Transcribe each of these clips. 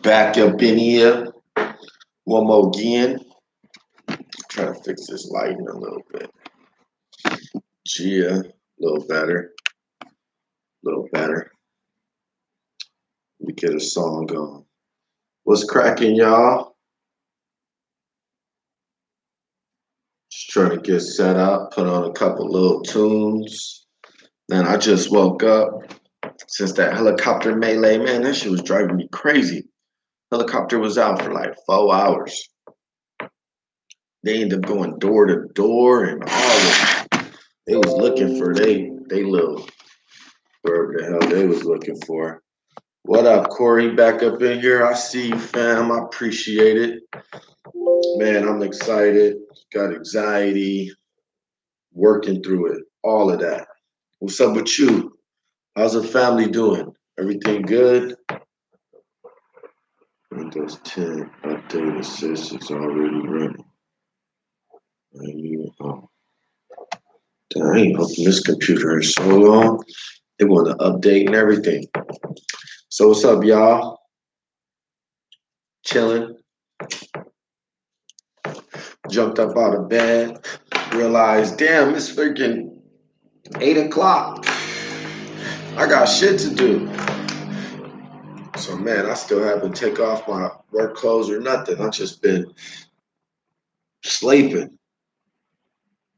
Back up in here one more again. Trying to fix this lighting a little bit. Yeah, a little better. A little better. We get a song going. What's cracking, y'all? Just trying to get set up, put on a couple little tunes. Man, I just woke up since that helicopter melee. Man, that shit was driving me crazy. Helicopter was out for like 4 hours. They ended up going door to door and all of they was looking for they little wherever the hell they was looking for. What up, Corey? Back up in here. I see you, fam. I appreciate it. Man, I'm excited. Got anxiety, working through it, all of that. What's up with you? How's the family doing? Everything good? Windows 10 update assist is already running. I ain't opened this computer in so long. They want to update and everything. So what's up, y'all? Chilling. Jumped up out of bed. Realized, damn, it's freaking 8 o'clock. I got shit to do. So man, I still haven't taken off my work clothes or nothing. I just been sleeping.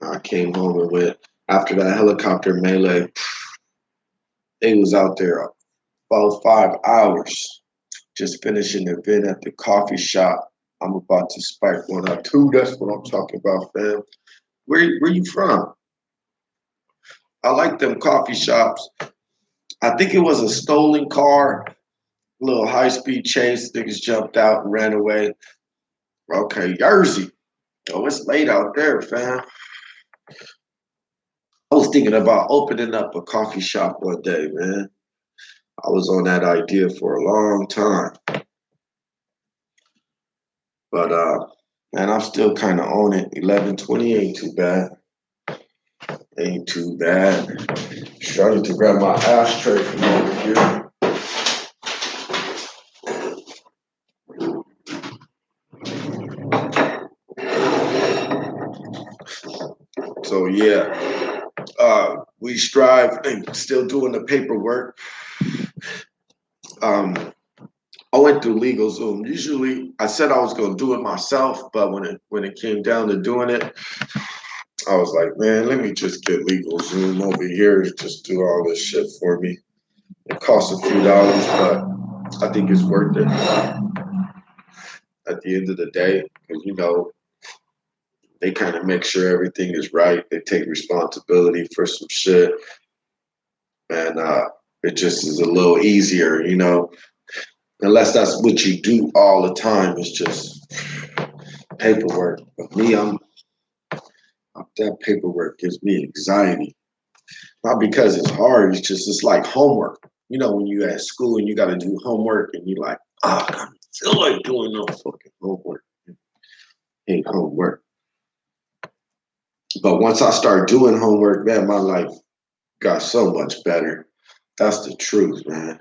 I came home and went after that helicopter melee. They was out there about 5 hours. Just finishing the event at the coffee shop. I'm about to spike one up too. That's what I'm talking about, fam. Where you from? I like them coffee shops. I think it was a stolen car, little high speed chase. Niggas jumped out and ran away. Okay, Jersey. Oh, it's late out there, fam. I was thinking about opening up a coffee shop one day, man. I was on that idea for a long time. But man, I'm still kind of on it. 11:20 ain't too bad. Ain't too bad. Starting to grab my ashtray from over here. So yeah, we strive and still doing the paperwork. I went through LegalZoom. Usually, I said I was gonna do it myself, but when it came down to doing it, I was like, man, let me just get LegalZoom over here to just do all this shit for me. It costs a few dollars, but I think it's worth it at the end of the day, because they kind of make sure everything is right. They take responsibility for some shit, and it just is a little easier, unless that's what you do all the time. It's just paperwork. But me, that paperwork gives me anxiety. Not because it's hard. It's like homework. When you at school and you got to do homework, and you're like, oh, I don't feel like doing no fucking homework. Ain't homework. But once I start doing homework, man, my life got so much better. That's the truth, man.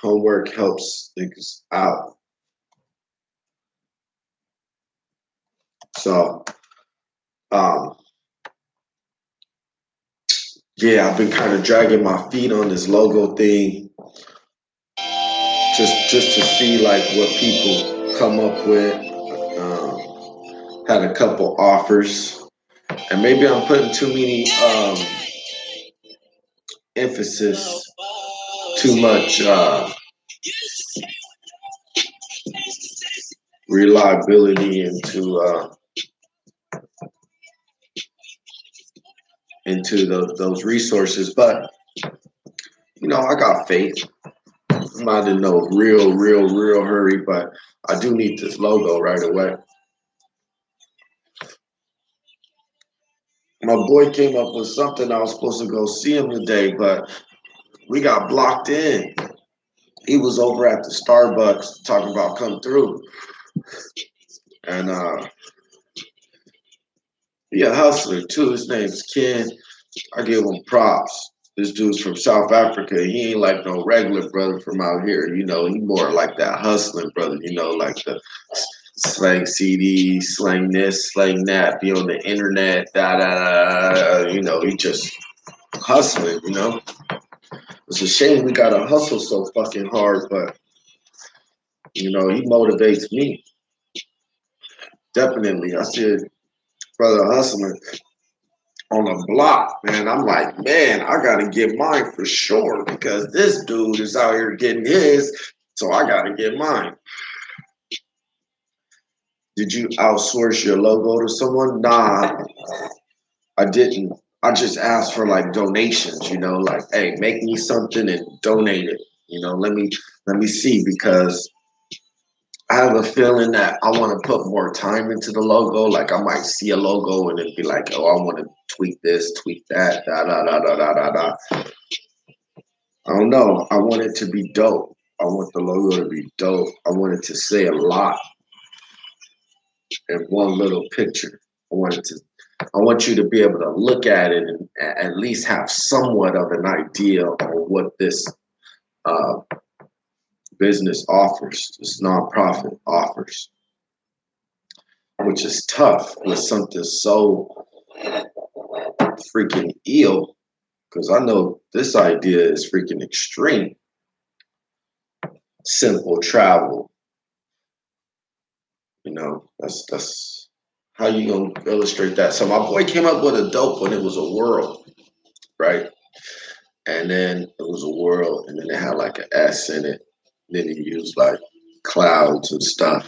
Homework helps niggas out. So, um, yeah, I've been kind of dragging my feet on this logo thing, just to see like what people come up with. Had a couple offers, and maybe I'm putting too many emphasis, too much reliability into those resources. But I got faith. I'm not in no real hurry, but I do need this logo right away. My boy came up with something. I was supposed to go see him today, but we got blocked in. He was over at the Starbucks talking about come through. And he a hustler too. His name's Ken. I give him props. This dude's from South Africa. He ain't like no regular brother from out here. You know, he more like that hustling brother. You know, like the slang CDs, slang this, slang that. Be on the internet, da da da. You know, he just hustling. You know, it's a shame we gotta hustle so fucking hard, but you know, he motivates me definitely. I said, brother hustling on the block, man. I'm like, man, I gotta get mine for sure because this dude is out here getting his, so I gotta get mine. Did you outsource your logo to someone? Nah, I didn't. I just asked for like donations, you know, like, hey, make me something and donate it. You know, let me see because I have a feeling that I want to put more time into the logo. Like I might see a logo and it'd be like, oh, I want to tweak this, tweak that, da da da da da da da. I don't know. I want it to be dope. I want the logo to be dope. I want it to say a lot in one little picture. I want it to. I want you to be able to look at it and at least have somewhat of an idea on what this uh, business offers, this nonprofit offers, which is tough with something so freaking ill. Because I know this idea is freaking extreme. Simple travel, you know, that's how you gonna illustrate that. So my boy came up with a dope one. It was a world, right? And then it was a world, and then it had like an S in it. Then he used like clouds and stuff.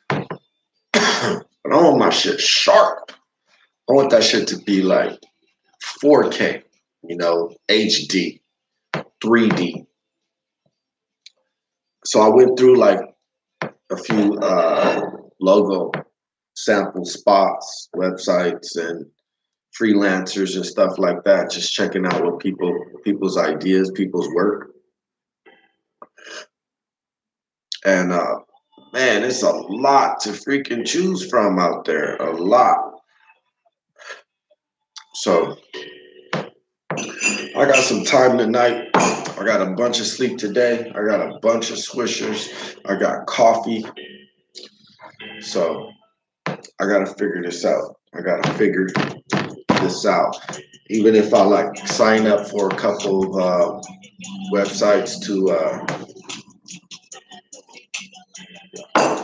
But I want my shit sharp. I want that shit to be like 4K, you know, HD, 3D. So I went through like a few logo sample spots, websites, and freelancers and stuff like that. Just checking out what people's ideas, people's work, and man, it's a lot to freaking choose from out there. A lot. So I got some time tonight. I got a bunch of sleep today. I got a bunch of swishers. I got coffee. So I gotta figure this out. I gotta figure this out. Even if I like sign up for a couple of websites to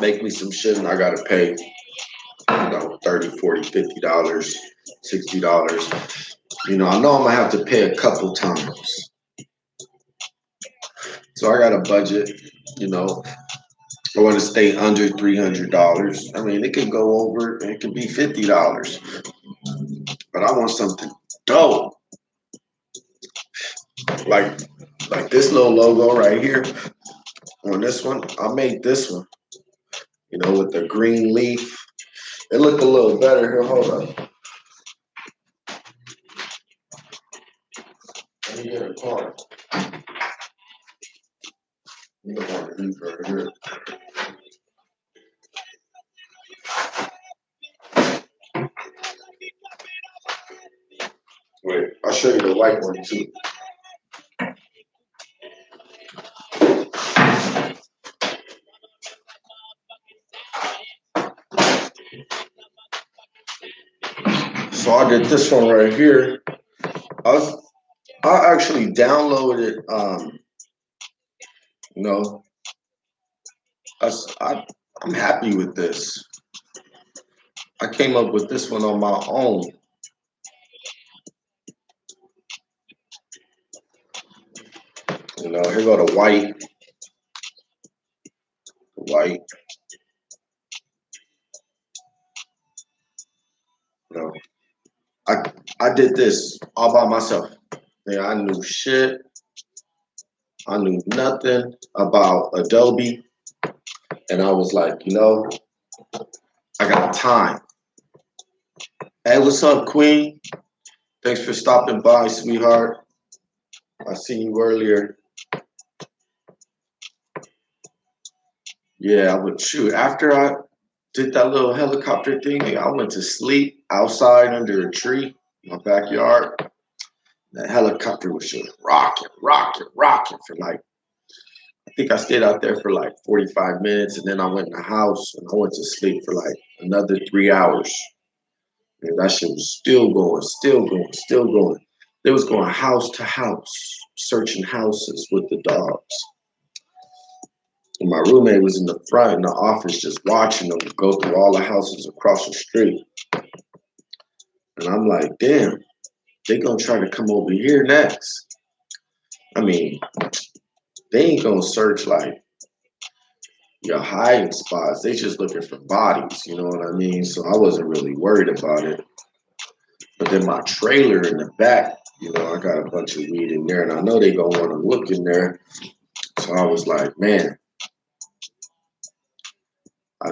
make me some shit and I gotta pay, you know, 30, 40, $50, $60. You know, I know I'm gonna have to pay a couple times. So I got a budget, you know. I want to stay under $300. I mean, it could go over, it could be $50, but I want something dope. Like like this little logo right here on this one. I made this one, you know, with the green leaf. It looked a little better here. Hold on. Let me get a card. You don't want to leave right here. Wait, I'll show you the white one too. So I did this one right here. I was, I actually downloaded, you know, I'm happy with this. I came up with this one on my own. You know, here go the white. You know, I I did this all by myself. Yeah, I knew shit. I knew nothing about Adobe, and I was like, you know, I got time. Hey, what's up, Queen? Thanks for stopping by, sweetheart. I seen you earlier. Yeah, I would shoot. After I did that little helicopter thing, I went to sleep outside under a tree in my backyard. The helicopter was just rocking for like, I think I stayed out there for like 45 minutes, and then I went in the house and I went to sleep for like another 3 hours. And that shit was still going. They was going house to house, searching houses with the dogs. And my roommate was in the front in the office just watching them go through all the houses across the street. And I'm like, damn, they gonna try to come over here next. I mean, they ain't gonna search like your hiding spots. They just looking for bodies, you know what I mean? So I wasn't really worried about it. But then my trailer in the back, I got a bunch of weed in there, and I know they gonna want to look in there. So I was like, man, I,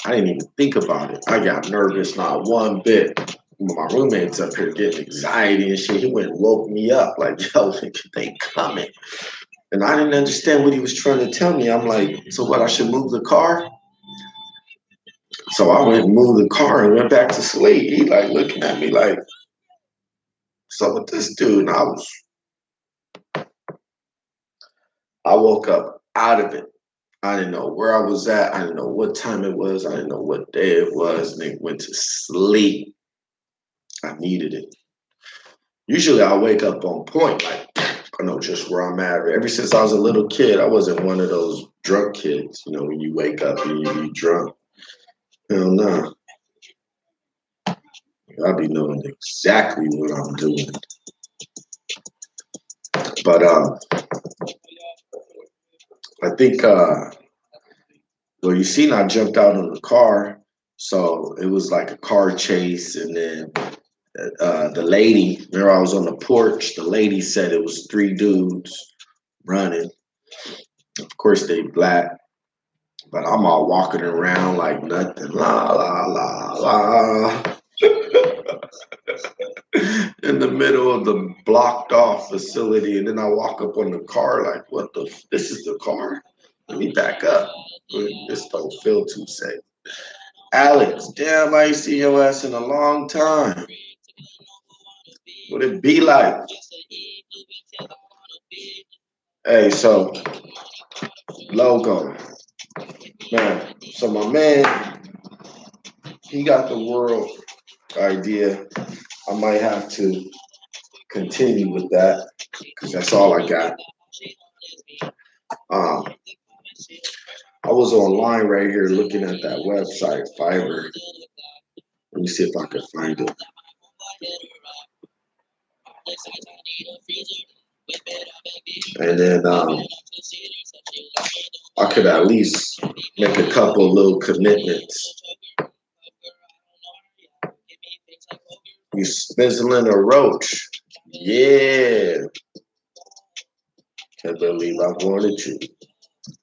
I didn't even think about it. I got nervous, not one bit. My roommate's up here getting anxiety and shit. He went and woke me up like, yo, they coming. And I didn't understand what he was trying to tell me. I'm like, so what, I should move the car? So I went and moved the car and went back to sleep. He like looking at me like, so with this dude, and I woke up out of it. I didn't know where I was at. I didn't know what time it was. I didn't know what day it was. And then went to sleep. I needed it. Usually I wake up on point, like I know just where I'm at. Ever since I was a little kid, I wasn't one of those drunk kids, when you wake up and you be drunk. Hell no. I be knowing exactly what I'm doing. But I think well, you seen I jumped out of the car, so it was like a car chase, and then the lady, remember I was on the porch, the lady said it was three dudes running. Of course they black, but I'm all walking around like nothing. La la la la. In the middle of the blocked off facility, and then I walk up on the car like, what the this is the car? Let me back up. This don't feel too safe. Alex, damn, I ain't seen your ass in a long time. What it be like? Hey, so logo, man. So my man, he got the world idea. I might have to continue with that because that's all I got. Um, I was online right here looking at that website, Fiverr. Let me see if I can find it. And then I could at least make a couple little commitments. You smizzling a roach? Yeah. Can't believe I wanted you.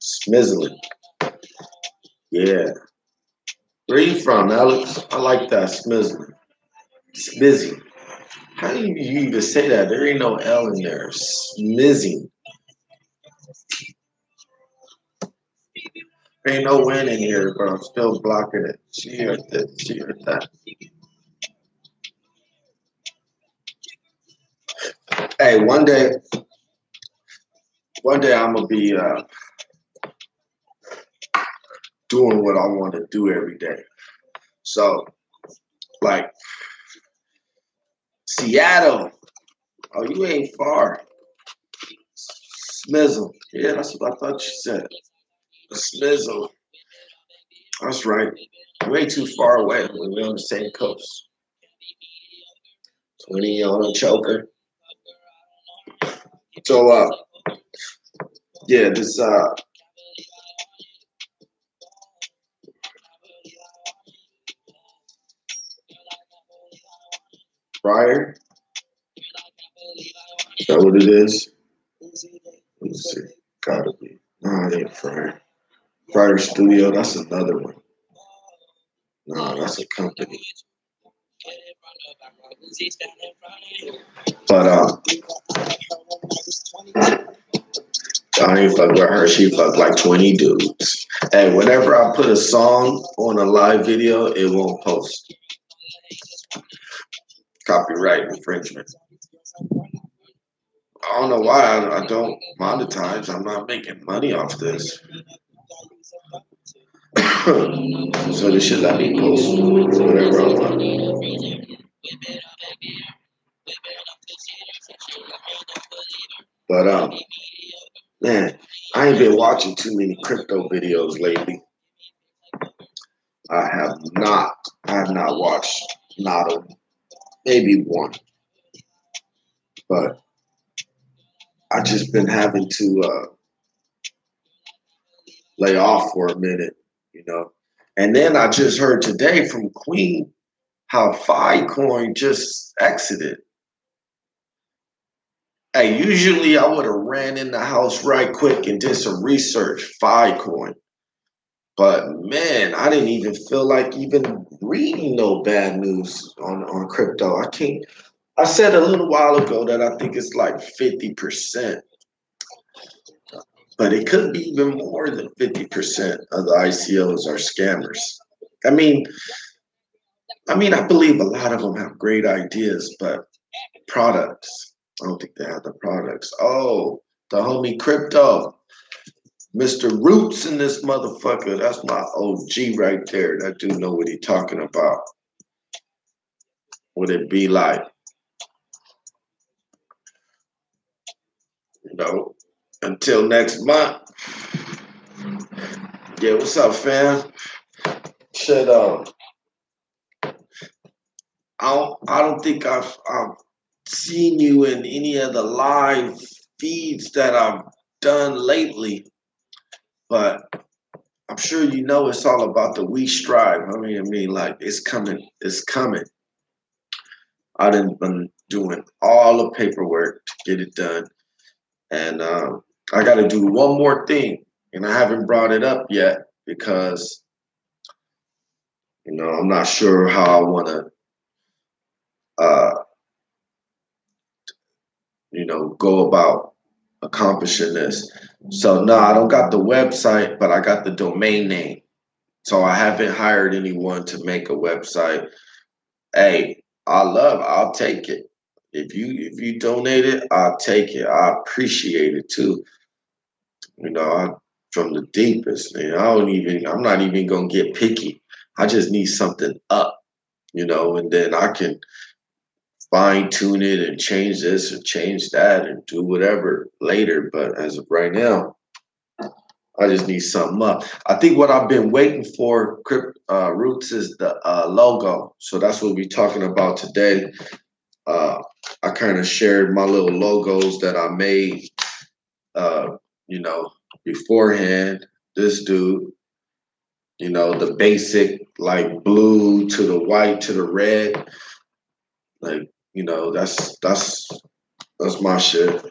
Smizzling. Yeah. Where you from, Alex? I like that smizzling. Smizzy. How do you even say that? There ain't no L in there. Smizzy. Ain't no win in here, but I'm still blocking it. She heard this. She heard that. Hey, one day I'm gonna be doing what I want to do every day. So, like Seattle. Oh, you ain't far. Smizzle. Yeah, that's what I thought you said. Smizzle. That's right. Way too far away. We're on the same coast. 20 on a choker. So yeah, this Friar. Is that what it is? Let me see. Gotta be. No, it ain't Friar. Friar Studio, that's another one. No, that's a company. But I ain't fuck with her. She fucked like 20 dudes. Hey, whenever I put a song on a live video, it won't post. Copyright infringement. I don't know why I don't monetize. I'm not making money off this. So they should let me post whatever I want. But man, I ain't been watching too many crypto videos lately. I have not. I have not watched not a maybe one, but I just been having to lay off for a minute, you know. And then I just heard today from Queen how Filecoin just exited. Hey, usually I would have ran in the house right quick and did some research, Filecoin. But man, I didn't even feel like even reading no bad news on crypto. I can't. I said a little while ago that I think it's like 50%, but it could be even more than 50% of the ICOs are scammers. I mean, I believe a lot of them have great ideas, but products. I don't think they have the products. Oh, the homie crypto. Mr. Roots in this motherfucker. That's my OG right there. That dude know what he talking about. Would it be like, you know, until next month. Yeah, what's up, fam? Shut up. I don't think I've seen you in any of the live feeds that I've done lately, but I'm sure you know it's all about the we strive. Like it's coming, it's coming. I done been doing all the paperwork to get it done, and I got to do one more thing, and I haven't brought it up yet because I'm not sure how I want to, uh, go about accomplishing this. So no, I don't got the website, but I got the domain name. So I haven't hired anyone to make a website. Hey, I'll take it. If you donate it, I'll take it. I appreciate it too. I from the deepest, man. I'm not even gonna get picky. I just need something up, and then I can fine tune it and change this or change that and do whatever later. But as of right now, I just need something up. I think what I've been waiting for, Roots, is the logo. So that's what we're talking about today. Uh, I kind of shared my little logos that I made, uh, you know, beforehand. This dude, the basic like blue to the white to the red, like that's my shit.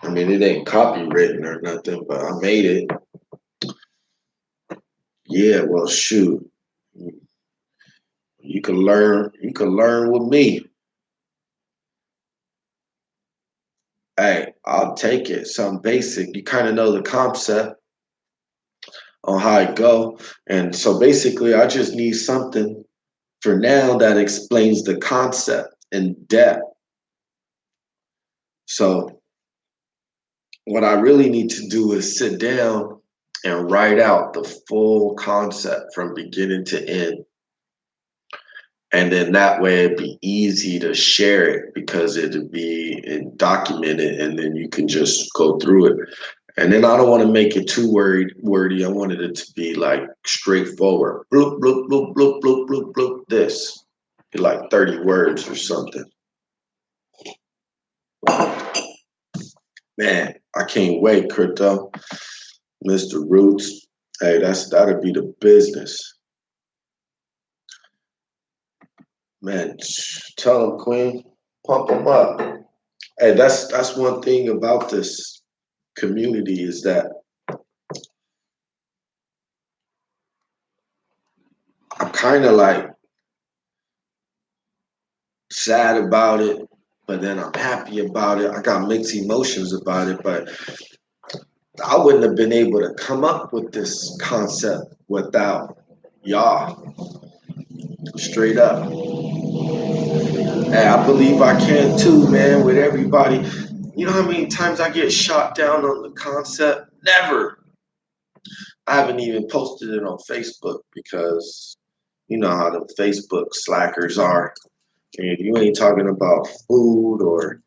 It ain't copywritten or nothing, but I made it. Yeah, well, shoot, you can learn. You can learn with me. Hey, I'll take it. Something basic. You kind of know the concept on how it go, and so basically, I just need something for now that explains the concept in depth. So what I really need to do is sit down and write out the full concept from beginning to end. And then that way it'd be easy to share it because it'd be documented and then you can just go through it. And then I don't want to make it too wordy. I wanted it to be like straightforward. Bloop, bloop, bloop, bloop, bloop, bloop, bloop, this. Be like 30 words or something. Man, I can't wait, crypto. Mr. Roots. Hey, that'll be the business. Man, tell them, Queen, pump them up. Hey, that's one thing about this community is that I'm kind of like sad about it, but then I'm happy about it. I got mixed emotions about it, but I wouldn't have been able to come up with this concept without y'all. Straight up. Hey, I believe I can too, man, with everybody. You know how many times I get shot down on the concept? Never. I haven't even posted it on Facebook because you know how the Facebook slackers are. And if you ain't talking about food or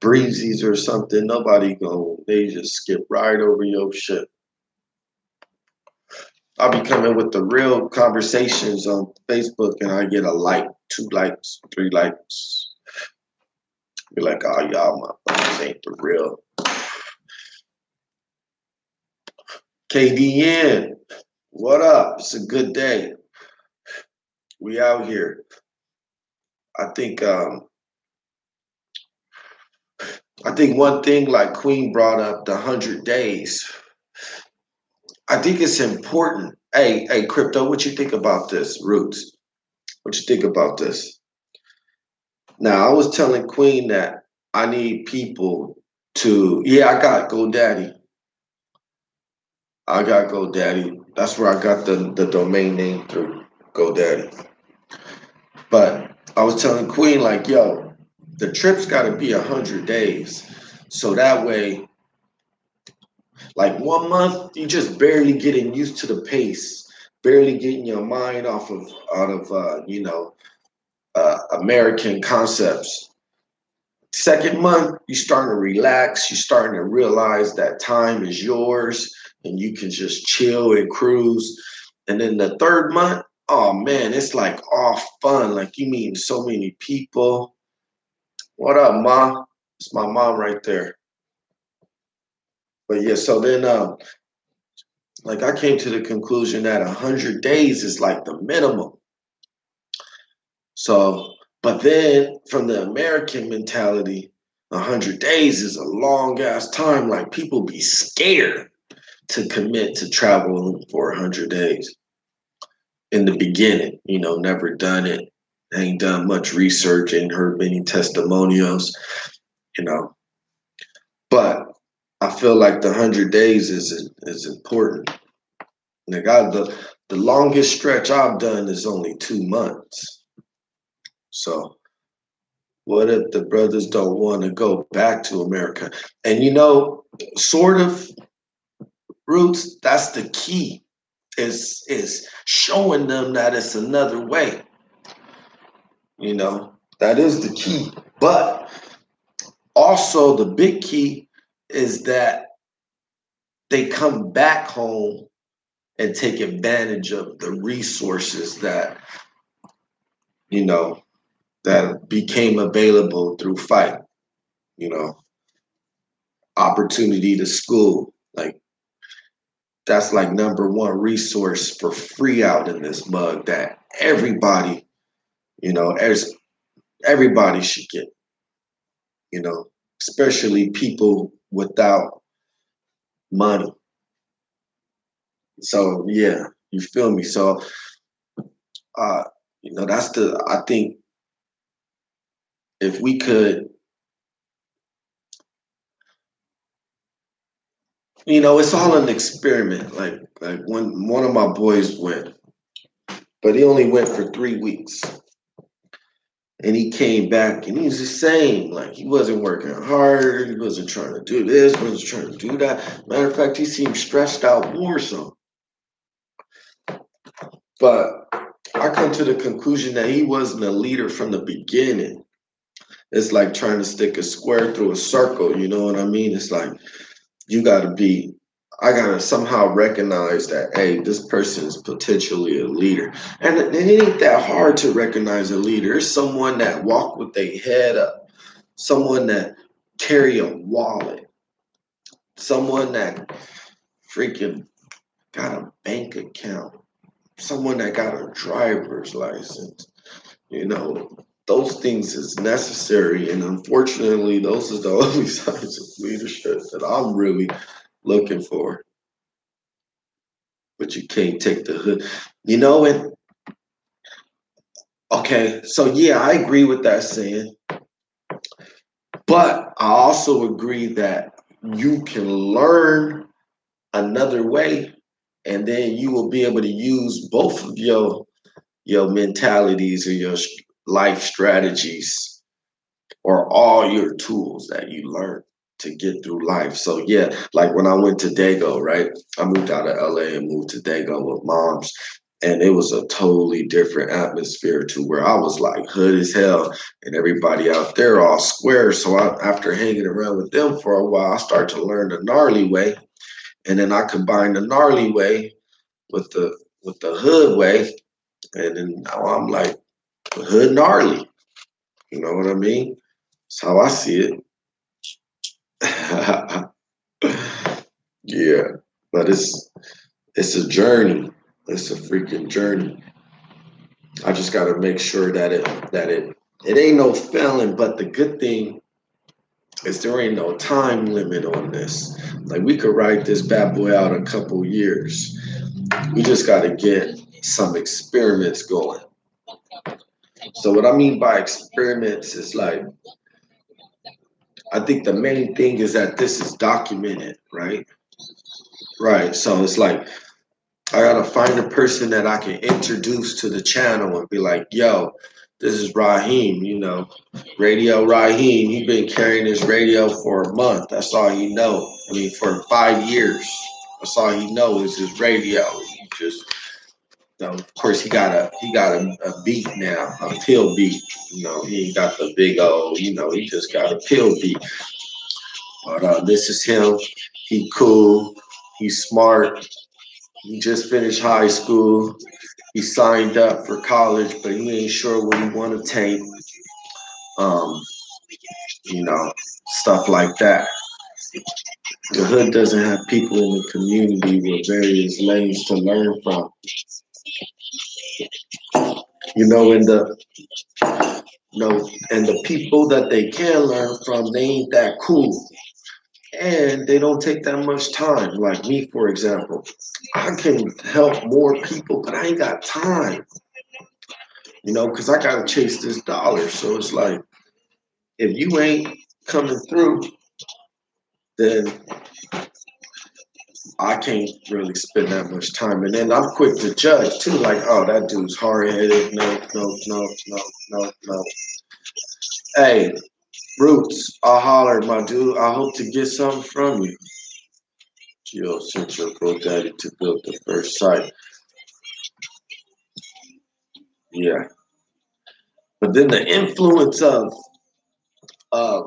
breezies or something, nobody go. They just skip right over your shit. I'll be coming with the real conversations on Facebook, and I get a like, 2 likes, 3 likes. Be like, oh y'all motherfuckers ain't the real. KDN, what up? It's a good day. We out here. I think one thing like Queen brought up the 100 days. I think it's important. Hey, crypto, what you think about this? Roots, what you think about this? Now, I was telling Queen that I need people to. Yeah, I got GoDaddy. I got GoDaddy. That's where I got the domain name through GoDaddy. But I was telling Queen like, yo, the trip's got to be 100 days, so that way, like 1 month, you just barely getting used to the pace, barely getting your mind off of out of American concepts. Second month, you starting to relax. You starting to realize that time is yours, and you can just chill and cruise. And then the third month, oh man, it's like all fun. Like you meet so many people. What up, ma? It's my mom right there. But yeah, so then like I came to the conclusion that 100 days is like the minimum. So, but then from the American mentality, 100 days is a long ass time. Like people be scared to commit to travel for 100 days in the beginning. Never done it, ain't done much research, ain't heard many testimonials. You know, but I feel like the 100 days is important. Like the longest stretch I've done is only 2 months. So what if the brothers don't want to go back to America? And sort of Roots, that's the key. Is showing them that it's another way. That is the key. But also the big key is that they come back home and take advantage of the resources you know, that became available through fight, you know, opportunity to school. Like that's like number one resource for free out in this mug that everybody, as everybody should get, you know, especially people without money. So yeah, you feel me? So uh, I think if we could, it's all an experiment. Like when one of my boys went, but he only went for 3 weeks. And he came back and he was the same. Like he wasn't working hard. He wasn't trying to do this, wasn't trying to do that. Matter of fact, he seemed stressed out more so. But I come to the conclusion that he wasn't a leader from the beginning. It's like trying to stick a square through a circle. You know what I mean? It's like you got to be. I got to somehow recognize that, hey, this person is potentially a leader. And it ain't that hard to recognize a leader. It's someone that walk with their head up, someone that carry a wallet, someone that freaking got a bank account, someone that got a driver's license. Those things is necessary. And unfortunately, those are the only signs of leadership that I'm really looking for. But you can't take the hood. And okay, so yeah, I agree with that saying. But I also agree that you can learn another way, and then you will be able to use both of your mentalities or your life strategies or all your tools that you learn to get through life. So yeah, like when I went to Dago, right? I moved out of LA and moved to Dago with moms. And it was a totally different atmosphere to where I was like hood as hell and everybody out there all square. So after hanging around with them for a while, I started to learn the gnarly way. And then I combined the gnarly way with the hood way. And then now I'm like hood gnarly. You know what I mean? That's how I see it. Yeah, but it's a journey. It's a freaking journey. I just got to make sure that it ain't no failing. But the good thing is there ain't no time limit on this. Like we could write this bad boy out a couple years. We just got to get some experiments going. So what I mean by experiments is like I think the main thing is that this is documented, right? Right. So it's like I gotta find a person that I can introduce to the channel and be like, yo, this is Raheem, Radio Raheem. He been carrying his radio for a month. That's all he know. I mean, for 5 years. That's all he knows is his radio. He just of course he got a beat now, a pill beat. He ain't got the big old, he just got a pill beat. But this is him. He cool. He's smart. He just finished high school. He signed up for college, but he ain't sure what he want to take. Um, you know, Stuff like that. The hood doesn't have people in the community with various lanes to learn from. And the people that they can learn from, they ain't that cool. And they don't take that much time. Like me, for example, I can help more people, but I ain't got time, because I got to chase this dollar. So it's like, if you ain't coming through, then I can't really spend that much time. And then I'm quick to judge too, like, oh, that dude's hard headed. No, no, no, no, no, no. Hey, Roots, I'll holler, my dude. I hope to get something from you. Gio sent your GoDaddy to build the first site. Yeah. But then the influence of, uh,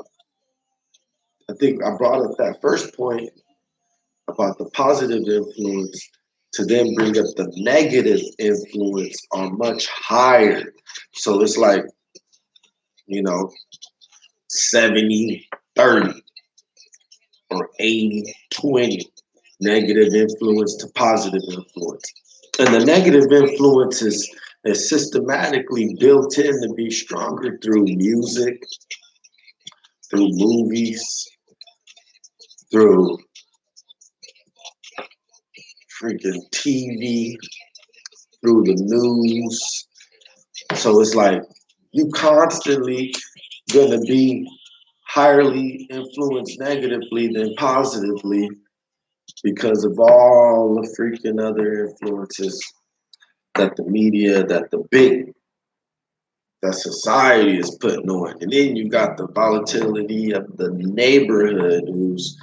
I think I brought up that first point about the positive influence to then bring up the negative influence are much higher. So it's like, you know, 70-30 or 80-20 negative influence to positive influence. And the negative influence is systematically built in to be stronger through music, through movies, through freaking TV, through the news. So it's like you constantly gonna be highly influenced negatively than positively because of all the freaking other influences that the media, that society is putting on. And then you got the volatility of the neighborhood who's,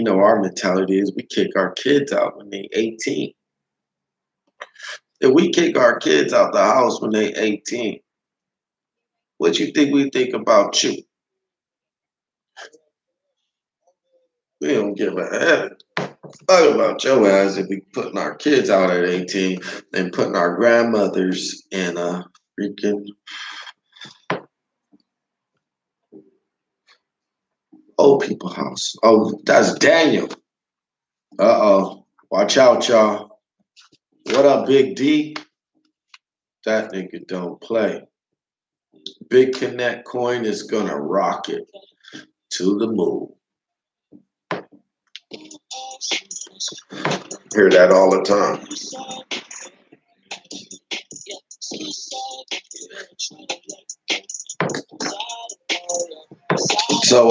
our mentality is we kick our kids out when they 18. If we kick our kids out the house when they 18, what you think we think about you? We don't give a heck about your ass if we putting our kids out at 18 and putting our grandmothers in a freaking old people house. Oh, that's Daniel. Uh-oh. Watch out, y'all. What up, Big D? That nigga don't play. Big Connect coin is gonna rock it to the moon. Hear that all the time. So,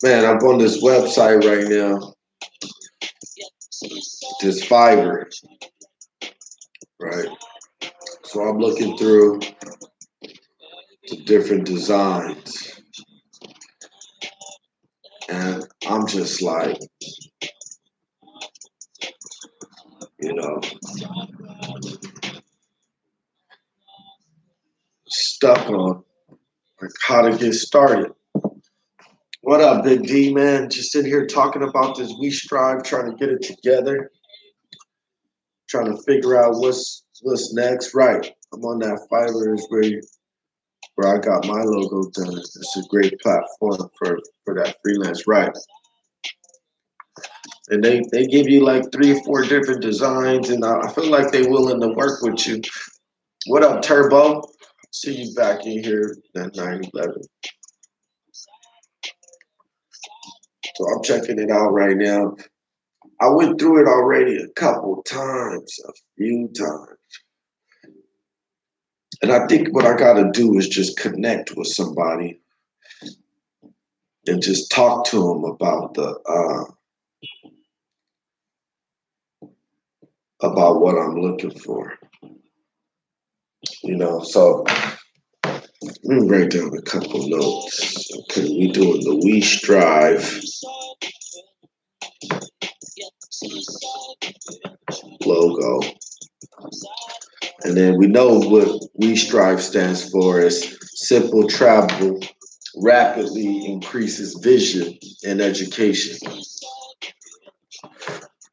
man, I'm on this website right now. This Fiverr, right? So I'm looking through. to different designs. And I'm just like, you know, stuck on like how to get started. What up, Big D, man? Just sitting here talking about this We Strive, trying to get it together, trying to figure out what's next. Right, I'm on that Fiverr is where I got my logo done. It's a great platform for that freelance. Right, and they give you like 3 or 4 different designs, and I feel like they willing to work with you. What up, Turbo? See you back in here at 911. So I'm checking it out right now. I went through it already a couple times, a few times. And I think what I got to do is just connect with somebody and just talk to them about what I'm looking for. So let me write down a couple notes. Okay, we doing the We Strive logo. And then we know what We Strive stands for is simple travel rapidly increases vision and education.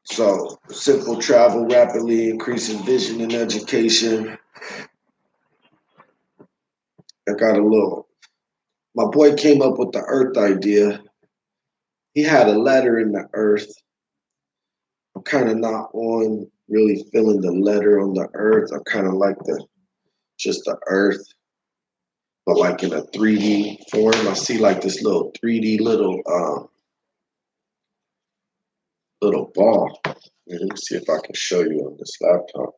So simple travel rapidly increases vision and education. I got a little. My boy came up with the Earth idea. He had a letter in the Earth. I'm kind of not on really feeling the letter on the Earth. I kind of like the Earth, but like in a 3D form. I see like this little 3D little ball. Let me see if I can show you on this laptop.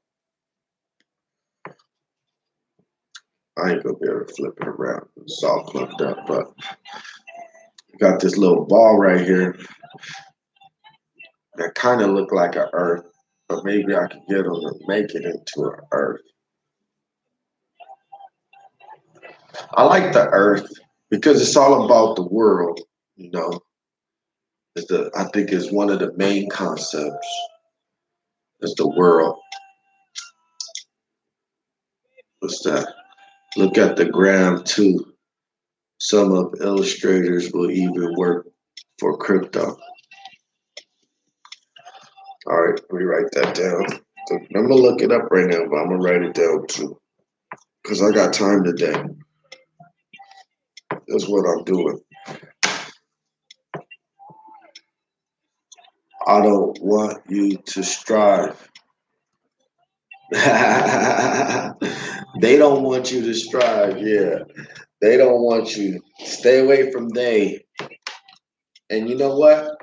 I ain't gonna be able to flip it around. It's all plugged up, but got this little ball right here that kind of look like an Earth, but maybe I could get them to make it into an Earth. I like the Earth because it's all about the world. You know, I think is one of the main concepts is the world. What's that? Look at the gram too. Some of illustrators will even work for crypto. All right, let me write that down. So I'm gonna look it up right now, but I'm gonna write it down too, cause I got time today. That's what I'm doing. I don't want you to strive. They don't want you to strive. Yeah, they don't want you. Stay away from they. And you know what?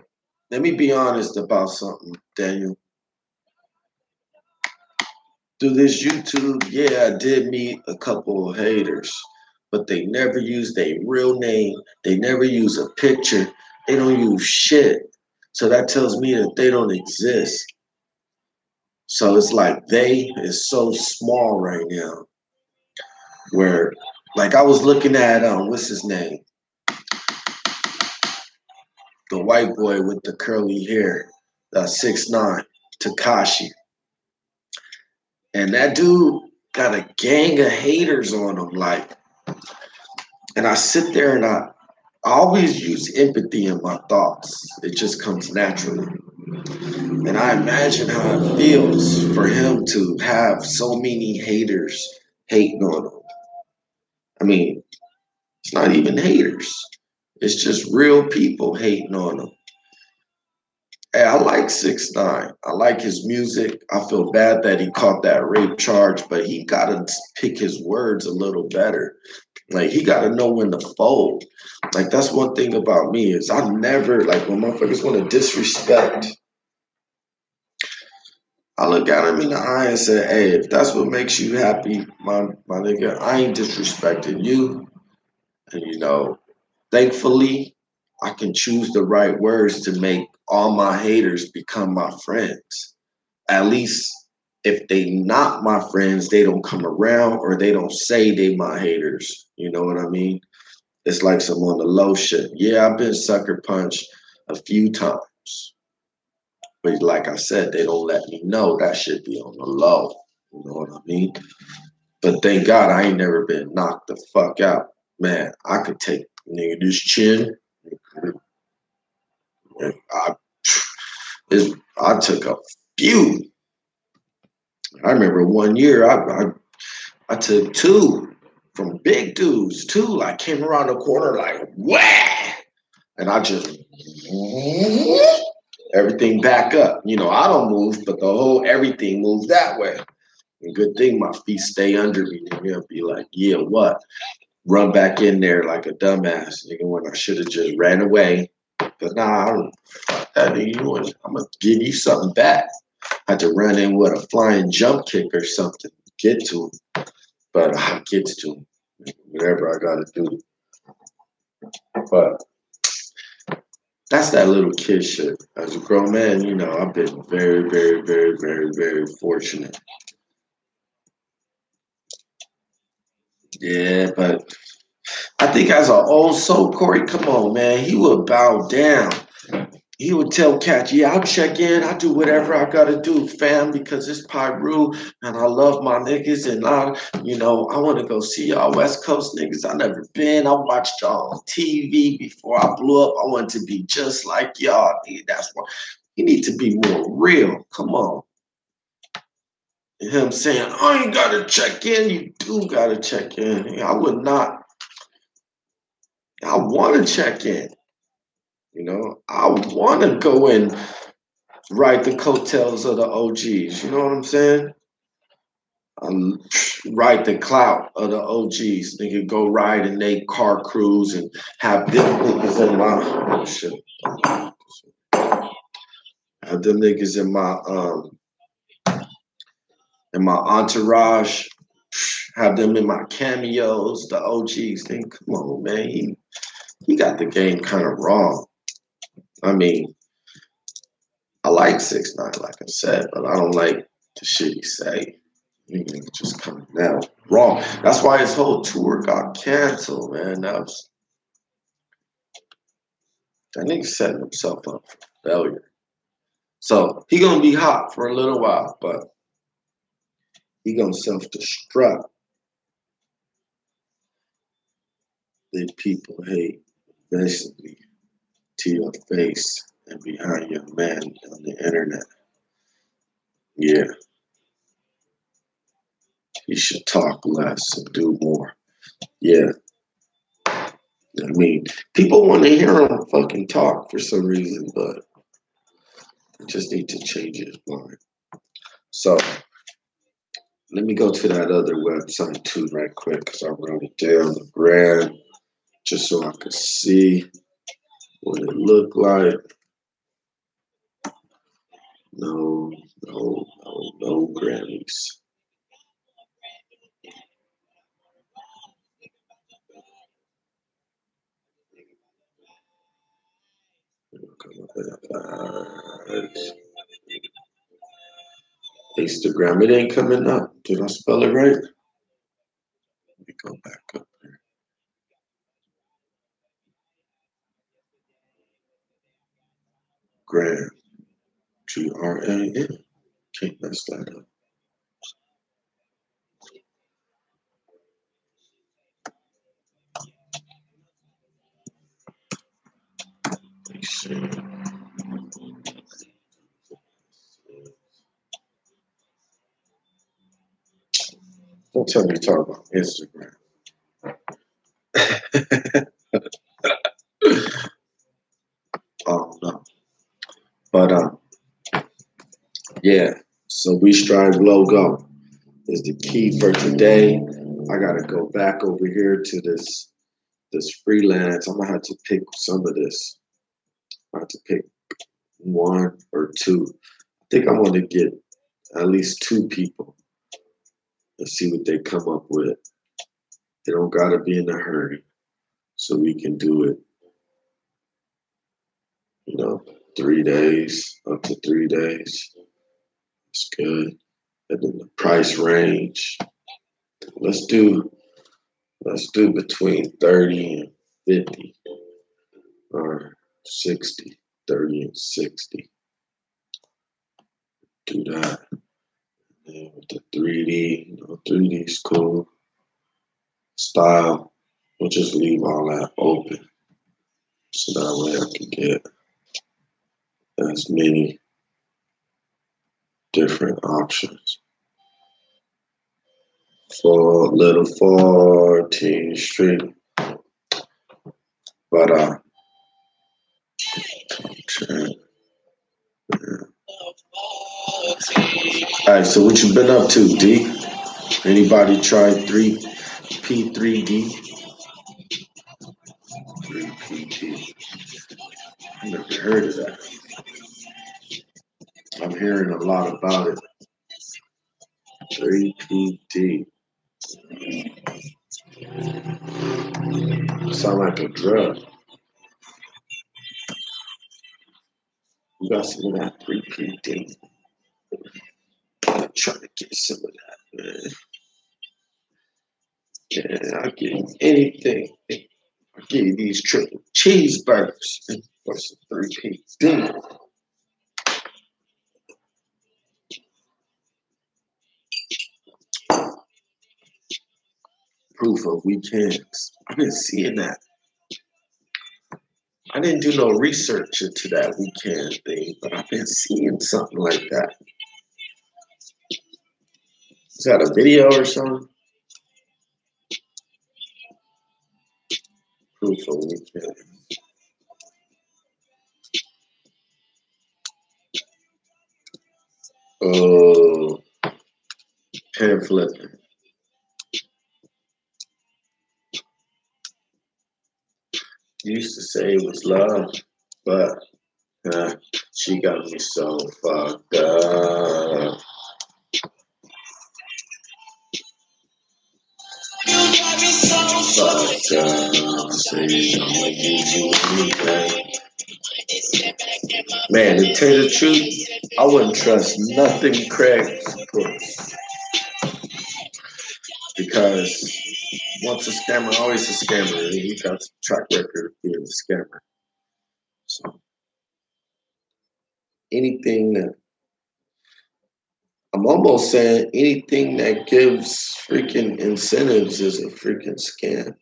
Let me be honest about something, Daniel. Through this YouTube, yeah, I did meet a couple of haters, but they never use their real name. They never use a picture. They don't use shit. So that tells me that they don't exist. So it's like they is so small right now. Where, like, I was looking at what's his name, the white boy with the curly hair, 6ix9ine, Tekashi, and that dude got a gang of haters on him. Like, and I sit there and I always use empathy in my thoughts. It just comes naturally. And I imagine how it feels for him to have so many haters hating on him. I mean, it's not even haters. It's just real people hating on him. Hey, I like 6ix9ine. I like his music. I feel bad that he caught that rape charge, but he gotta pick his words a little better. Like he gotta know when to fold. Like that's one thing about me is I never like when motherfuckers want to disrespect. I look at him in the eye and say, "Hey, if that's what makes you happy, my nigga, I ain't disrespecting you." And thankfully, I can choose the right words to make all my haters become my friends. At least if they not my friends, they don't come around or they don't say they my haters. You know what I mean? It's like some on the low shit. Yeah, I've been sucker punched a few times. But like I said, they don't let me know. That should be on the low. You know what I mean? But thank God I ain't never been knocked the fuck out. Man, I could take nigga this chin. And I took a few. I remember one year I took two from big dudes, too. Like came around the corner like whah! And I just everything back up. You know, I don't move, but the whole everything moves that way. And good thing my feet stay under me. Nigga, I'll be like, yeah, what? Run back in there like a dumbass, nigga, when I should have just ran away. But nah, I don't, that nigga, I'm gonna give you something back. I had to run in with a flying jump kick or something, get to him. But I get to him, whatever I gotta do. But that's that little kid shit. As a grown man, you know, I've been very, very, very, very, very fortunate. Yeah, but I think as an old soul, Corey, come on, man, he would bow down. He would tell Cat, yeah, I'll check in. I do whatever I gotta do, fam, because it's Pyru and I love my niggas and I want to go see y'all West Coast niggas. I never been. I watched y'all on TV before I blew up. I want to be just like y'all. Nigga. That's why you need to be more real. Come on. And him saying, I ain't gotta check in. You do gotta check in. I would not. I want to check in. You know, I want to go and ride the coattails of the OGs. You know what I'm saying? Um, Ride the clout of the OGs. Nigga, go ride in they car cruise and have them niggas in my shit. Have them niggas in my entourage. Have them in my cameos. The OGs. Think, come on, man. He got the game kind of wrong. I mean, I like 6ix9ine, like I said, but I don't like the shit he say. He just coming out wrong. That's why his whole tour got canceled, man. That nigga setting himself up for failure. So he gonna be hot for a little while, but he gonna self-destruct. That people hate basically to your face and behind your man on the internet. Yeah, he should talk less and do more. Yeah, I mean, people want to hear him fucking talk for some reason, but just need to change his mind. So let me go to that other website too, right quick, because I wrote it down, the brand, just so I could see what it looked like. No, no, no, no Grammys. Instagram, it ain't coming up. Did I spell it right? Let me go back up there. Gram, G-R-A-M. Can't mess that up. Let's see. Don't tell me to talk about Instagram. Oh no. But yeah. So We Strive logo is the key for today. I gotta go back over here to this freelance. I'm gonna have to pick some of this. I have to pick one or two. I think I want to get at least two people and see what they come up with. They don't gotta be in a hurry, so we can do it. 3 days, up to 3 days. It's good. and then the price range. Let's do between 30 and 50 or 60, 30 and 60. Do that. And with the 3D, 3D is cool. Style, we'll just leave all that open. So that way I can get as many different options. For little 14th Street. But alright, so what you been up to, D? Anybody try P3D? 3PD. I never heard of that. I'm hearing a lot about it. 3PD. Sound like a drug. You got some of that 3PD. I'm trying to get some of that, man. Yeah, I'll give you anything. I'll give you these triple cheeseburgers for some 3PD. Proof of weekends. I've been seeing that. I didn't do no research into that weekend thing, but I've been seeing something like that. Is that a video or something? Proof of weekend. Oh, pen flipping. Used to say it was love, but she got me so fucked up. Fucked up. Say I'm gonna give you anything. Man, to tell you the truth, I wouldn't trust nothing Craig puts. Because once a scammer, always a scammer. And he got a track record of being a scammer. So anything that I'm almost saying anything that gives freaking incentives is a freaking scam.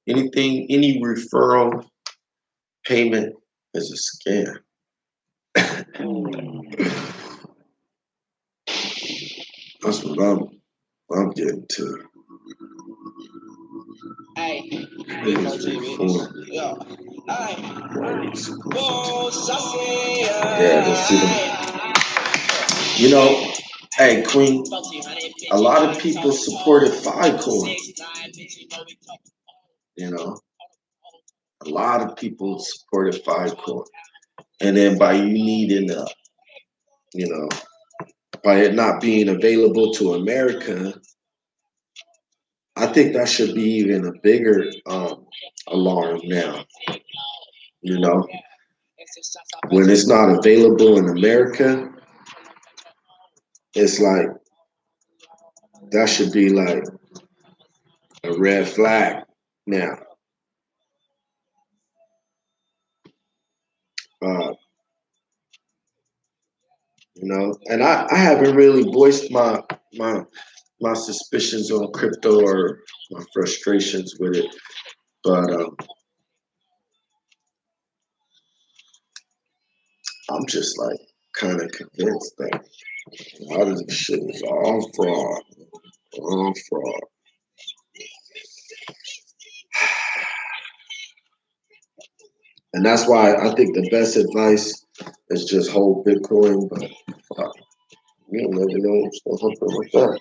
Anything, any referral payment is a scam. That's what I'm getting to. Yeah, let's see them. You know, hey Queen, a lot of people supported Filecoin. You know, a lot of people supported Filecoin, and then by you needing you know, by it not being available to America, I think that should be even a bigger alarm now. You know, when it's not available in America, it's like that should be like a red flag now. Uh, you know, and I haven't really voiced my suspicions on crypto or my frustrations with it, but I'm just like kind of convinced that a lot of this shit is all fraud, all fraud. And that's why I think the best advice is just hold Bitcoin, but you don't never know what's gonna happen with that.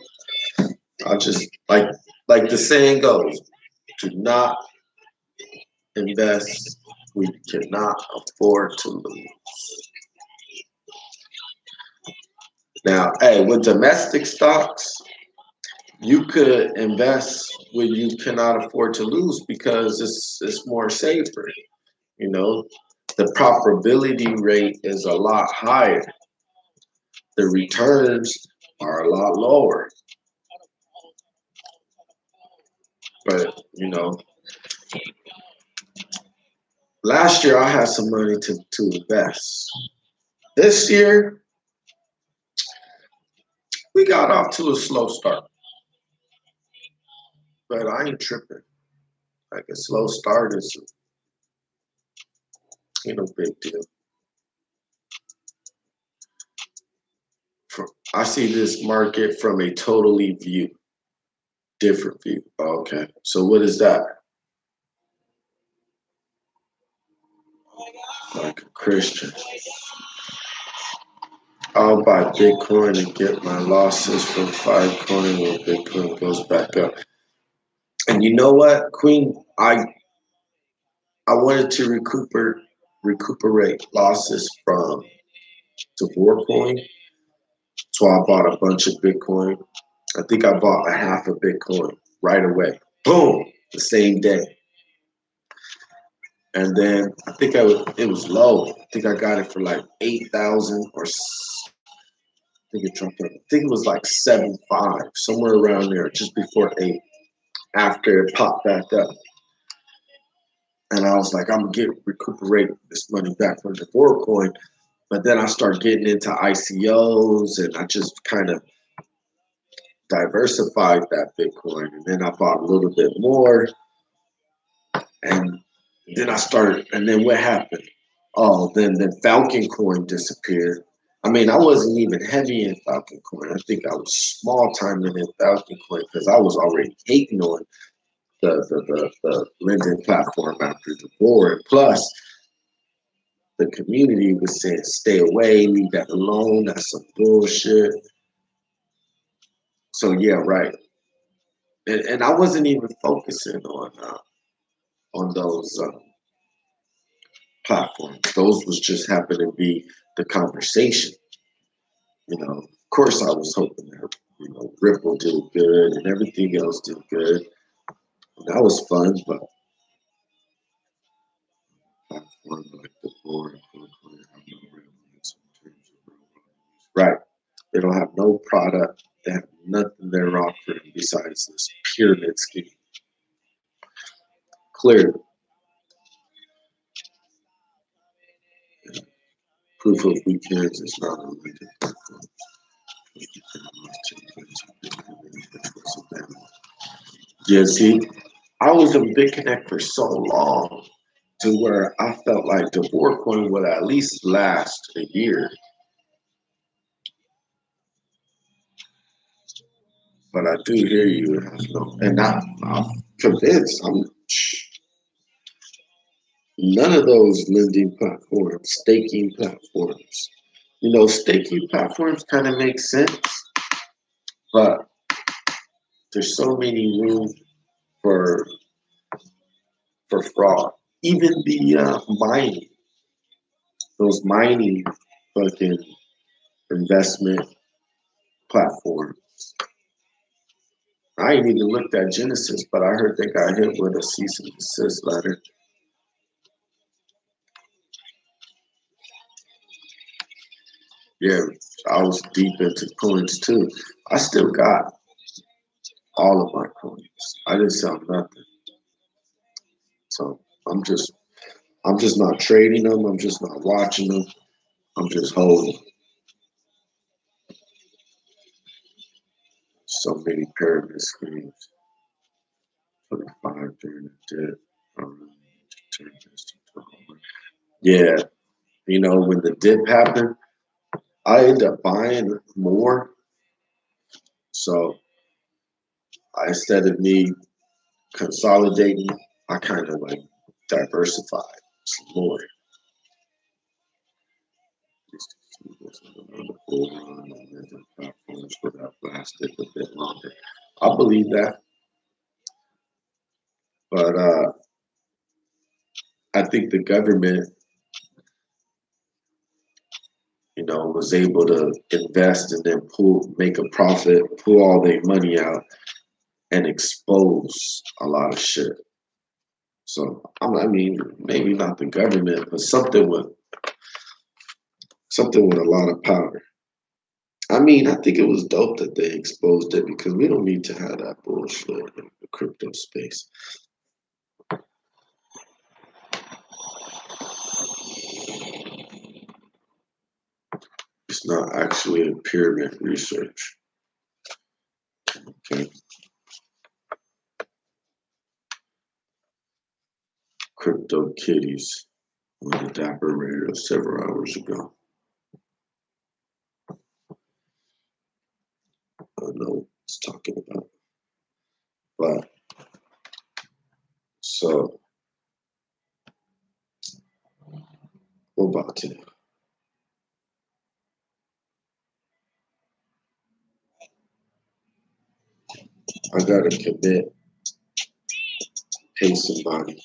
I just like the saying goes, do not invest. We cannot afford to lose. Now, hey, with domestic stocks, you could invest when you cannot afford to lose because it's more safer. You know, the profitability rate is a lot higher. the returns are a lot lower. But last year I had some money to invest. This year we got off to a slow start, but I ain't tripping. Like a slow start is ain't no big deal. I see this market from a totally different view. Okay, so what is that? Like a Christian. I'll buy Bitcoin and get my losses from Filecoin when Bitcoin goes back up. And you know what, Queen? I wanted to recuperate losses from Devorcoin, so I bought a bunch of Bitcoin. I think I bought a half of Bitcoin right away. Boom, the same day. And then I think it was low. I think I got it for like 8,000 or I think it dropped. I think it was like 7.5, somewhere around there, just before 8. After it popped back up, and I was like, I'm gonna recuperate this money back from the Coin. But then I started getting into ICOs, and I just kind of diversified that Bitcoin, and then I bought a little bit more, and then I started. And then what happened? Oh, then Falcon Coin disappeared. I mean, I wasn't even heavy in Falcon Coin. I think I was small time in Falcon Coin because I was already hating on the lending platform after the war. And plus, the community was saying, stay away, leave that alone. That's some bullshit. So yeah, right. And I wasn't even focusing on those platforms. Those was just happened to be the conversation. Of course, I was hoping that Ripple did good and everything else did good. And that was fun, but platform like the board, right? They don't have no product. They have nothing they're offering besides this pyramid scheme. Clearly, proof of weekends is not a limited platform. Yeah, see, I was a BitConnect for so long to where I felt like the board coin would at least last a year. But I do hear you, and I'm convinced. None of those lending platforms, staking platforms. Staking platforms kind of make sense, but there's so many room for fraud. Even the mining, those mining fucking investment platforms. I ain't even looked at Genesis, but I heard they got hit with a cease and desist letter. Yeah, I was deep into coins too. I still got all of my coins. I didn't sell nothing. So I'm just not trading them. I'm just not watching them. I'm just holding. So many pyramid schemes. 25 during the dip. Yeah, when the dip happened, I ended up buying more. So instead of me consolidating, I kind of like diversified some more. Platforms without plastic a bit longer. I believe that, but I think the government, was able to invest and then make a profit, pull all their money out, and expose a lot of shit. So I mean, maybe not the government, but something with a lot of power. I mean, I think it was dope that they exposed it because we don't need to have that bullshit in the crypto space. It's not actually a pyramid research. Okay. Crypto kitties on the Dapper Radio several hours ago. I don't know what it's talking about. But so what about it? I gotta commit, pay somebody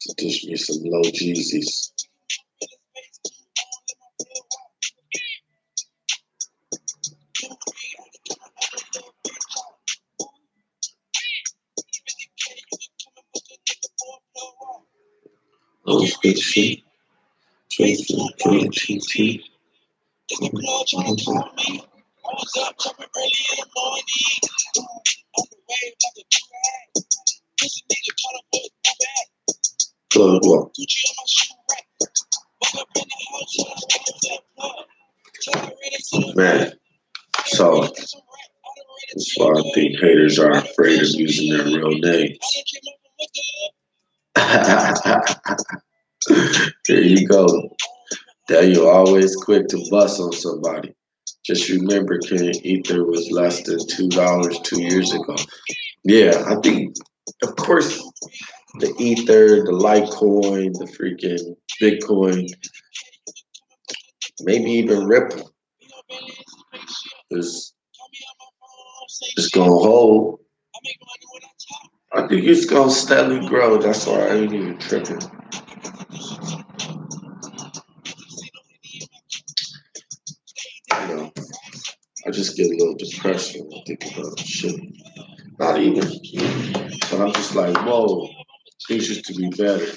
to dish me some low Jeezys. Oh, good shit. Jason, KTT. Plug what? Man, so that's why I think haters are afraid of using their real names. There you go. Daniel always quick to bust on somebody. Just remember, King Ether was less than $2 2 years ago. Yeah, I think, of course, the Ether, the Litecoin, the freaking Bitcoin, maybe even Ripple is gonna hold. I think it's gonna steadily grow. That's why I ain't even tripping. You know, I just get a little depressed when I think about shit. Not even, but I'm just like, whoa, things used to be better.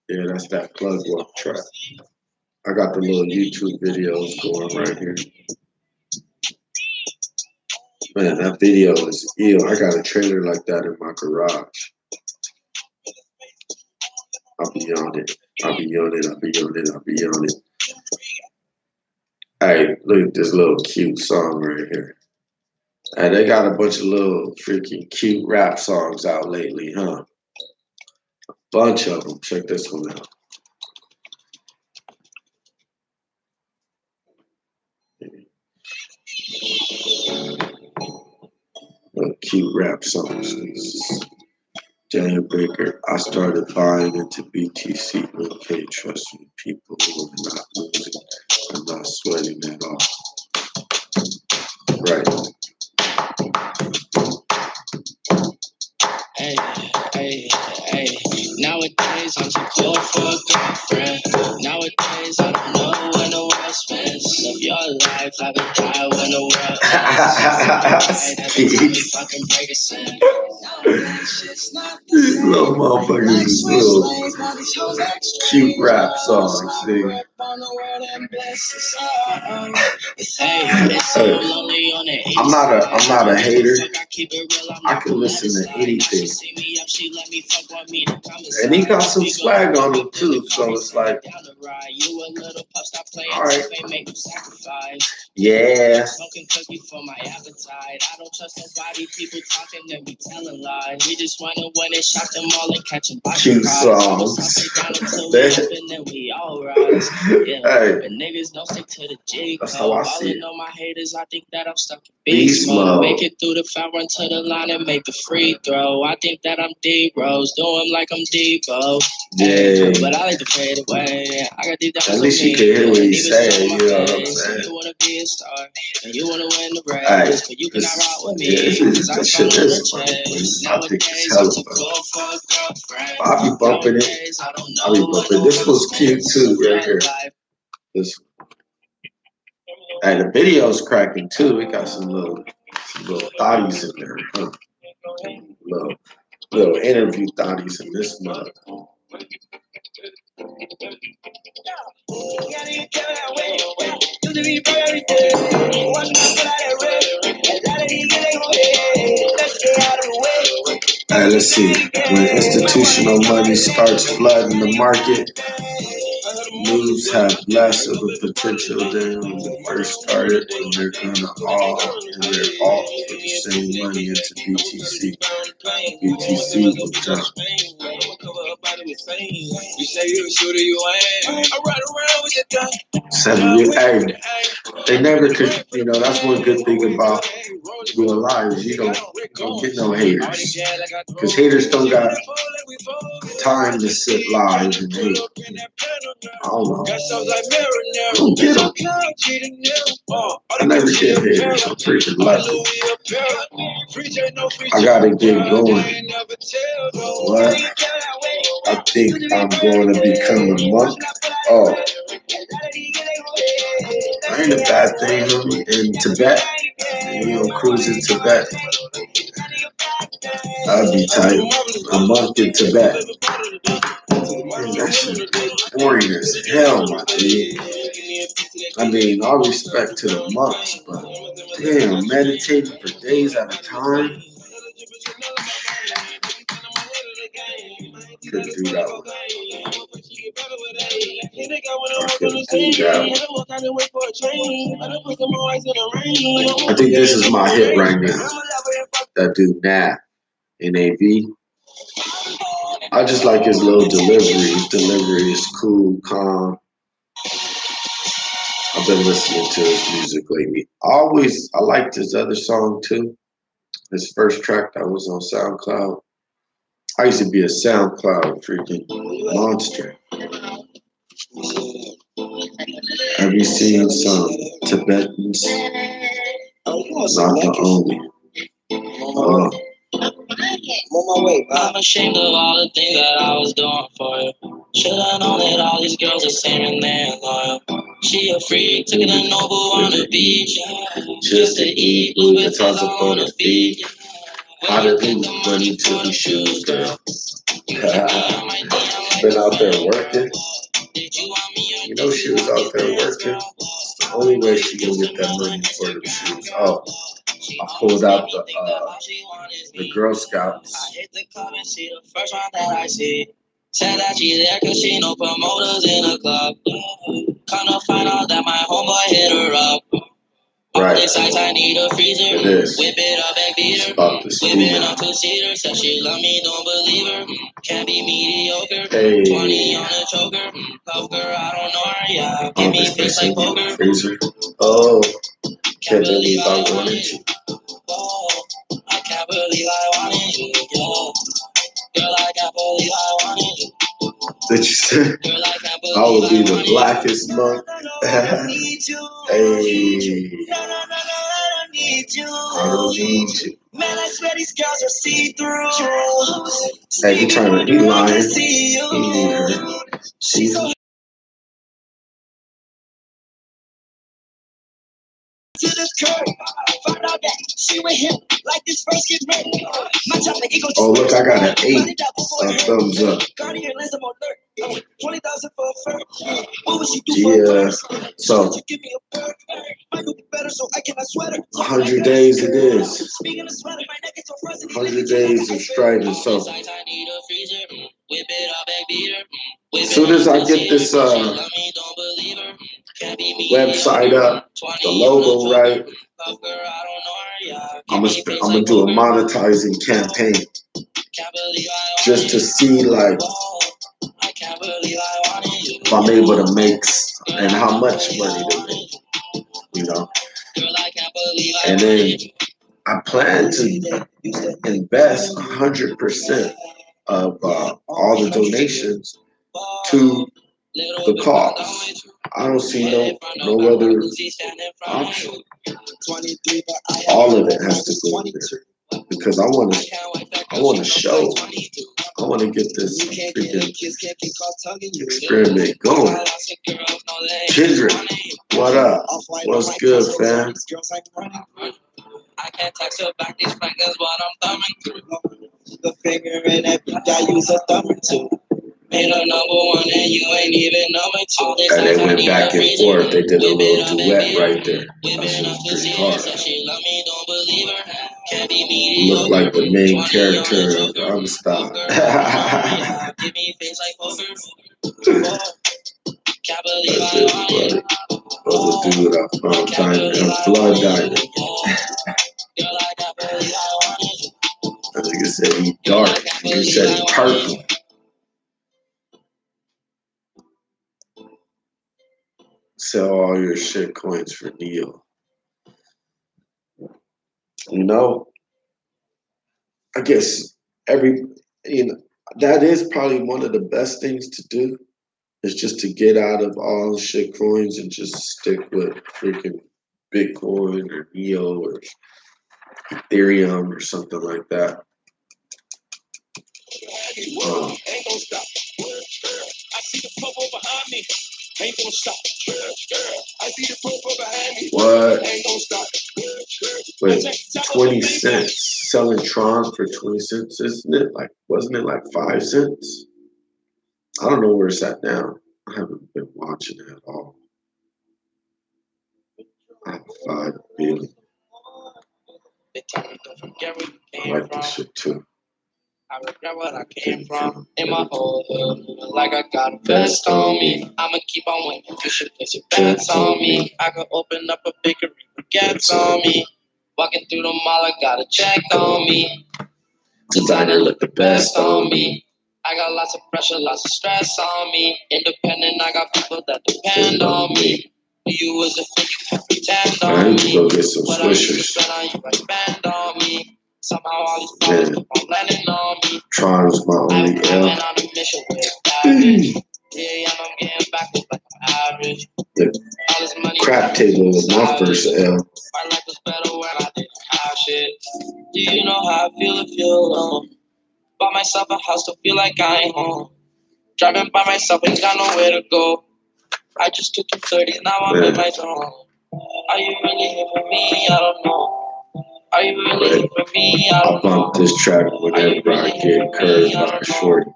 Yeah, that's that plug walk track. I got the little YouTube videos going right here. Man, that video is ill. I got a trailer like that in my garage. I'll be on it. I'll be on it. I'll be on it. I'll be on it. Hey, look at this little cute song right here. Hey, they got a bunch of little freaking cute rap songs out lately, huh? Bunch of them. Check this one out. Little cute rap songs. Daniel Baker. I started buying into BTC. Okay, trust me, people who are not losing and not sweating at all. Right. Hey, hey, hey. Nowadays I'm too cool for a girlfriend. Nowadays I don't know when the world spends. Live your life, have it die when the world ends. Every time you fucking break a sin. These little motherfuckers is little cute rap songs, see. Hey, I'm not a hater. I can listen to anything. And he got some swag on him too, so it's like, alright. Yeah. I don't trust nobody, people talking and be telling lies. We just wanna win and shot them all and catch them by cute songs. And we all rise. Yeah. Hey. But niggas don't stick to the G That's how I see it. All my haters, I think that I'm stuck in Beast mode. Make it through the foul, run to the line and make the free throw. I think that I'm D-Rose, doing like I'm Debo. Yeah. But I like to fade away. I got these at least you can hear what he's saying, you know what I'm saying? You wanna be a star, and you wanna win the race, Hey, but you cannot ride with me. Yeah, this shit is funny. I think it's hella funny. I'll be bumping it. I'll be bumping. This was cute too, right here. This. Hey, the video's cracking too. We got some little thotties in there, huh? Little interview thotties in this mug. Alright, let's see. When institutional money starts flooding the market, moves have less of a potential than when they first started, and they're gonna all and they're all for the same money into BTC. BTC will jump. Hey, they never could, that's one good thing about being alive is you don't get no haters. Because haters don't got time to sit live and hate. I don't know. I don't get them. I never get haters. I'm freaking lucky. I gotta get going. What? I think I'm going to become a monk. Oh, ain't a bad thing, homie. In Tibet, cruise in Tibet. I'd be tight. A monk in Tibet. Man, that shit boring as hell, my dude. I mean, all respect to the monks, but damn, meditating for days at a time. Couldn't do that one. I couldn't do that one. I think this is my hit right now. That dude Nav, N-A-V. I just like his little delivery. His delivery is cool, calm. I've been listening to his music lately. I liked his other song too. His first track that was on SoundCloud. I used to be a SoundCloud freaking monster. Have you seen some Tibetans? Not the only. I'm on my way, bro. I'm ashamed of all the things that I was doing for you. Should've known that all these girls are saying they're loyal. She a freak, took it to Noble on the beach. Just to eat, Louis Vuittons up on the feet. How to lose money to these shoes, girl. Been out there working. You know she was out there working. The only way she gonna get that money for the shoes. Oh, I pulled out the Girl Scouts. Said that she there cause she no promoters in the club. Come to find out that my homeboy hit her up. Right. Besides, I need a freezer. Whip it up, back beater. Whipping up two-seater. Said she love me, don't believe her. Can't be mediocre. Hey. 20 on the choker. Love girl, I don't know her, yeah. Give me face like poker. Freezer. Oh, can't believe I wanted you. Oh, I can't believe I wanted you, yeah. Girl, I can't believe I wanted you. Did you say? I would be the blackest monk. Hey. I don't need you. Man, I swear these girls are see-through. Hey, he lying. He need her. She's to this curve. Found out that she with him like this first get ready. My job to ego. Oh, look, I got an 8. Thumbs up. Guardian lens, I'm on alert. 20,000 for a fur. What would she do for a bird? So give me a bird. Might be better so I cannot sweat her. 100 days it is. 100 days of striving. So as soon as I get this website up, the logo right, I'm gonna do a monetizing campaign just to see like if I'm able to make and how much money to make, and then I plan to invest 100% of all the donations to the cause. I don't see no other option. All of it has to go in there because I want to show. I want to get this freaking experiment going. Kendrick, what up? What's good, fam? I can't text her back these fingers, but I'm thumbing through. The finger in that beat, I use a thumb or two. Made a #1 and you ain't even #2. And they went back and forth. They did a little duet right there. That shit was pretty hard. Looked like the main character of Unstopped. That shit was funny. Was a dude up Blood Diamond. I think it said he dark. He said he purple. Sell all your shit coins for Neo. You know, I guess that is probably one of the best things to do. Is just to get out of all shit coins and just stick with freaking Bitcoin or Neo or Ethereum or something like that. What? Wait, 20 cents. Selling Tron for 20 cents, isn't it? Wasn't it like 5 cents? I don't know where it's at now. I haven't been watching it at all. I have 5 billion. I like this shit too. I regret what I came from in my whole hood. Like I got a vest on me. I'ma keep on winning. You should place your bets on me. I could open up a bakery with gets on me. Walking through the mall, I got a check on me. Designer look the best on me. I got lots of pressure, lots of stress on me. Independent, I got people that depend on me. You was a freak, you can pretend on me. I need to go get some swishers. Spend on me. Somehow all these problems keep on landing on me. Tron was my only L. On a mission with yeah, I'm getting back like I'm average. The crap table was my first L. My life was better when I didn't have shit. Do you know how I feel to feel alone? Bought myself a house to feel like I ain't home. Driving by myself, ain't got nowhere to go. I just took 230, now I'm in my zone. Are you really here for me? I don't know. Are you really here for me? I don't know. I bump this track whenever I get curved by a shorty.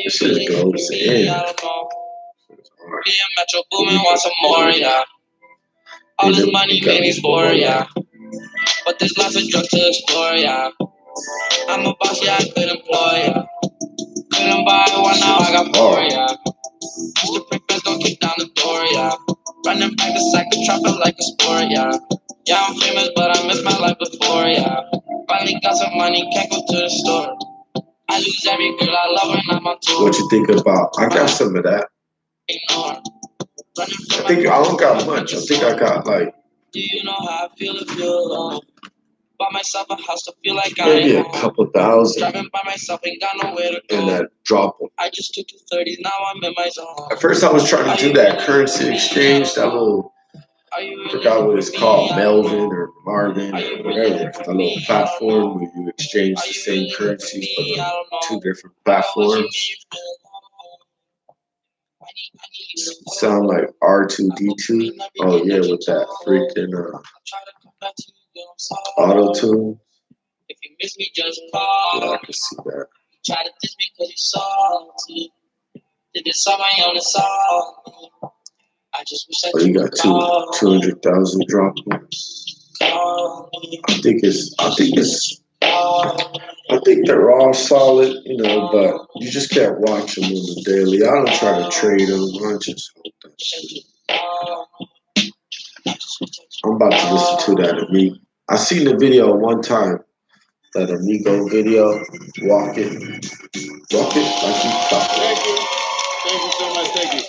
This shit goes in. Me and Metro Boomin want some more, yeah. All this money made me poor, yeah. But there's lots of drugs to explore, yeah. I'm a boss, yeah, I could employ, yeah. Couldn't buy one, now I got 4, yeah. Used to print don't kick down the door, yeah. Running back the sack of trapping like a sport, yeah. Yeah, I'm famous, but I missed my life before, yeah. Finally got some money, can't go to the store. I lose every girl I love when I'm on tour. What you think about? I got some of that. I think I don't got much. I think I got like. Do you know how I feel to feel alone? Bought myself a house to feel like maybe a couple thousand. Driving by myself, ain't got nowhere to go. And that drop. I just took 230, now I'm in my zone. At first, I was trying to do that currency exchange, that little. I forgot what it's called, Melvin or Marvin or whatever. That little platform where you exchange the same currencies for the 2 different platforms. Sound like R2D2. Oh yeah, with that freaking auto tune. If you miss me, just call. Yeah, I can see that. Try to diss me because you salty. Did this on my own, it's all. I just wish Oh, you got 200,000 drop. I think they're all solid, you know, but you just can't watch them on the daily. I don't try to trade them. I just hope that shit. I'm about to listen to that Amigo. I seen the video one time, that Amigo video, walk it like you pop. Thank you. Thank you so much. Thank you.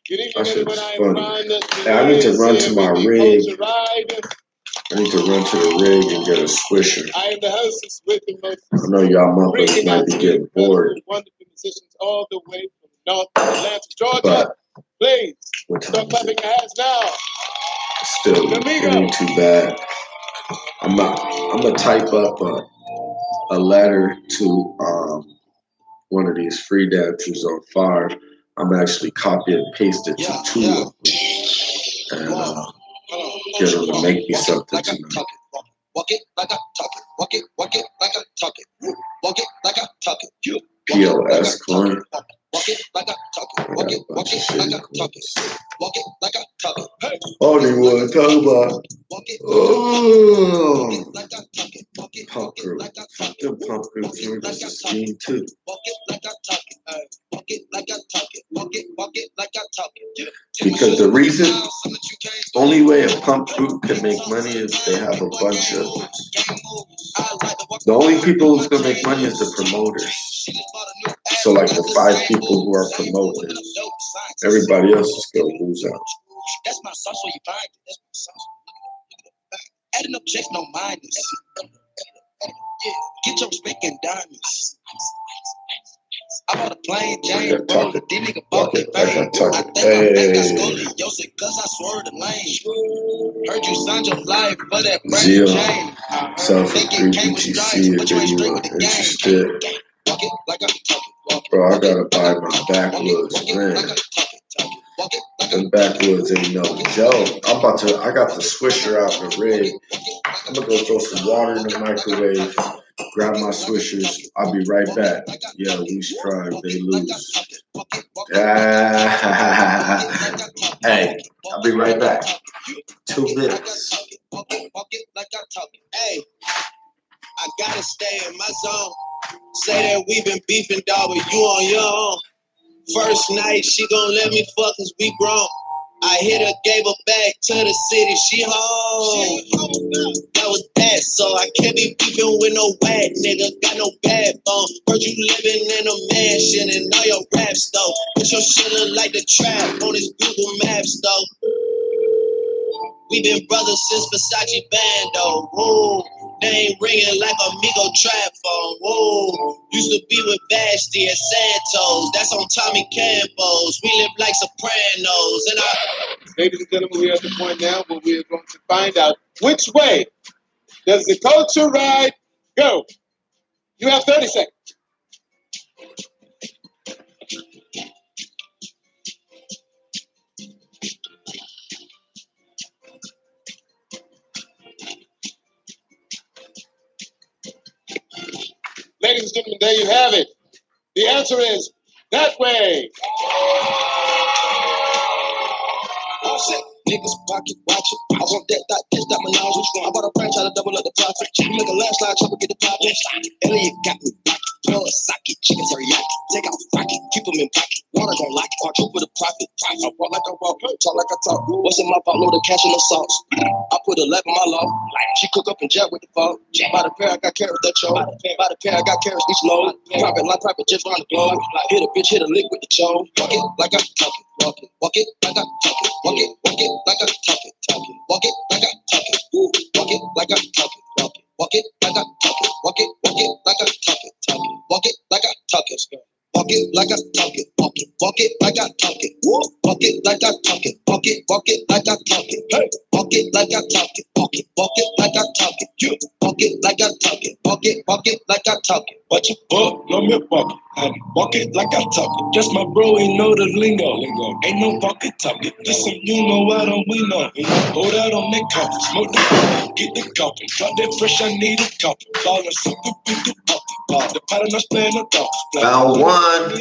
Good evening, That shit was everyone. funny. Hey, I need to run to my rig. I need to run to the rig and get a swisher. I am the hostess with the most. I know y'all motherfuckers might be getting bored. Wonderful musicians all the way from North Atlanta, Georgia. Please start clapping your hands now. Still, it ain't too bad. I'm gonna type up a letter to one of these free dancers on Fire. I'm actually copy and paste it to 2 of them and get them to make me something tonight. Walk it like I talk it. Walk it like I talk it. Walk it like I talk it. POS coin. Walk it like I talk it. Walk it like I talk it. Walk it like I talk it. All they want to talk about. Oh, punk group. Fuck them punk groups. We're just a scheme too. Walk it like I talk it. Walk it like I talk it. Walk it like I talk it. Because the reason, only way a punk group can make money is they have a bunch of. The only people who's gonna make money is the promoters. So like the 5 people who are promoting, everybody else is gonna lose out. That's my sauce where you find it. That's my sauce. Adding up checks, no minus. Get your speaking diamonds. I bought a plain Jane roller. These niggas bought the fame. I think I scoliosis cause I swerved the lane. Heard you signed your life for that brand chain. So for 3BTC if you are interested. Walk it like I talk it. Bro, I gotta buy my backwoods, man. Them backwoods ain't no joke. I got the swisher out in the rig. I'm gonna go throw some water in the microwave, grab my swishers. I'll be right back. Yeah, we strive, they lose. Hey, I'll be right back. 2 minutes. Hey, I gotta stay in my zone. Say that we been beefing, dog, but you on your own. First night, she gon' let me fuck cause we grown. I hit her, gave her back to the city, she home. That was that, so I can't be beefing with no whack nigga, got no backbone. Heard you living in a mansion and all your raps though. Put your shit look like the trap on his Google Maps though. We been brothers since Versace Bando. Whoa, they ain't ringing like Amigo trap phone. Whoa, used to be with Vashti and Santos. That's on Tommy Campos. We live like Sopranos. And ladies and gentlemen, we're at the point now where we're going to find out which way does the culture ride go. You have 30 seconds. Ladies and gentlemen, there you have it. The answer is that way. oh shit, niggas pocket watch it. I want that catch that menage. Which one? I bought a branch, try to double up the profit. Make a landslide, try to get the profit. Elliot got me pocket. Pour a socket, chicken teriyaki. Take out pocket, keep them in pocket. Water gon' lock it, quadruple the profit. I walk like I walk, talk like I talk. What's in my pot? Load of cash in the sauce. I put a lap in my law. She cook up and jet with the fall. By the pair, I got carrots that show. By the pair, I got carrots each load. Private line, private jets round the globe. Hit a bitch, hit a lick with the show. Walk it like I talk it. Walk it like I talk it. Walk it like I talk it. Walk it like I talk it. Walk it like I talk it. Walk it like I talk it. Walk it like I talk it. Walk it like I talk it. Walk it like I talk it. Walk it like I talk it. Walk it like I talk it. Walk it like I talk it. Hey, walk it like I talk it. Walk it like I talk it. You walk it like I talk it. Walk it like I talk it. What you fuck? No me walk it. Walk it like I talk it. Just my bro, he know the lingo. Ain't no walk it talk it. Just some you know, I don't we know. Hold out on that coffee, smoke the get the coffee. Got that fresh, I need a coffee. Ballin' super big the coffee. The pattern I stand up. Found one.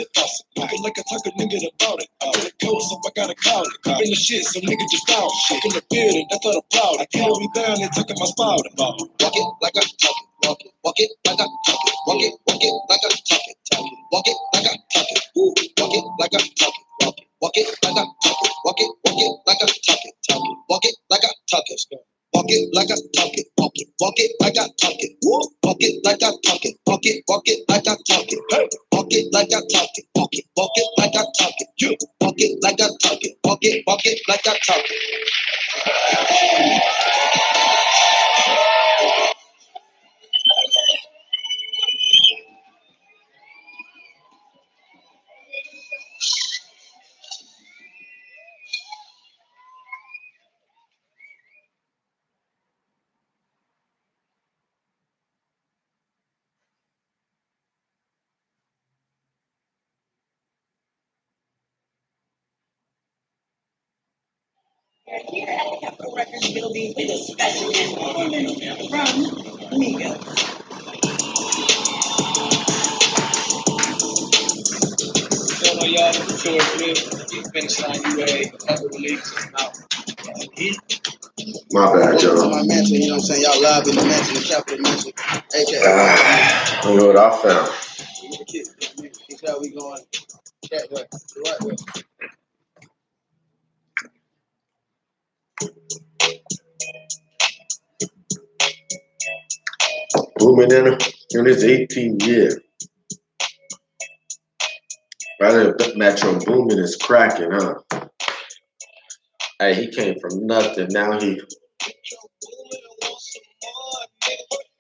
Looking like a talker nigga about it. I got a code, so I gotta call it. I'm in the shit, so nigga just found shit. In the building, that's all the proud. I can't be down and talking my spot about. Walk it like I talk it. Walk it like I talk it. Walk it like I talk it. Walk it like I talk it. Walk it like I talk it. Walk it like I talk it. Walk it like I talk it. Walk it like I talk it. Walk it like I talk it. Walk it like I talk it. Walk it like I talk it. Walk it like I talk it. Hey, walk it like I talk it. Walk it like I talk it. You walk it like I talk it. Walk it like I talk it. Records building with a specialist from Amigo. y'all to George Smith. He's been signing UA, other releases out. My bad, To John. my mansion, you know what I'm saying? Y'all live in the mansion, the capital mansion. Look what I found. Here's how we going. That way. The right way. Booming in his 18th year. Rather Metro Boomin is cracking, huh? Hey, he came from nothing. Now he.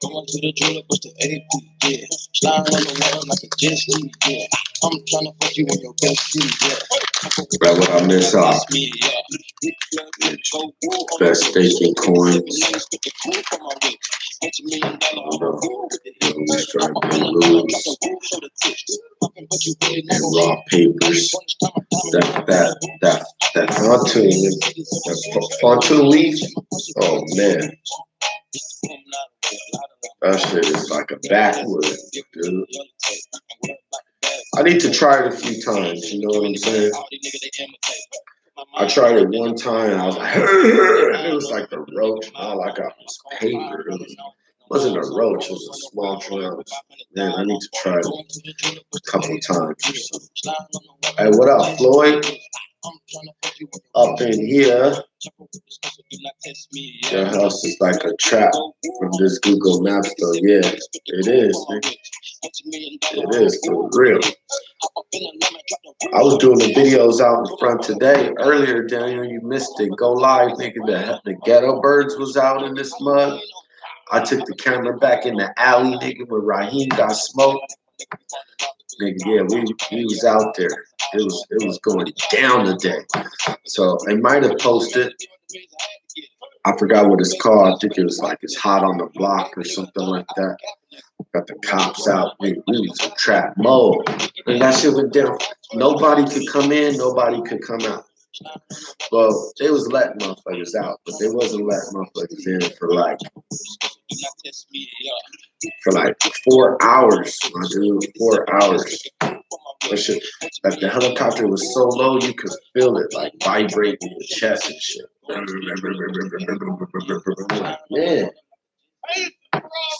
Going to the jeweler, push the AP, yeah. Sliding on the water like a jet ski, yeah. I'm trying to put you in your best seat, yeah. Right, what I miss out. Best staking coins. Who's trying to lose? And raw papers. That pontoon leaf. Oh man. That shit is like a backwood, dude. I need to try it a few times, you know what I'm saying? I tried it one time and I was like, and it was like the roach. All I got was paper. It wasn't a roach, it was a small drown. Man, I need to try it a couple of times or something. Hey, what up, Floyd? Up in here. Your house is like a trap from this Google Maps though. Yeah, it is, man. It is for real. I was doing the videos out in front today. Earlier, Daniel, you missed it. Go live, nigga. The ghetto birds was out in this mud. I took the camera back in the alley, nigga, where Raheem got smoked. Nigga, yeah, we was out there. It was going down today. So they might have posted. I forgot what it's called. I think it was like It's Hot on the Block or something like that. Got the cops out. We was in trap mode. And that shit went down. Nobody could come in. Nobody could come out. Well, they was letting motherfuckers out, but they wasn't letting motherfuckers in for like 4 hours, my dude. 4 hours. That shit, like the helicopter was so low you could feel it like vibrating in your chest and shit. Man,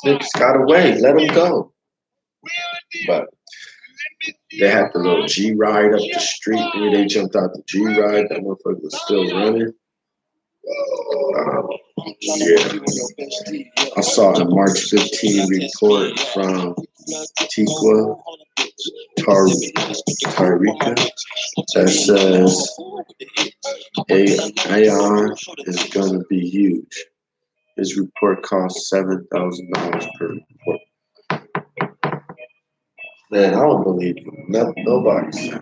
Snips got away. Let him go. But they had the little G ride up the street. Where they jumped out the G ride. That motherfucker was still running. Yeah, I saw a March 15 report from Tiqua Tarika that says Aeon is going to be huge. His report cost $7,000 per report. Man, I don't believe nobody.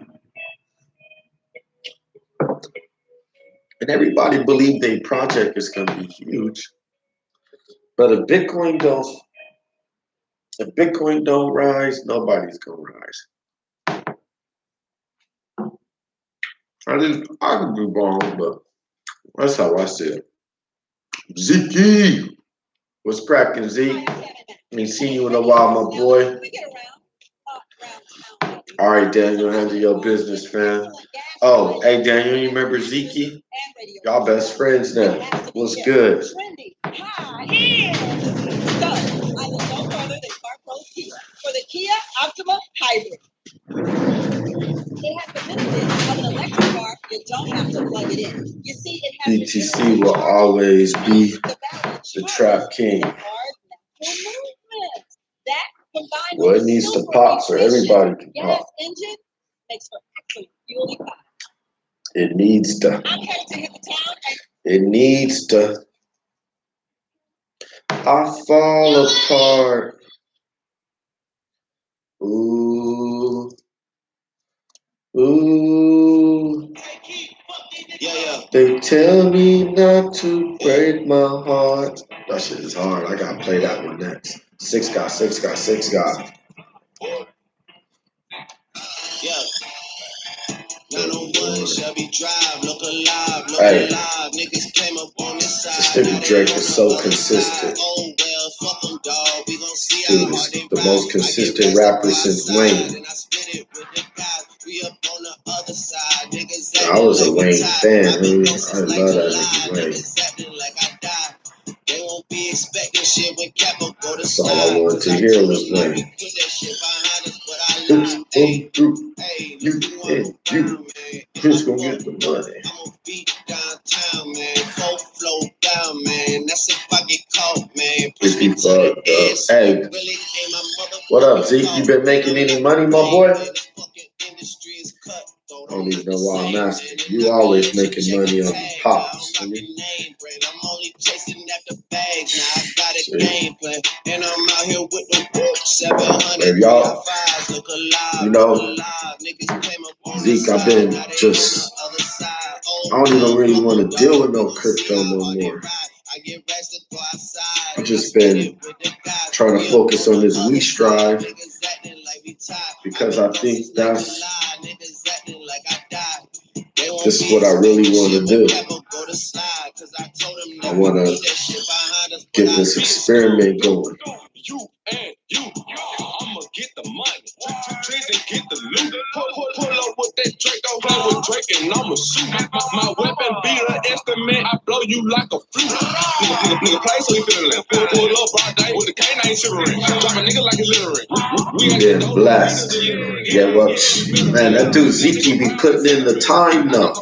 And everybody believed their project is going to be huge. But if Bitcoin don't rise, nobody's going to rise. I could be wrong, but that's how I see it. Zeke, what's cracking, Zeke? Ain't seen you in a while, my boy. All right, Daniel, handle your business, fam. Oh, hey, Daniel, you remember Zeke? Y'all best friends now. What's good? So, I look no further than CarPro's Kia for the Kia Optima Hybrid. It has the benefits of an electric car. You don't have to plug it in. You see, it has BTC will always be the trap king. Well, it needs to pop so everybody can pop. Engine makes for excellent fuel economy. It needs to. It needs to. I fall apart. Ooh. Ooh. They tell me not to break my heart. That shit is hard. I gotta play that one next. Six guy. Hey, this nigga Drake is so consistent. Dude is the most consistent rapper since Wayne. I was a Wayne fan. I love that nigga Wayne. They won't be expecting shit when Capo go to That's all I wanted to hear was Wayne. You and you. Chris gonna get the money. I'ma be downtown, man. Full flow down, man. That's if I get caught, man. If he fucked up. Hey, what up, Zeke? You been making any money, my boy? I don't even know why I'm asking. You always making money on the pops. I'm only chasing after bags. Now I got a game plan, and I'm out here with the 700. If y'all, you know, Zeke, I've been just, I don't even really want to deal with no crypto no more. I've just been trying to focus on this We Strive because I think that's this is what I really want to do. I want to get this experiment going. I'ma get the money. Trees and get the loot. Pull up with that Drake, I'll play with Drake and I'ma shoot. My weapon be an instrument, I blow you like a flute. Nigga play so he feelin' like pull up all day with the canine shivering. Drop a nigga like a littering. You been blessed. Yeah, well, man, that dude Zeke be putting in the time though.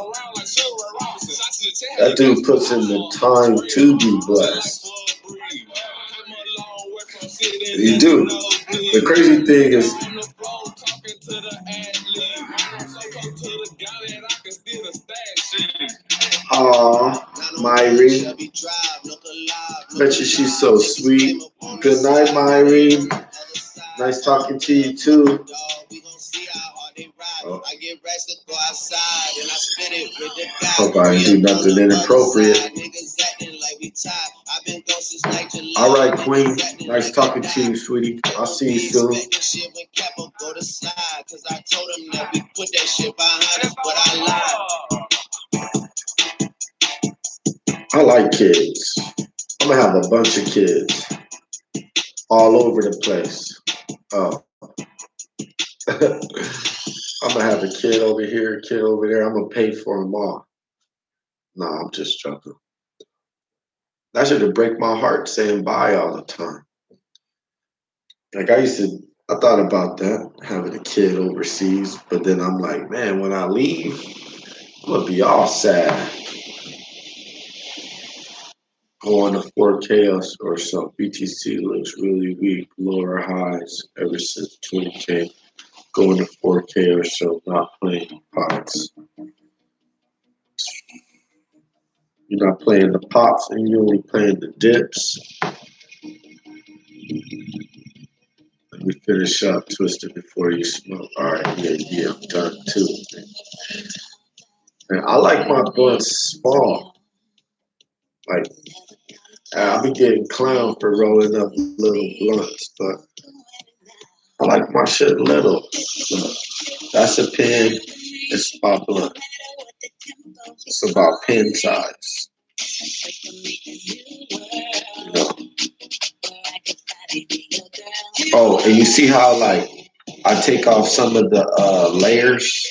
That dude puts in the time to be blessed. You do. The crazy thing is, Myrie. Bet you she's so sweet. Good night, Myrie. Nice talking to you too. Oh. Hope I didn't do nothing inappropriate. All right, Queen. Nice talking to you, sweetie. I'll see you soon. I like kids. I'm gonna have a bunch of kids all over the place. Oh. I'm gonna have a kid over here, a kid over there. I'm gonna pay for them all. No, I'm just joking. That should break my heart saying bye all the time. Like I thought about that, having a kid overseas, but then I'm like, man, when I leave, I'm gonna be all sad. Going to 4K or so. BTC looks really weak, lower highs ever since 20K. Going to 4K or so, not playing pots. You're not playing the pops and you're only playing the dips. Let me finish up Twisted before you smoke. All right, yeah, I'm done too. And I like my blunts small. Like, I'll be getting clowned for rolling up little blunts, but I like my shit little. That's a pen. It's about blunt. It's about pen size. You know. Oh, and you see how like I take off some of the layers.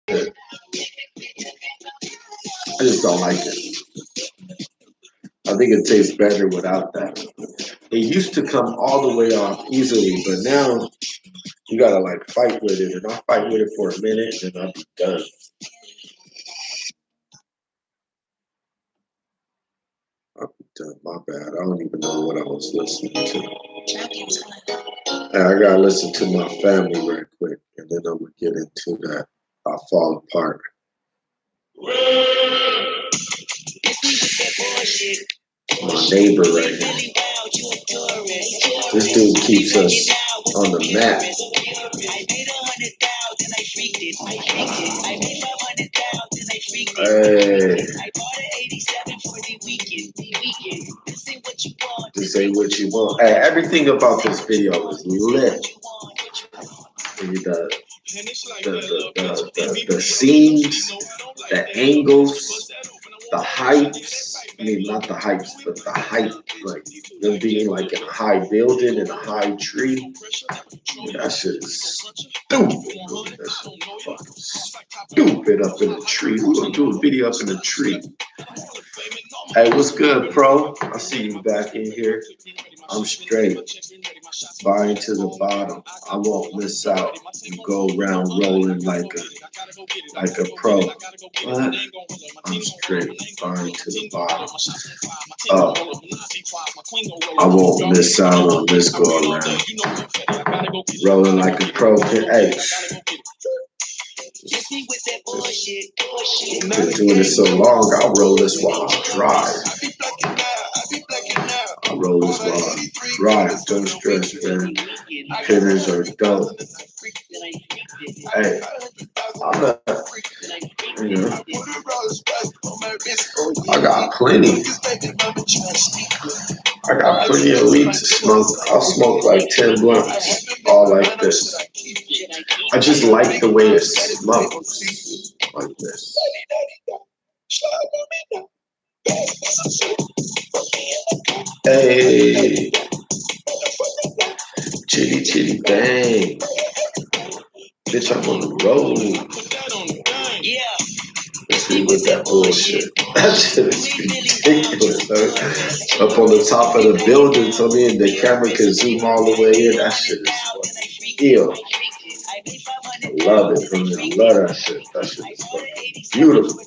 I just don't like it. I think it tastes better without that. It used to come all the way off easily, but now you gotta like fight with it, and I'll fight with it for a minute, and I'll be done. I'll be done. My bad. I don't even know what I was listening to. And I gotta listen to my family right quick, and then I'm gonna get into that. I'll fall apart. My neighbor right here. This dude keeps us on the map. Hey. This ain't what you want. Hey, everything about this video is lit. The scenes, the angles, the heights, I mean, not the heights, but the height, like them being like in a high building in a high tree. That shit is stupid. That shit is fucking stupid up in a tree. Who gonna do a video up in a tree? Hey, what's good, pro? I see you back in here. I'm straight. Buying to the bottom. I won't miss out. You go around rolling like a pro. What? I'm straight. Buying to the bottom. I won't miss out on this go around. Rolling like a pro. Hey. Been doing it so long, I'll roll this while I drive. I'll roll this while I drive. Don't stress, man. Hitters are dope. Hey, I'm not, you know, I got plenty. I got plenty of weed to smoke. I'll smoke like 10 blunts, all like this. I just like the way it smokes, like this. Hey, chitty chitty bang. Bitch, I'm on the road. Let's see with that bullshit. That shit is ridiculous, though. Up on the top of the building, so me and the camera can zoom all the way in. That shit is fucking ill. I love it, bro. I love that shit. That shit is fucking beautiful.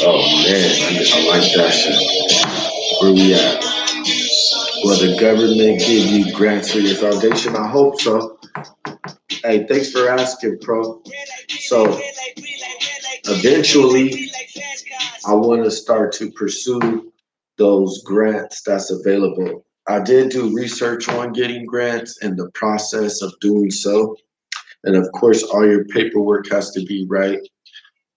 Oh man, I like that shit. Where we at? Will the government give you grants for your foundation? I hope so. Hey, thanks for asking, pro. So eventually, I want to start to pursue those grants that's available. I did do research on getting grants and the process of doing so. And of course, all your paperwork has to be right.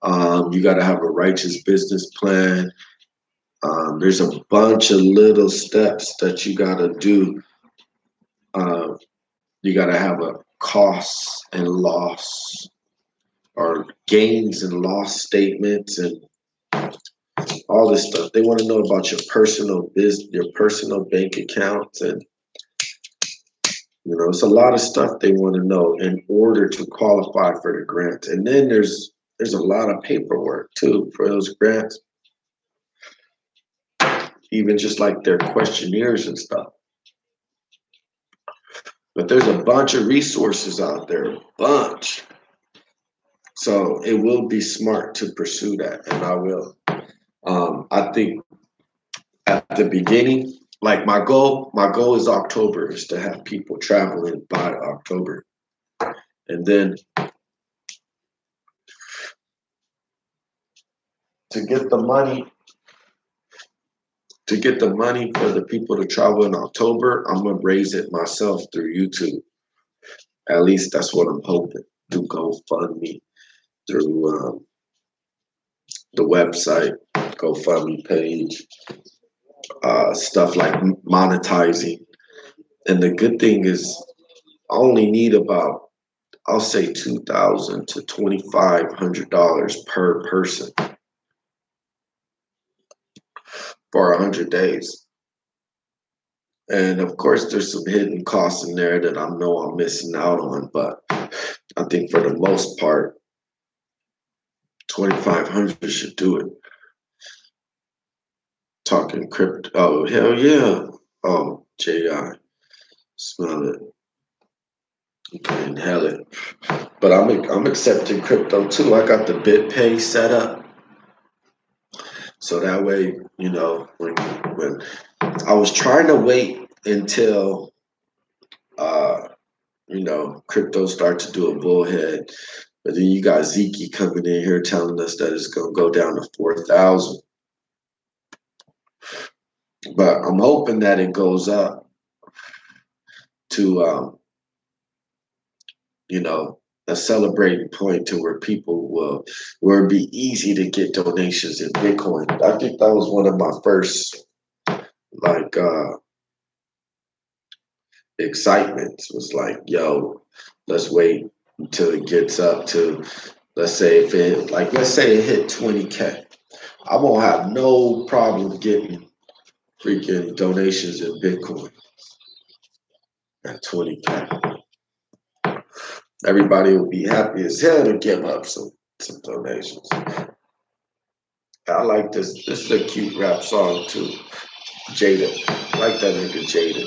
You got to have a righteous business plan. There's a bunch of little steps that you got to do. You got to have a costs and loss or gains and loss statements and all this stuff. They want to know about your personal business, your personal bank accounts, and it's a lot of stuff they want to know in order to qualify for the grant. And then there's a lot of paperwork too for those grants, even just like their questionnaires and stuff. But there's a bunch of resources out there, a bunch. So it will be smart to pursue that, and I will. I think at the beginning, like my goal is October, is to have people traveling by October. And then to get the money for the people to travel in October, I'm gonna raise it myself through YouTube. At least that's what I'm hoping. Through GoFundMe, through the website, GoFundMe page, stuff like monetizing. And the good thing is, I only need about, I'll say $2,000 to $2,500 per person for 100 days. And of course, there's some hidden costs in there that I know I'm missing out on, but I think for the most part, 2,500 should do it. Talking crypto, oh hell yeah! Oh, JI, smell it. You can inhale it. But I'm accepting crypto too. I got the BitPay set up, so that way, when I was trying to wait until crypto start to do a bullhead, but then you got Zeke coming in here telling us that it's gonna go down to 4,000. But I'm hoping that it goes up to a celebrating point to where people where it'd be easy to get donations in Bitcoin. I think that was one of my first excitements, was like, yo, let's wait until it gets up to, let's say it hit 20K. I won't have no problem getting freaking donations in Bitcoin at 20K. Everybody will be happy as hell to give up some donations. I like this. This is a cute rap song too. Jada. I like that nigga Jada.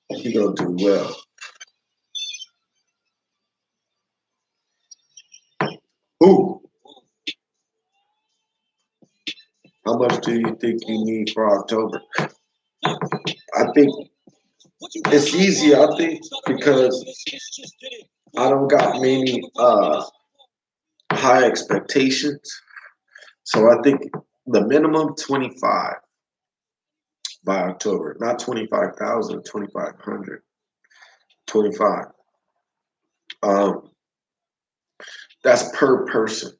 He gonna do well. Who? How much do you think you need for October? I think it's easy. I think because I don't got many high expectations. So I think the minimum 25 by October, not 25,000, 2,500, 25. That's per person.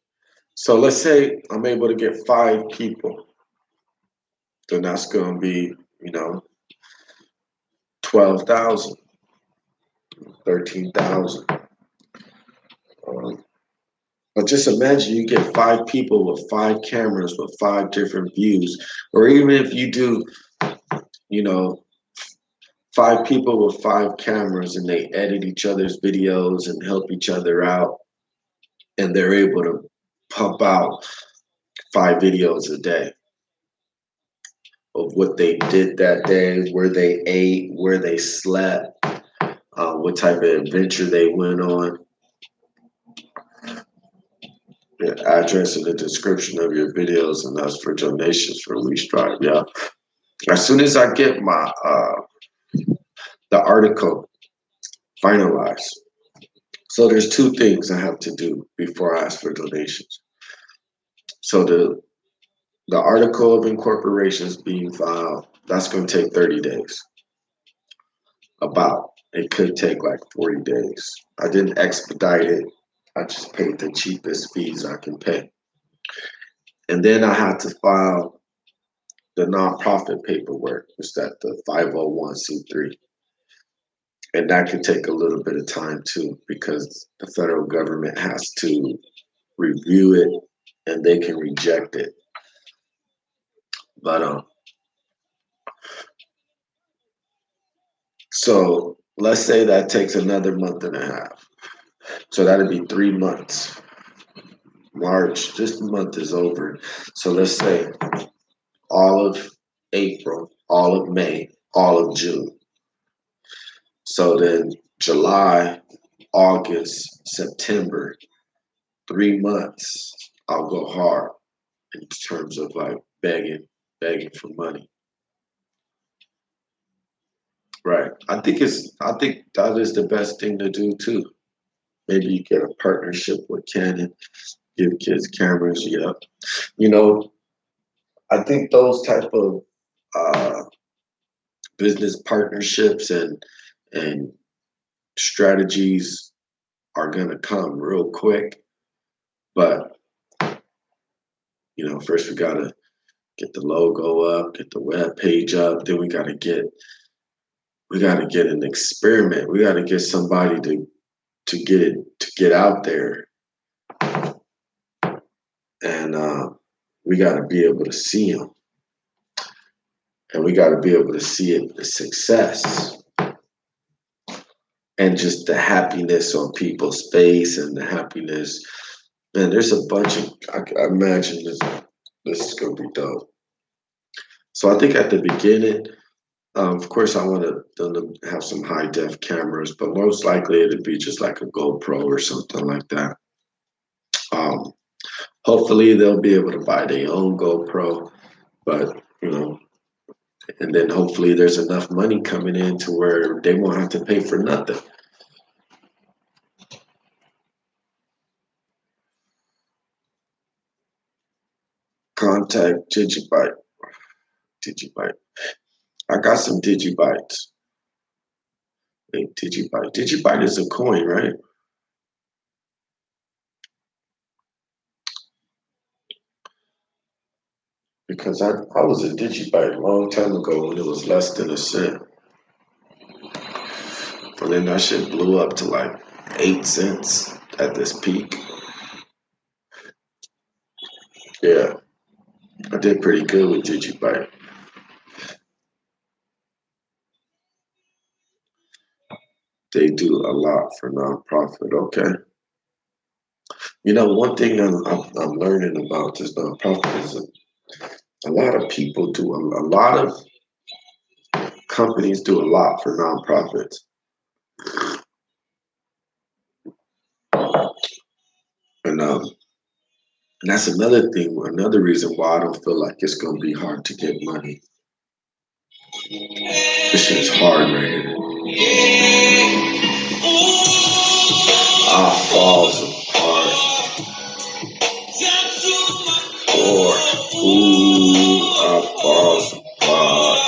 So let's say I'm able to get 5 people, then that's going to be, 12,000, 13,000. But just imagine you get 5 people with 5 cameras with 5 different views, or even if you do, 5 people with 5 cameras and they edit each other's videos and help each other out, and they're able to pump out 5 videos a day of what they did that day, where they ate, where they slept, what type of adventure they went on. The address and the description of your videos, and that's for donations for We Strive. Yeah. As soon as I get my the article finalized, so there's 2 things I have to do before I ask for donations. So the article of incorporation is being filed. That's going to take 30 days. About. It could take like 40 days. I didn't expedite it. I just paid the cheapest fees I can pay. And then I had to file the nonprofit paperwork. It's that the 501c3. And that could take a little bit of time too, because the federal government has to review it and they can reject it. But so let's say that takes another month and a half. So that'd be 3 months. March, this month is over. So let's say all of April, all of May, all of June. So then July, August, September, 3 months, I'll go hard in terms of like begging for money. Right. I think that is the best thing to do too. Maybe you get a partnership with Canon, give kids cameras. Yeah. I think those type of business partnerships and strategies are gonna come real quick. But first we gotta get the logo up, get the web page up, then we gotta get an experiment. We gotta get somebody to get out there, and we gotta be able to see them, and we gotta be able to see it, the success, and just the happiness on people's face, and the happiness. Man, there's a bunch of. I imagine this is gonna be dope. So I think at the beginning, of course, I want them to have some high def cameras, but most likely it'd be just like a GoPro or something like that. Hopefully they'll be able to buy their own GoPro, but and then hopefully there's enough money coming in to where they won't have to pay for nothing. Contact Digibyte. I got some Digibytes. Hey, Digibyte. Digibyte is a coin, right? Because I was a Digibyte a long time ago when it was less than a cent. And then that shit blew up to like 8 cents at this peak. Yeah, I did pretty good with DigiByte. They do a lot for nonprofit. Okay. You know, one thing I'm learning about this nonprofit is a lot of people do a lot of companies do a lot for nonprofits. And that's another thing, another reason why I don't feel like it's gonna be hard to get money. This shit's hard right here. I falls apart. I falls apart.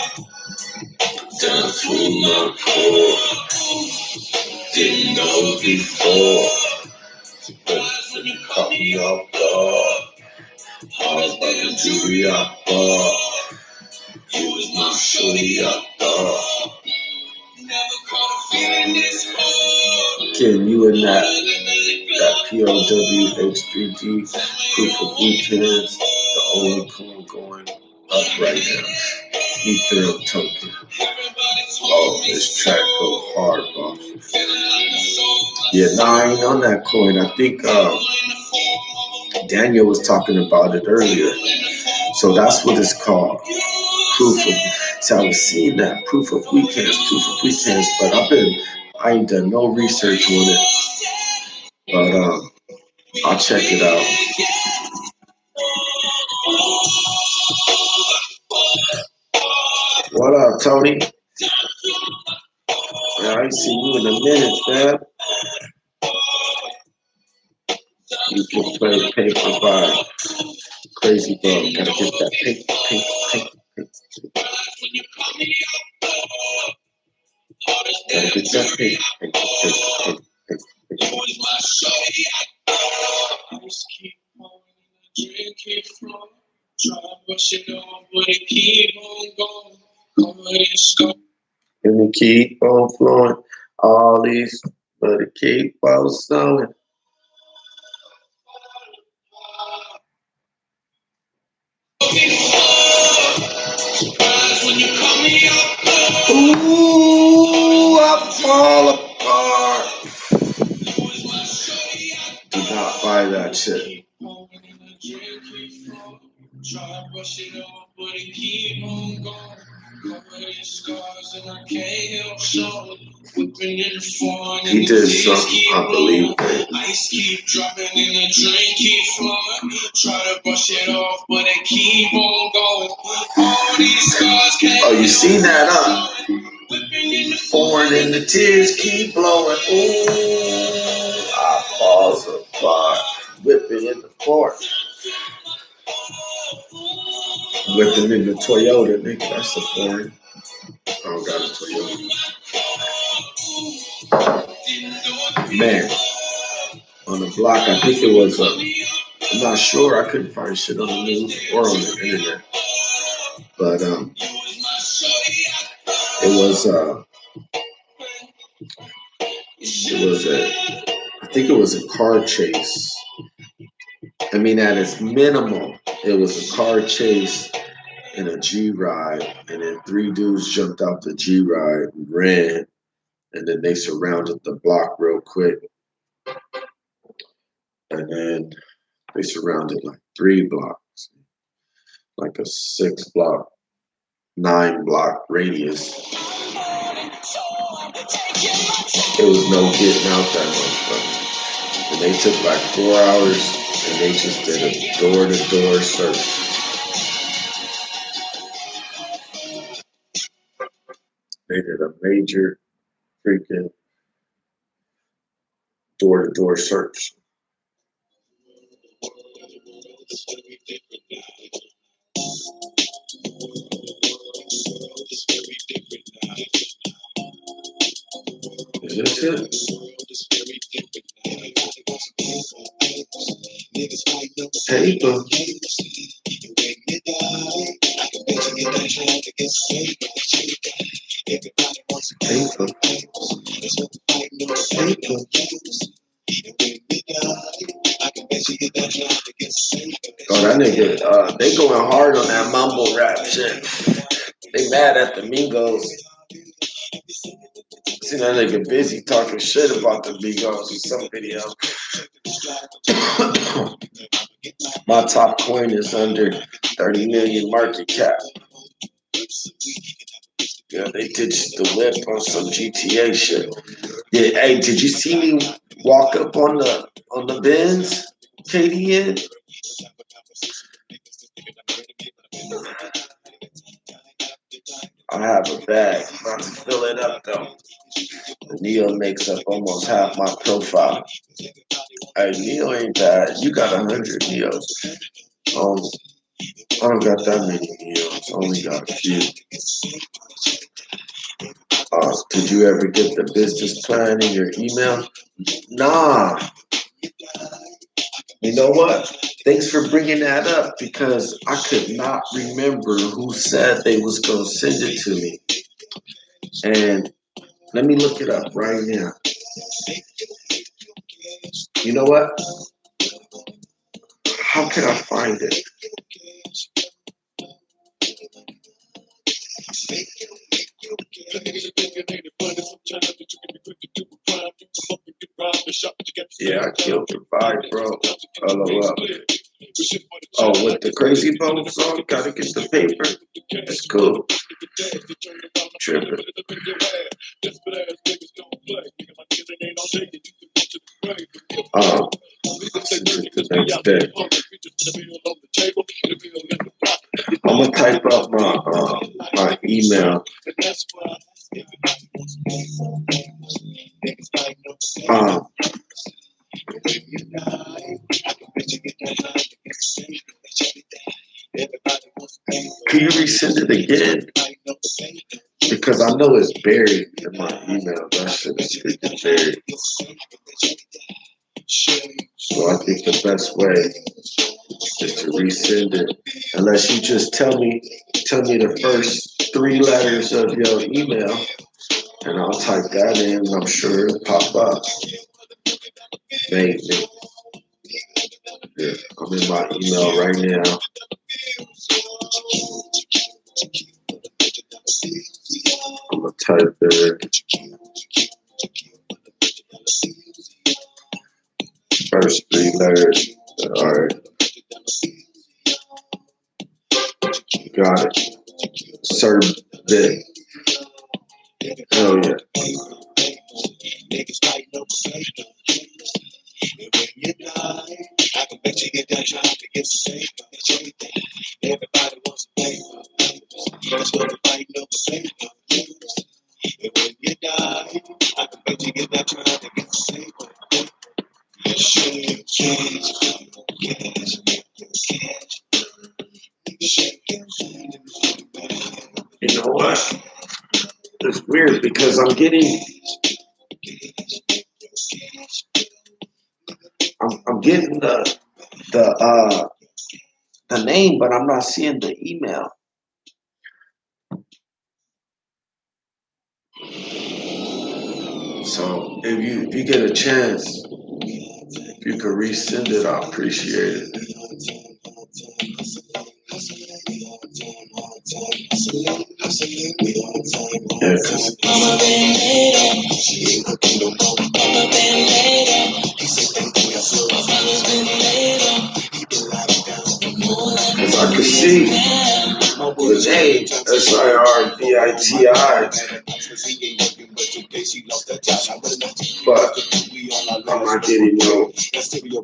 Down through my core. Didn't know before. But when you caught me off guard. I was about to do the off. You was my shorty up dog. Can you and that POW H3D proof of weekends, the only coin going up right now. Ethereum token. Oh, this track go hard, boss. Yeah, I ain't on that coin. I think Daniel was talking about it earlier. So that's what it's called. Proof of. So I was seeing that proof of weekends, but I ain't done no research on it. But I'll check it out. What up, Tony? Yeah, I ain't seen you in a minute, man. You can play paper by Crazy Bro. Gotta get that pink. Gotta get that pink. And we keep on flowing. All these, but it keep on snowing. Ooh, I fall apart. Do not buy that shit. Try to brush it off, but it keep on going. He did something unbelievable. Ice keep dropping in the drink, keep flowing. Try to brush it off, but it keep on going. All these scars can't. Oh, you seen that, huh? Foreign and the tears keep blowing. Ooh, I falls apart. Whipping in the fort. Whipping in the Toyota, nigga. That's a foreign. I don't got a Toyota. Man, on the block, I think it was, I'm not sure. I couldn't find shit on the news or on the internet. But I think it was a car chase. I mean, at its minimal, it was a car chase in a G-Ride, and then 3 dudes jumped out the G-Ride and ran, and then they surrounded the block real quick. And then they surrounded like 3 blocks, like a 6-block, 9-block radius. There was no getting out that motherfucker. And they took like 4 hours, and they just did a door-to-door search. They did a major freaking door-to-door search. Is this it? Paper. Paper. Oh, that nigga, they going hard on that mumble rap shit. They mad at the Migos. See that nigga busy talking shit about the Migos in some video. My top coin is under 30 million market cap. Yeah, they ditched the whip on some GTA shit. Yeah, hey, did you see me walk up on the Benz, KDN? I have a bag. I'm about to fill it up though. The Neo makes up almost half my profile. Hey, Neo ain't bad. You got 100 Neos. I don't got that many Neos. I only got a few. Did you ever get the business plan in your email? Nah. You know what? Thanks for bringing that up because I could not remember who said they was going to send it to me. And let me look it up right now. You know what? How can I find it? Yeah, I killed the vibe, bro. LOL. Oh, with the Crazy Bone song, gotta get the paper. It's cool. Tripping. The next day. I'm gonna type up my email. Can you resend it again? Because I know it's buried in my email. That shit is freaking buried. So I think the best way is to resend it. Unless you just tell me the first 3 letters of your email, and I'll type that in, and I'm sure it'll pop up. Maybe. Yeah, I'm in my email right now. I'm gonna type it. First 3 letters. All right. Got it. Servit. Hell yeah. You know what? It's weird because I'm getting the name, but I'm not seeing the email. So if you get a chance, if you could resend it, I appreciate it. Yeah, cause I could see the name SIRVITI, but I'm not getting no email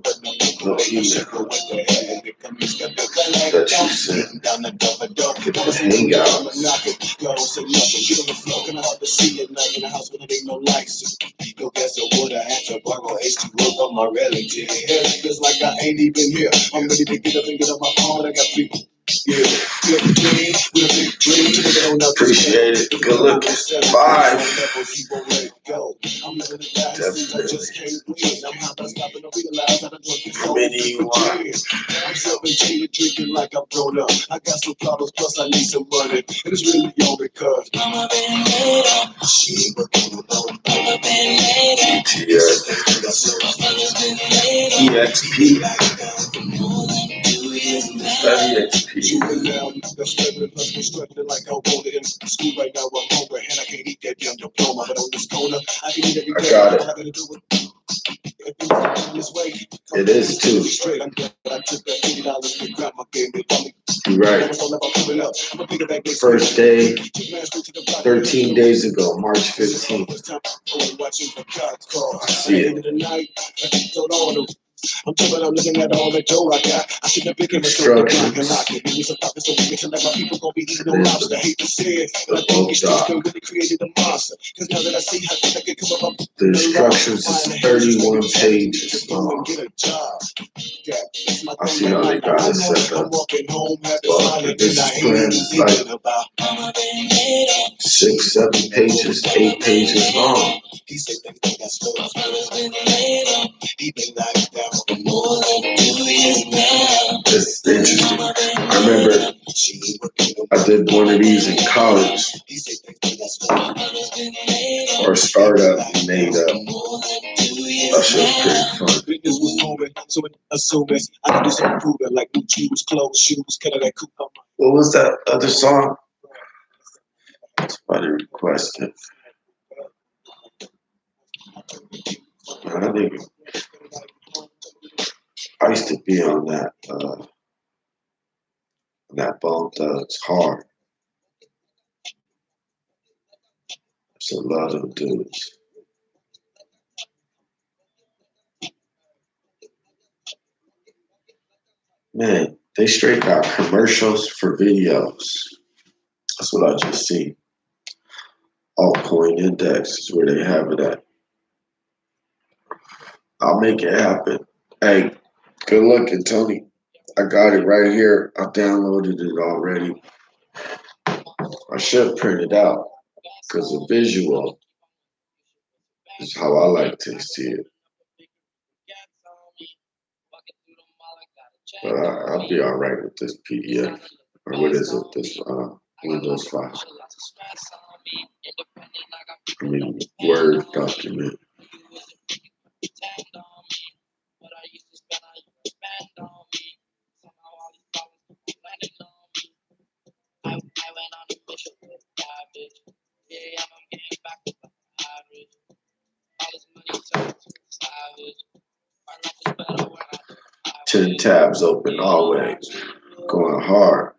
that you sent. Get the hangout. Appreciate it. Good looking. 5. Definitely. How many you want? I'm drinking like I'm grown up. I got some problems, plus I need some money. And it's really all because Mama been laid up. She EXP. I got it. It is too. You're right. First day, 13 days ago, March 15th. I see it. I'm talking about looking at all the dough I got. I should have been instructions. Give me some pockets so we can let my people go be eating no lobster. Hate to say it, but I think it's just been really created a monster. Cause now that I see how I can come up, the instructions is 31 pages long. I see how they got it set up. Well, this plan is like 6, 7 pages, 8 pages long. It's interesting. I remember I did one of these in college, or startup made up. That shit was pretty fun. What was that other song? Somebody requested. I used to be on that Bone Thugs hard. There's a lot of dudes. Man, they straight got commercials for videos. That's what I just see. Altcoin Index is where they have it at. I'll make it happen. Hey, good looking, Tony. I got it right here. I downloaded it already. I should print it out because the visual is how I like to see it. But I'll be all right with this PDF. Or what is it? This Windows file. I mean, Word document. Ten tabs open always. Going hard.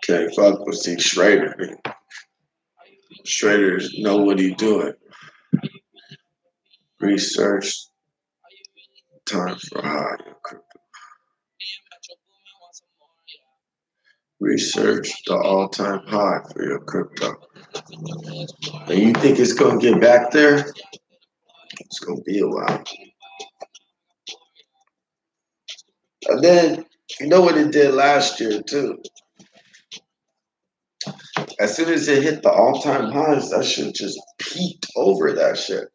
Can't fuck with C. Schrader. Schrader know what he's doing. Research time for high crypto. Research the all-time high for your crypto. And you think it's gonna get back there? It's gonna be a while. And then you know what it did last year too. As soon as it hit the all-time highs, that shit just peaked over that shit.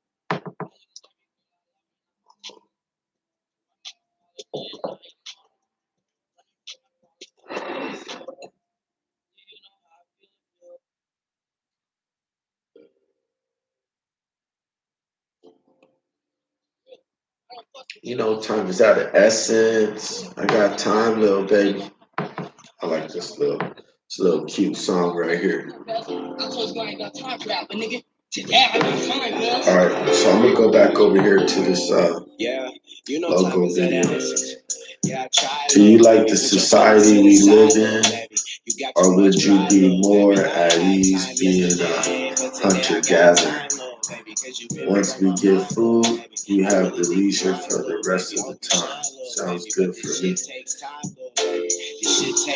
You know, time is out of essence. I got time, little baby. I like this little cute song right here. Alright, so I'm gonna go back over here to this logo video. Do you like the society we live in? Or would you be more at ease being a hunter-gatherer? Once we get food, you have the leisure for the rest of the time. Sounds good for me.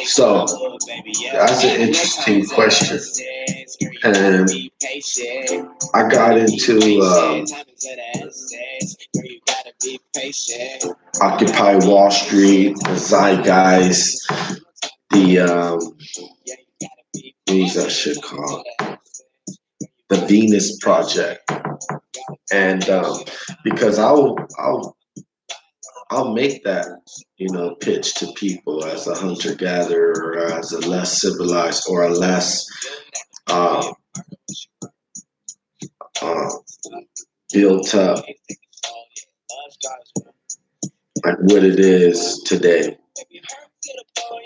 So, that's an interesting question. And I got into Occupy Wall Street, the Zeitgeist, what's that shit called? The Venus Project. And because I'll I'll make that, pitch to people as a hunter gatherer or as a less civilized or a less uh, uh, built up, like what it is today.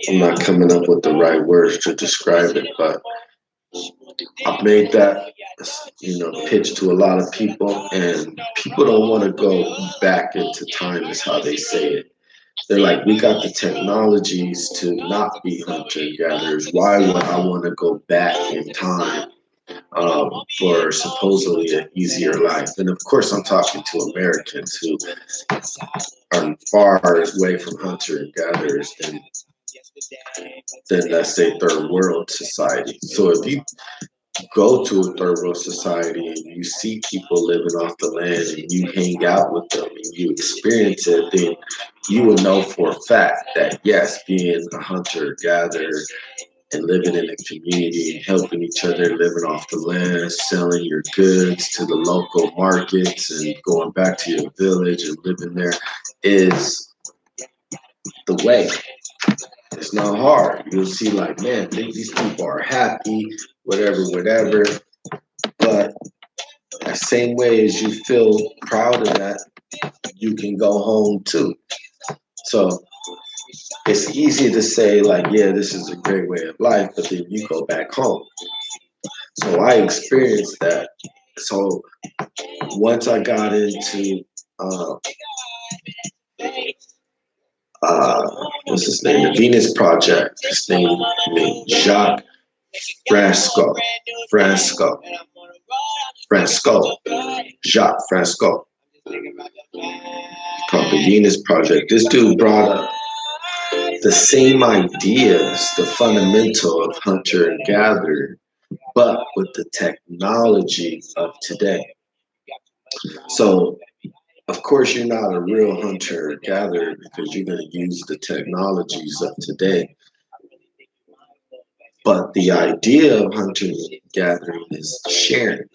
I'm not coming up with the right words to describe it, but I've made that, pitch to a lot of people, and people don't want to go back into time, is how they say it. They're like, we got the technologies to not be hunter gatherers. Why would I want to go back in time for supposedly an easier life? And of course, I'm talking to Americans who are far away from hunter gatherers than let's say third world society. So if you go to a third world society and you see people living off the land and you hang out with them and you experience it, then you will know for a fact that yes, being a hunter gatherer and living in a community, helping each other, living off the land, selling your goods to the local markets and going back to your village and living there is the way. It's not hard. You'll see like, man, these people are happy, whatever. But the same way as you feel proud of that, you can go home too. So it's easy to say like, yeah, this is a great way of life, but then you go back home. So I experienced that. So once I got into what's his name? The Venus Project. His name Jacques Fresco. Jacques Fresco. Called the Venus Project. This dude brought up the same ideas, the fundamental of hunter and gatherer, but with the technology of today. So, of course, you're not a real hunter or gatherer because you're going to use the technologies of today. But the idea of hunting and gathering is sharing,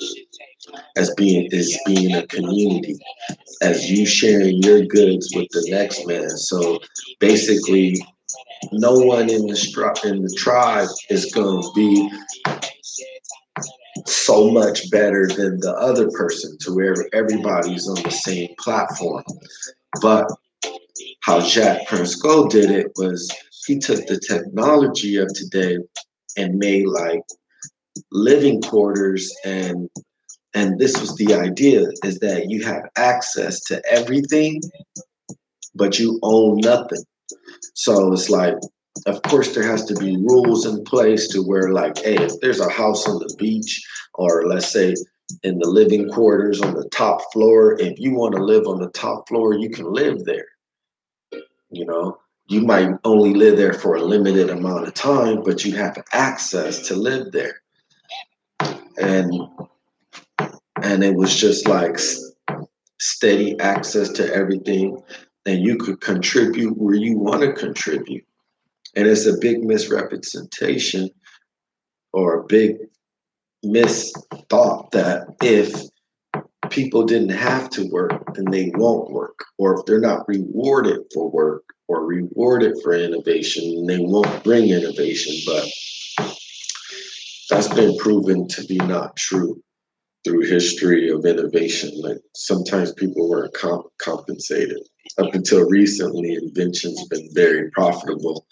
as being a community, as you sharing your goods with the next man. So basically, no one in the tribe is going to be so much better than the other person to where everybody's on the same platform. But how Jacques Fresco did it was he took the technology of today and made like living quarters, and this was the idea, is that you have access to everything but you own nothing. So it's like, of course there has to be rules in place to where like, hey, if there's a house on the beach, or let's say in the living quarters on the top floor, if you want to live on the top floor, you can live there. You might only live there for a limited amount of time, but you have access to live there. And it was just like steady access to everything, and you could contribute where you want to contribute. And it's a big misrepresentation or a big misthought that if people didn't have to work, then they won't work. Or if they're not rewarded for work or rewarded for innovation, they won't bring innovation. But that's been proven to be not true through history of innovation. Like sometimes people weren't compensated. Up until recently, inventions been very profitable.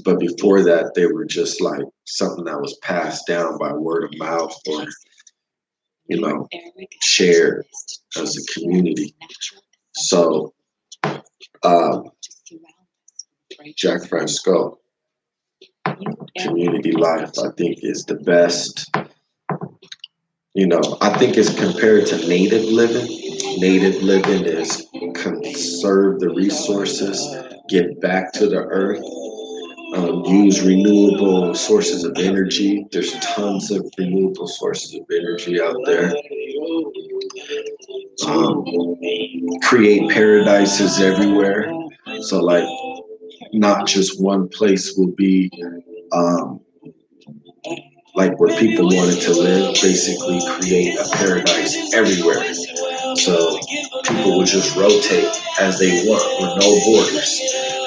But before that, they were just like something that was passed down by word of mouth or, shared as a community. So, Jacques Fresco, community life, I think is the best. I think it's compared to native living. Native living is conserve the resources, give back to the earth, use renewable sources of energy. There's tons of renewable sources of energy out there. Create paradises everywhere. So like not just one place will be like where people wanted to live, basically create a paradise everywhere. So people would just rotate as they want with no borders.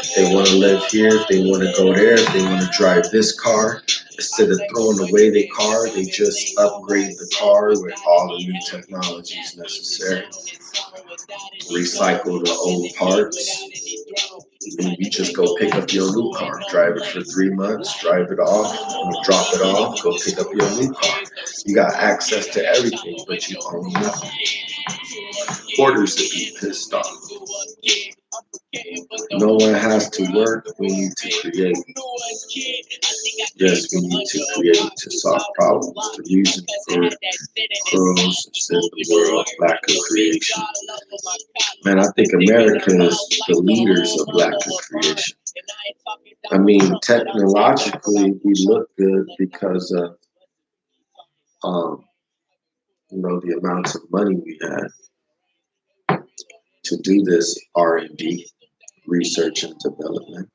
If they want to live here, if they want to go there, if they want to drive this car, instead of throwing away their car, they just upgrade the car with all the new technologies necessary. Recycle the old parts. And you just go pick up your new car, drive it for 3 months, drive it off, drop it off, go pick up your new car. You got access to everything, but you own nothing. Hoarders would be pissed off. No one has to work, we need to create. Yes, we need to create to solve problems. The reason for curls is in the world, lack of creation. Man, I think America is the leaders of lack of creation. I mean, technologically, we look good because of, the amounts of money we had to do this R&D, research and development.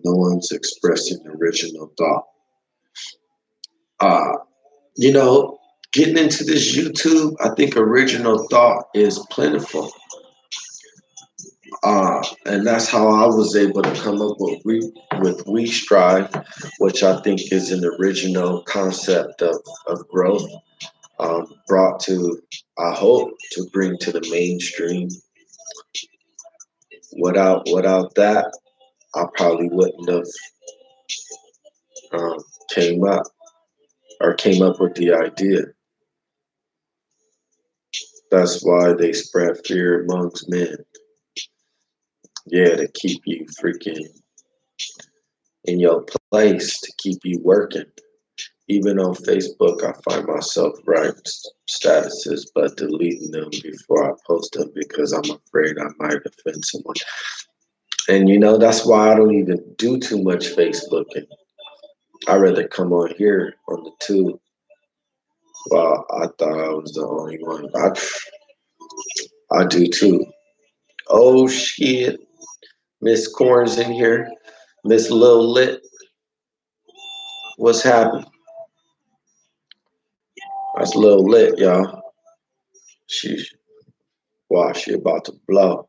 No one's expressing original thought. Getting into this YouTube, I think original thought is plentiful. And that's how I was able to come up with We Strive, which I think is an original concept of growth, brought to, I hope, to bring to the mainstream. Without that, I probably wouldn't have came up with the idea. That's why they spread fear amongst men. Yeah, to keep you freaking in your place, to keep you working. Even on Facebook, I find myself writing statuses, but deleting them before I post them because I'm afraid I might offend someone. And that's why I don't even do too much Facebooking. I'd rather come on here on the tube. Well, I thought I was the only one. I do too. Oh shit. Miss Corn's in here. Miss Lil Lit. What's happening? That's Lil Lit, y'all. She about to blow.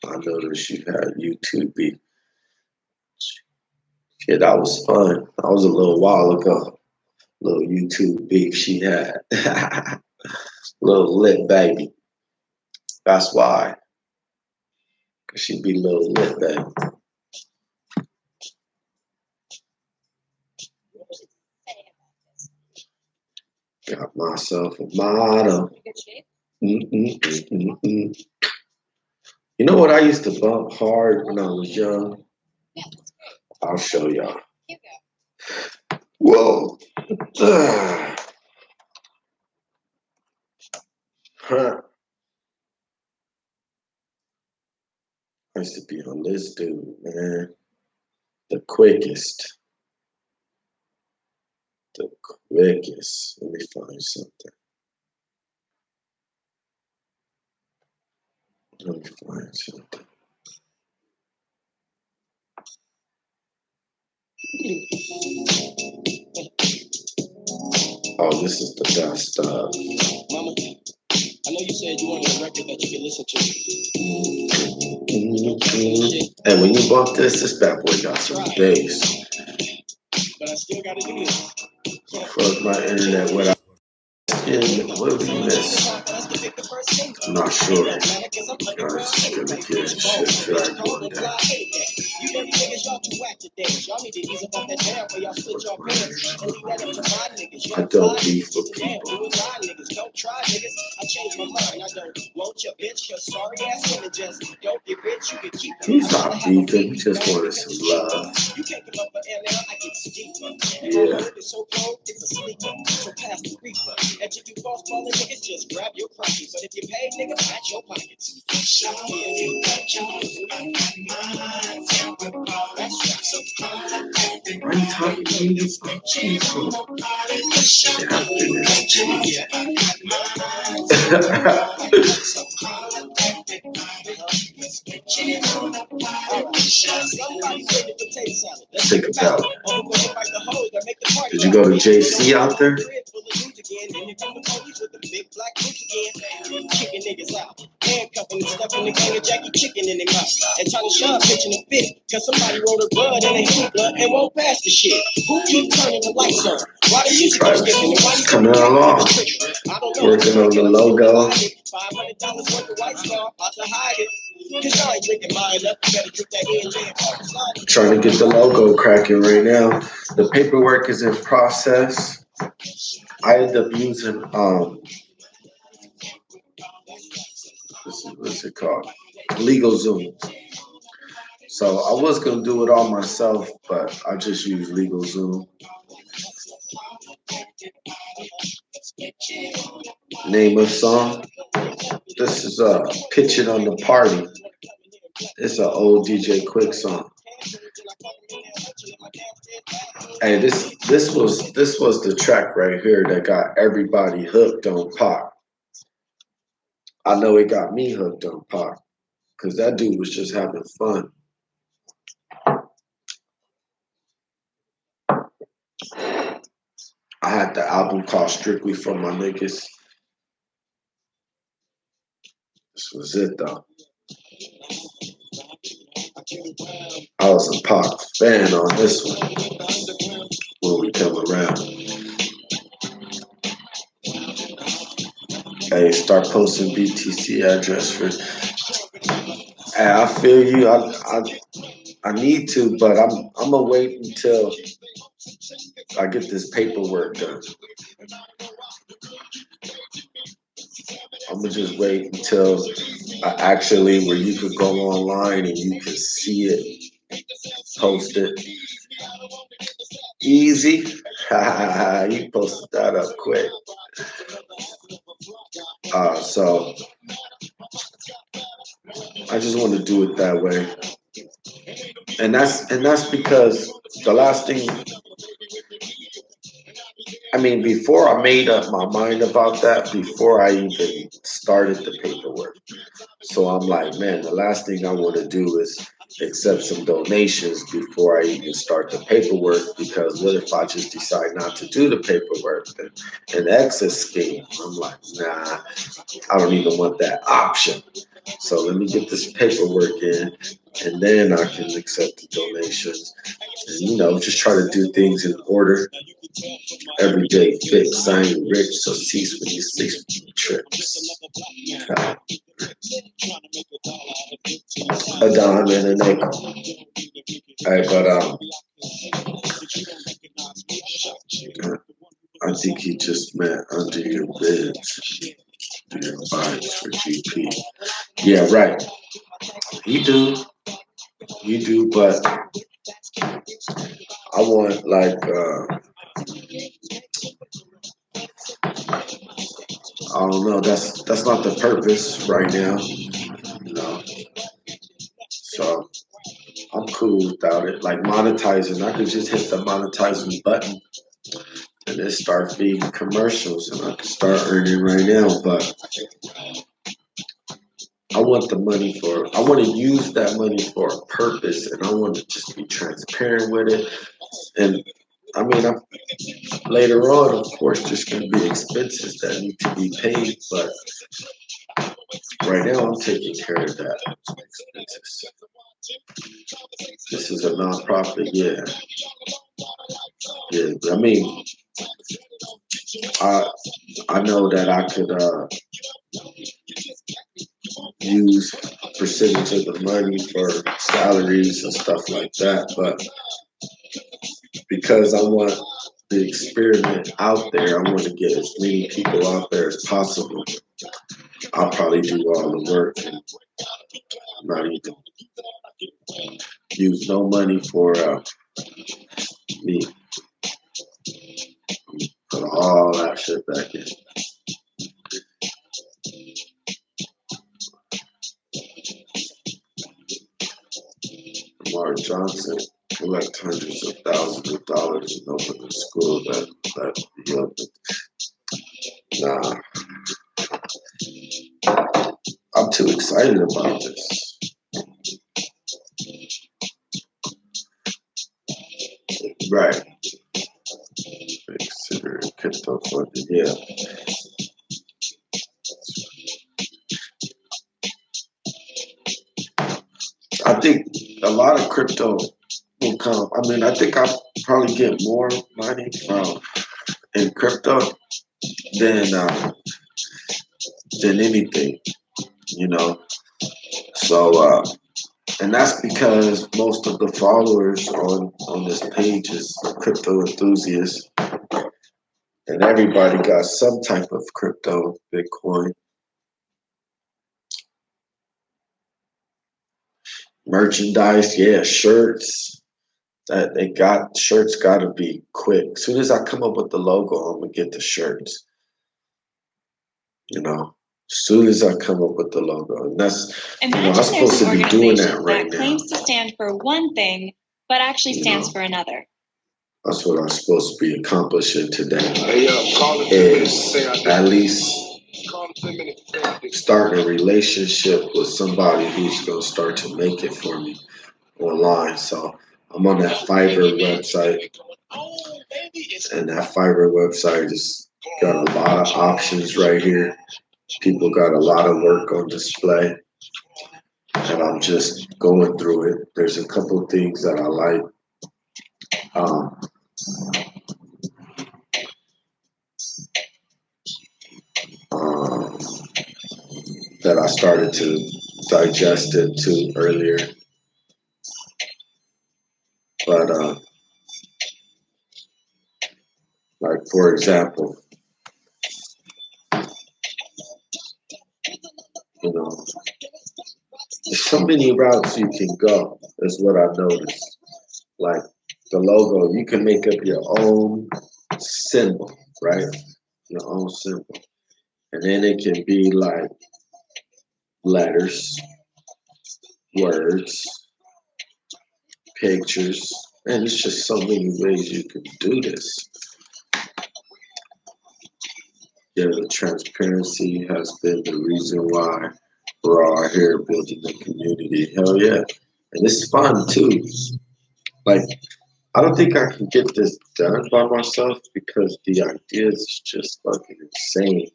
I noticed you had YouTube beef. Yeah, that was fun. That was a little while ago. Little YouTube beef she had. Little Lit baby. That's why. Cause she be Little Lit baby. Got myself a motto. You know what I used to bump hard when I was young? I'll show y'all. Whoa. Huh. I used to be on this dude, man. The quickest. Let me find something. Oh, this is the best stuff. Mama, I know you said you wanted a record that you could listen to. And when you bump this bad boy got some bass. But I still gotta do this. Fuck my internet without what did we miss? I'm not sure. I was gonna get shit dragged one day. I don't beef with people. He's not beefing, he just wanted some love. Yeah. Just grab your crutches, but if you pay, nigga, match your pockets. Why are you talking to me? Think about it. Did you go to JC out there? Kicking niggas out, handcuffing and stuffing the gang of Jackie chicken in their mouth, and trying to shove pitching a fit, cause somebody rolled a bud and they heat blood and won't pass the shit. Who keep turning the lights on? Why the music keep skipping? Why you coming along, working on the logo. $500 worth of White Star, about to hide it. Cause I ain't drinking mine up, you better drink that E&J and Park. Trying to get the logo cracking right now. The paperwork is in process. I end up using what's it called? LegalZoom. So I was gonna do it all myself, but I just use LegalZoom. Name of song. This is Pitch It on the Party. It's an old DJ Quick song. Hey, this was the track right here that got everybody hooked on Pac. I know it got me hooked on Pac because that dude was just having fun. I had the album called Strictly for My Niggas. This was it though. I was a Pac fan on this one when we come around. Hey, start posting BTC address for. Hey, I feel you. I need to, but I'm gonna wait until I get this paperwork done. I'm gonna just wait until actually where you could go online and you can see it, post it. Easy. You posted that up quick. So I just want to do it that way. And that's because the last thing, I mean, before I made up my mind about that, before I even started the paperwork. So I'm like, man, the last thing I want to do is accept some donations before I even start the paperwork, because what if I just decide not to do the paperwork and an exit scheme? I'm like, nah, I don't even want that option. So let me get this paperwork in, and then I can accept the donations. And, just try to do things in order. Everyday fix. I ain't rich, so cease with these 6 tricks. A dime and a nickel. Hey, but I think he just meant under your bids. Your bids for GP. Yeah, right. You do, but I want I don't know. That's not the purpose right now. So I'm cool without it. Like monetizing, I could just hit the monetizing button and then start feeding commercials, and I can start earning right now. But I want the money I want to use that money for a purpose, and I want to just be transparent with it. And I mean, later on, of course, there's going to be expenses that need to be paid, but right now I'm taking care of that expenses. This is a nonprofit, yeah. I mean, I know that I could use a percentage of the money for salaries and stuff like that, but because I want the experiment out there, I want to get as many people out there as possible. I'll probably do all the work and not even use no money for me. Put all that shit back in. Lamar Johnson collect hundreds of thousands of dollars and open a school that nah. I'm too excited about this. Right. Consider crypto funded. Yeah. I think a lot of crypto will come. I mean, I think I'll probably get more money from in crypto than anything, you know. So and that's because most of the followers on this page is crypto enthusiasts, and everybody got some type of crypto, Bitcoin, merchandise, yeah, shirts. That they got shirts got to be quick. As soon as I come up with the logo, I'm gonna get the shirts. You know, as soon as I come up with the logo, and that's I'm supposed to be doing that right now. Claims to stand for one thing, but actually stands for another. That's what I'm supposed to be accomplishing today. Hey, call it is at least starting a relationship with somebody who's gonna start to make it for me online. So I'm on that Fiverr website, and that Fiverr website has got a lot of options right here. People got a lot of work on display, and I'm just going through it. There's a couple of things that I like. That I started to digest into earlier. But like for example, you know, there's so many routes you can go, is what I've noticed. Like the logo, you can make up your own symbol, right? Your own symbol. And then it can be like letters, words, pictures, and it's just so many ways you can do this. Yeah, the transparency has been the reason why we're all here building the community. Hell yeah. And it's fun too. Like, I don't think I can get this done by myself because the idea is just fucking insane.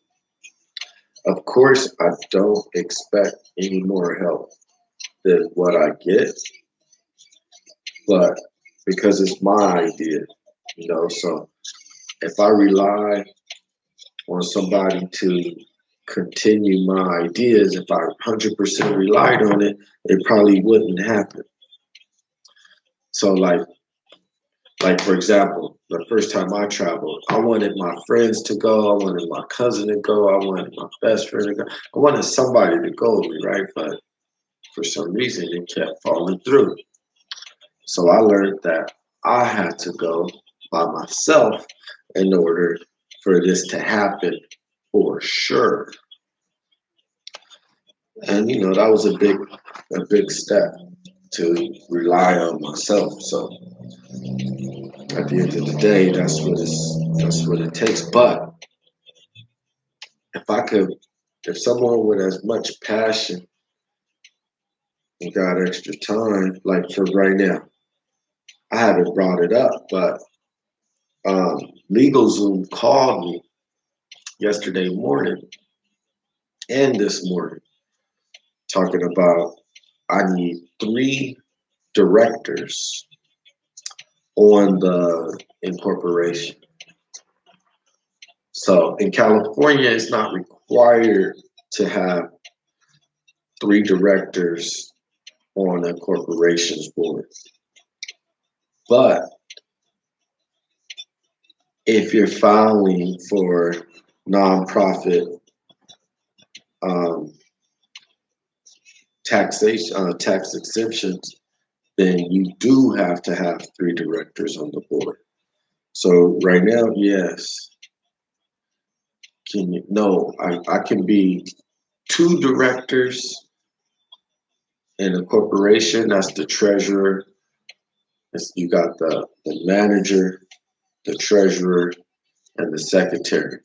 Of course, I don't expect any more help than what I get, but because it's my idea, so if I rely on somebody to continue my ideas, if I 100% relied on it, it probably wouldn't happen. So like for example, the first time I traveled, I wanted my friends to go, I wanted my cousin to go, I wanted my best friend to go, I wanted somebody to go with me, right? But for some reason, it kept falling through. So I learned that I had to go by myself in order for this to happen for sure. And that was a big step to rely on myself. So at the end of the day, that's what it takes. But if someone with as much passion and got extra time, like for right now, I haven't brought it up, but LegalZoom called me yesterday morning and this morning talking about I need 3 directors on the incorporation. So in California, it's not required to have 3 directors on a corporation's board. But if you're filing for nonprofit tax exemptions, then you do have to have 3 directors on the board. So right now, yes. I can be 2 directors in a corporation. That's the treasurer. You got the manager, the treasurer, and the secretary.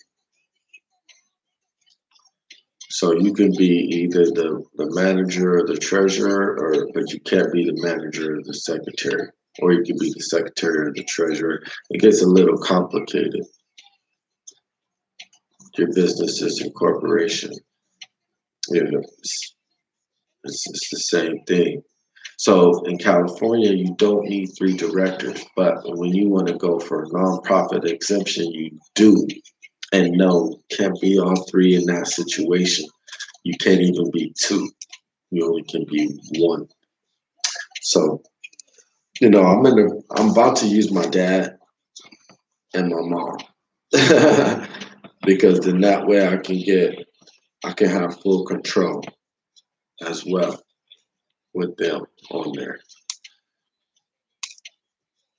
So you can be either the manager or the treasurer, but you can't be the manager or the secretary. or you could be the secretary or the treasurer. It gets a little complicated. Your business is a corporation. It's the same thing. So in California, you don't need 3 directors, but when you want to go for a nonprofit exemption, you do. And no, can't be all 3 in that situation. You can't even be 2. You only can be 1. So, I'm about to use my dad and my mom because then that way I can have full control as well with them on there.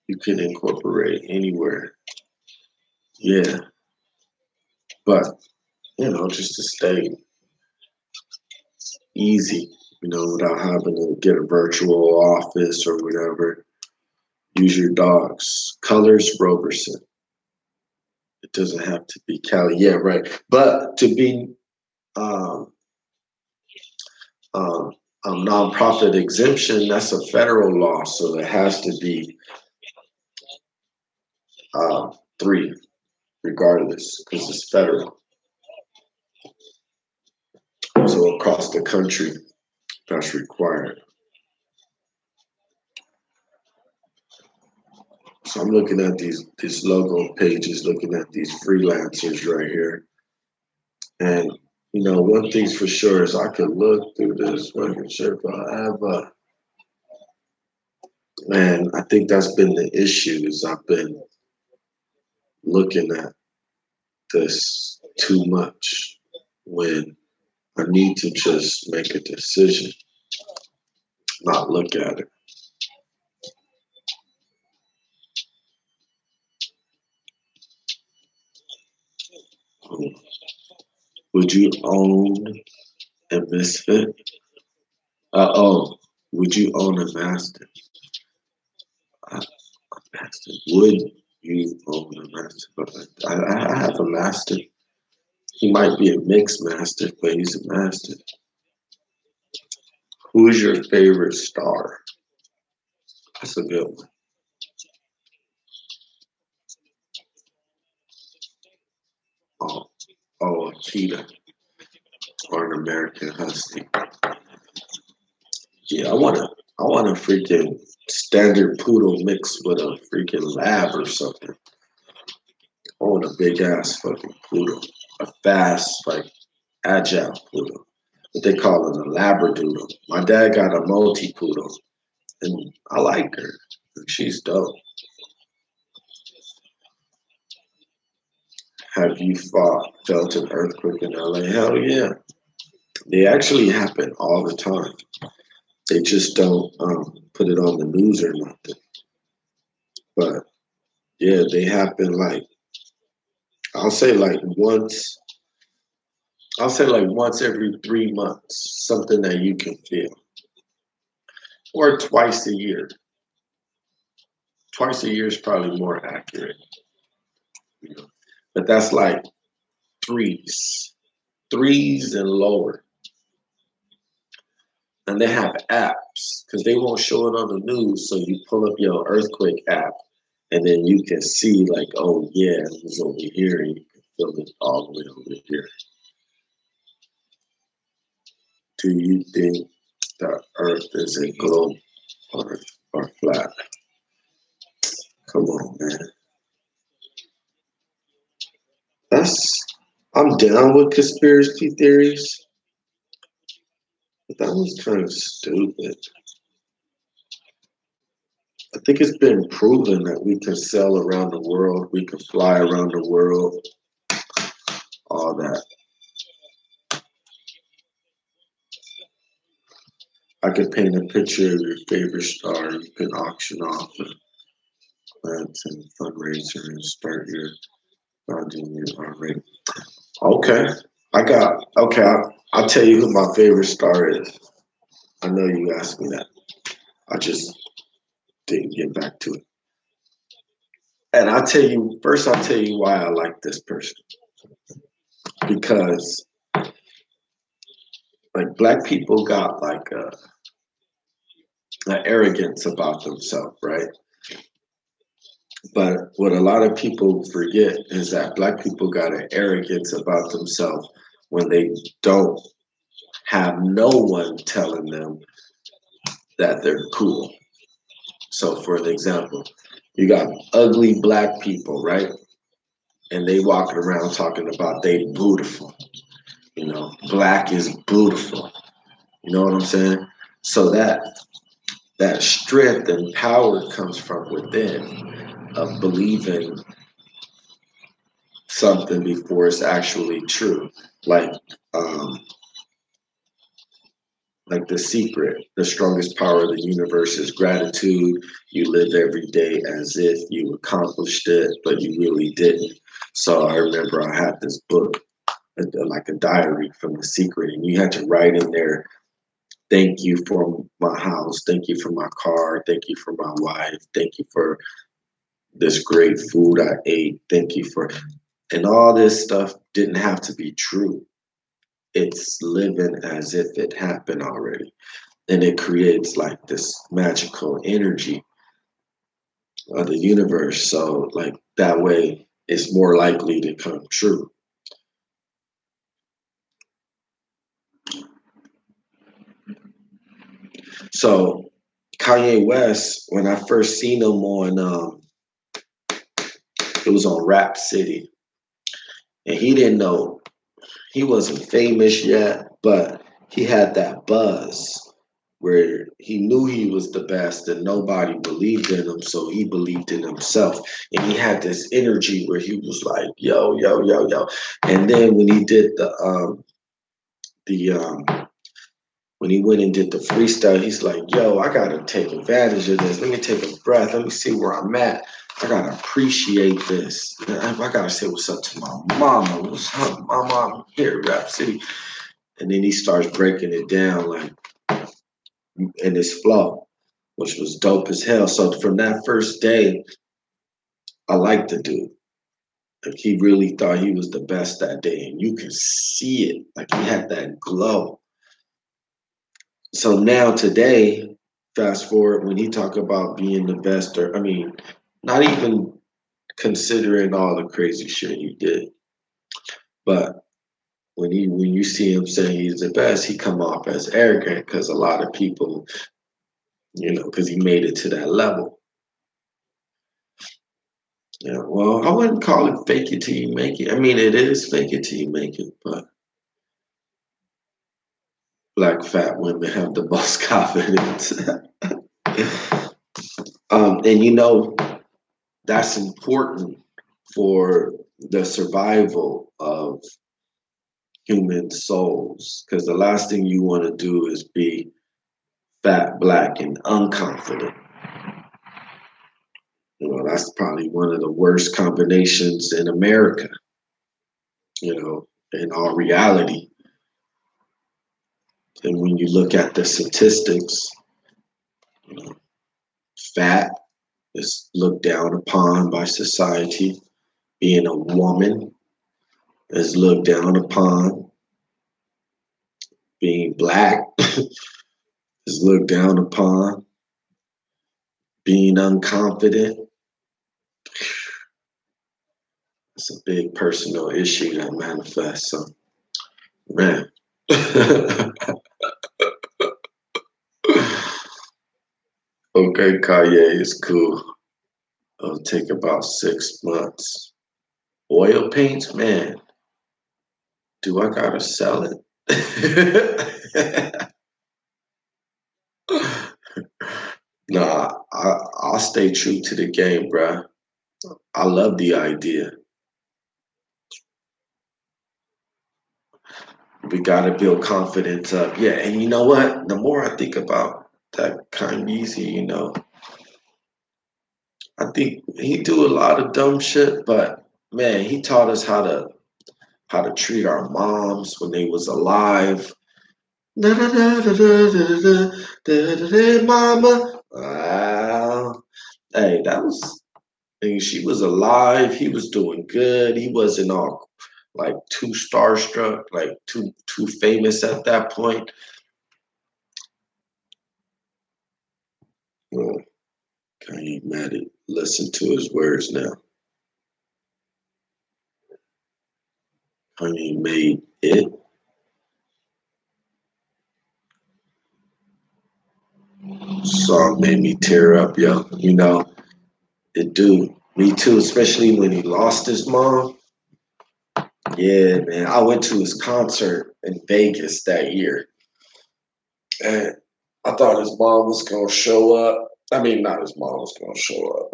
You can incorporate anywhere. Yeah. But, just to stay easy, without having to get a virtual office or whatever. Use your dogs. Colors Roberson. It doesn't have to be Cali. Yeah, right. But to be nonprofit exemption, that's a federal law, so it has to be 3, regardless, because it's federal. So across the country, that's required. So I'm looking at these logo pages, looking at these freelancers right here. And, one thing's for sure is I could look through this fucking shit, but I have man, I think that's been the issue is I've been looking at this too much when I need to just make a decision, not look at it. Would you own a misfit? Would you own a master? A master. Would you own a master? But I have a master. He might be a mixed master, but he's a master. Who's your favorite star? That's a good one. A cheetah or an American husky. Yeah, I want a freaking standard poodle mixed with a freaking lab or something. I want a big ass fucking poodle, a fast, agile poodle. What they call it, a labradoodle. My dad got a multi poodle, and I like her. She's dope. Have you felt an earthquake in LA? Hell yeah. They actually happen all the time. They just don't put it on the news or nothing. But yeah, they happen I'll say once. I'll say once every 3 months, something that you can feel, or twice a year. Twice a year is probably more accurate, but that's like threes and lower. And they have apps because they won't show it on the news. So you pull up your earthquake app and then you can see oh yeah, it was over here. And you can feel it all the way over here. Do you think the earth is a globe or flat? Come on, man. I'm down with conspiracy theories, but that was kind of stupid. I think it's been proven that we can sail around the world, we can fly around the world, all that. I could paint a picture of your favorite star. You can auction off and fundraiser and start your funding your already. Okay, I'll tell you who my favorite star is. I know you asked me that. I just didn't get back to it. And I'll tell you why I like this person. Because black people got an arrogance about themselves, right? But what a lot of people forget is that black people got an arrogance about themselves when they don't have no one telling them that they're cool. So, for an example, you got ugly black people, right? And they walking around talking about they beautiful. You know, black is beautiful. You know what I'm saying? So that strength and power comes from within of believing something before it's actually true. Like um, like The Secret, the strongest power of the universe is gratitude. You live every day as if you accomplished it, but you really didn't. So I remember I had this book, like a diary from The Secret, and you had to write in there, thank you for my house, thank you for my car, thank you for my wife, thank you for this great food I ate, thank you for, and all this stuff didn't have to be true. It's living as if it happened already. And it creates like this magical energy of the universe. So like that way it's more likely to come true. So Kanye West, when I first seen him on it was on Rap City, and he didn't know, he wasn't famous yet, but he had that buzz where he knew he was the best and nobody believed in him, so he believed in himself. And he had this energy where he was like, yo, yo, yo, yo. And then when he did the when he went and did the freestyle, he's like, yo, I gotta take advantage of this. Let me take a breath. Let me see where I'm at. I gotta appreciate this. I gotta say what's up to my mama. What's up, my mom here at Rap City? And then he starts breaking it down like in his flow, which was dope as hell. So from that first day, I liked the dude. Like he really thought he was the best that day, and you can see it. Like he had that glow. So now today, fast forward when he talk about being the best, or I mean, not even considering all the crazy shit he did, but when you see him saying he's the best, he come off as arrogant because a lot of people, you know, because he made it to that level. Yeah, well, I wouldn't call it fake it till you make it. I mean, it is fake it till you make it, but black fat women have the most confidence. And you know, that's important for the survival of human souls, because the last thing you want to do is be fat, black, and unconfident. You know, that's probably one of the worst combinations in America, you know, in all reality. And when you look at the statistics, you know, fat is looked down upon by society. Being a woman is looked down upon. Being black is looked down upon. Being unconfident, it's a big personal issue that manifests. So, man. Okay, Kanye is cool. It'll take about 6 months. Oil paints, man. Do I gotta sell it? Nah, I'll stay true to the game, bruh. I love the idea. We gotta build confidence up. Yeah, and you know what? The more I think about that Kanye, you know, I think he do a lot of dumb shit, but man, he taught us how to treat our moms when they was alive. Mama. Wow. Hey, that was, and she was alive. He was doing good. He wasn't all like too starstruck, like too famous at that point. Kanye mad at listen to his words now. Kanye made it. Song made me tear up, yo. You know, it do. Me too, especially when he lost his mom. Yeah, man. I went to his concert in Vegas that year. And I thought his mom was gonna show up. I mean, not his mom was gonna show up.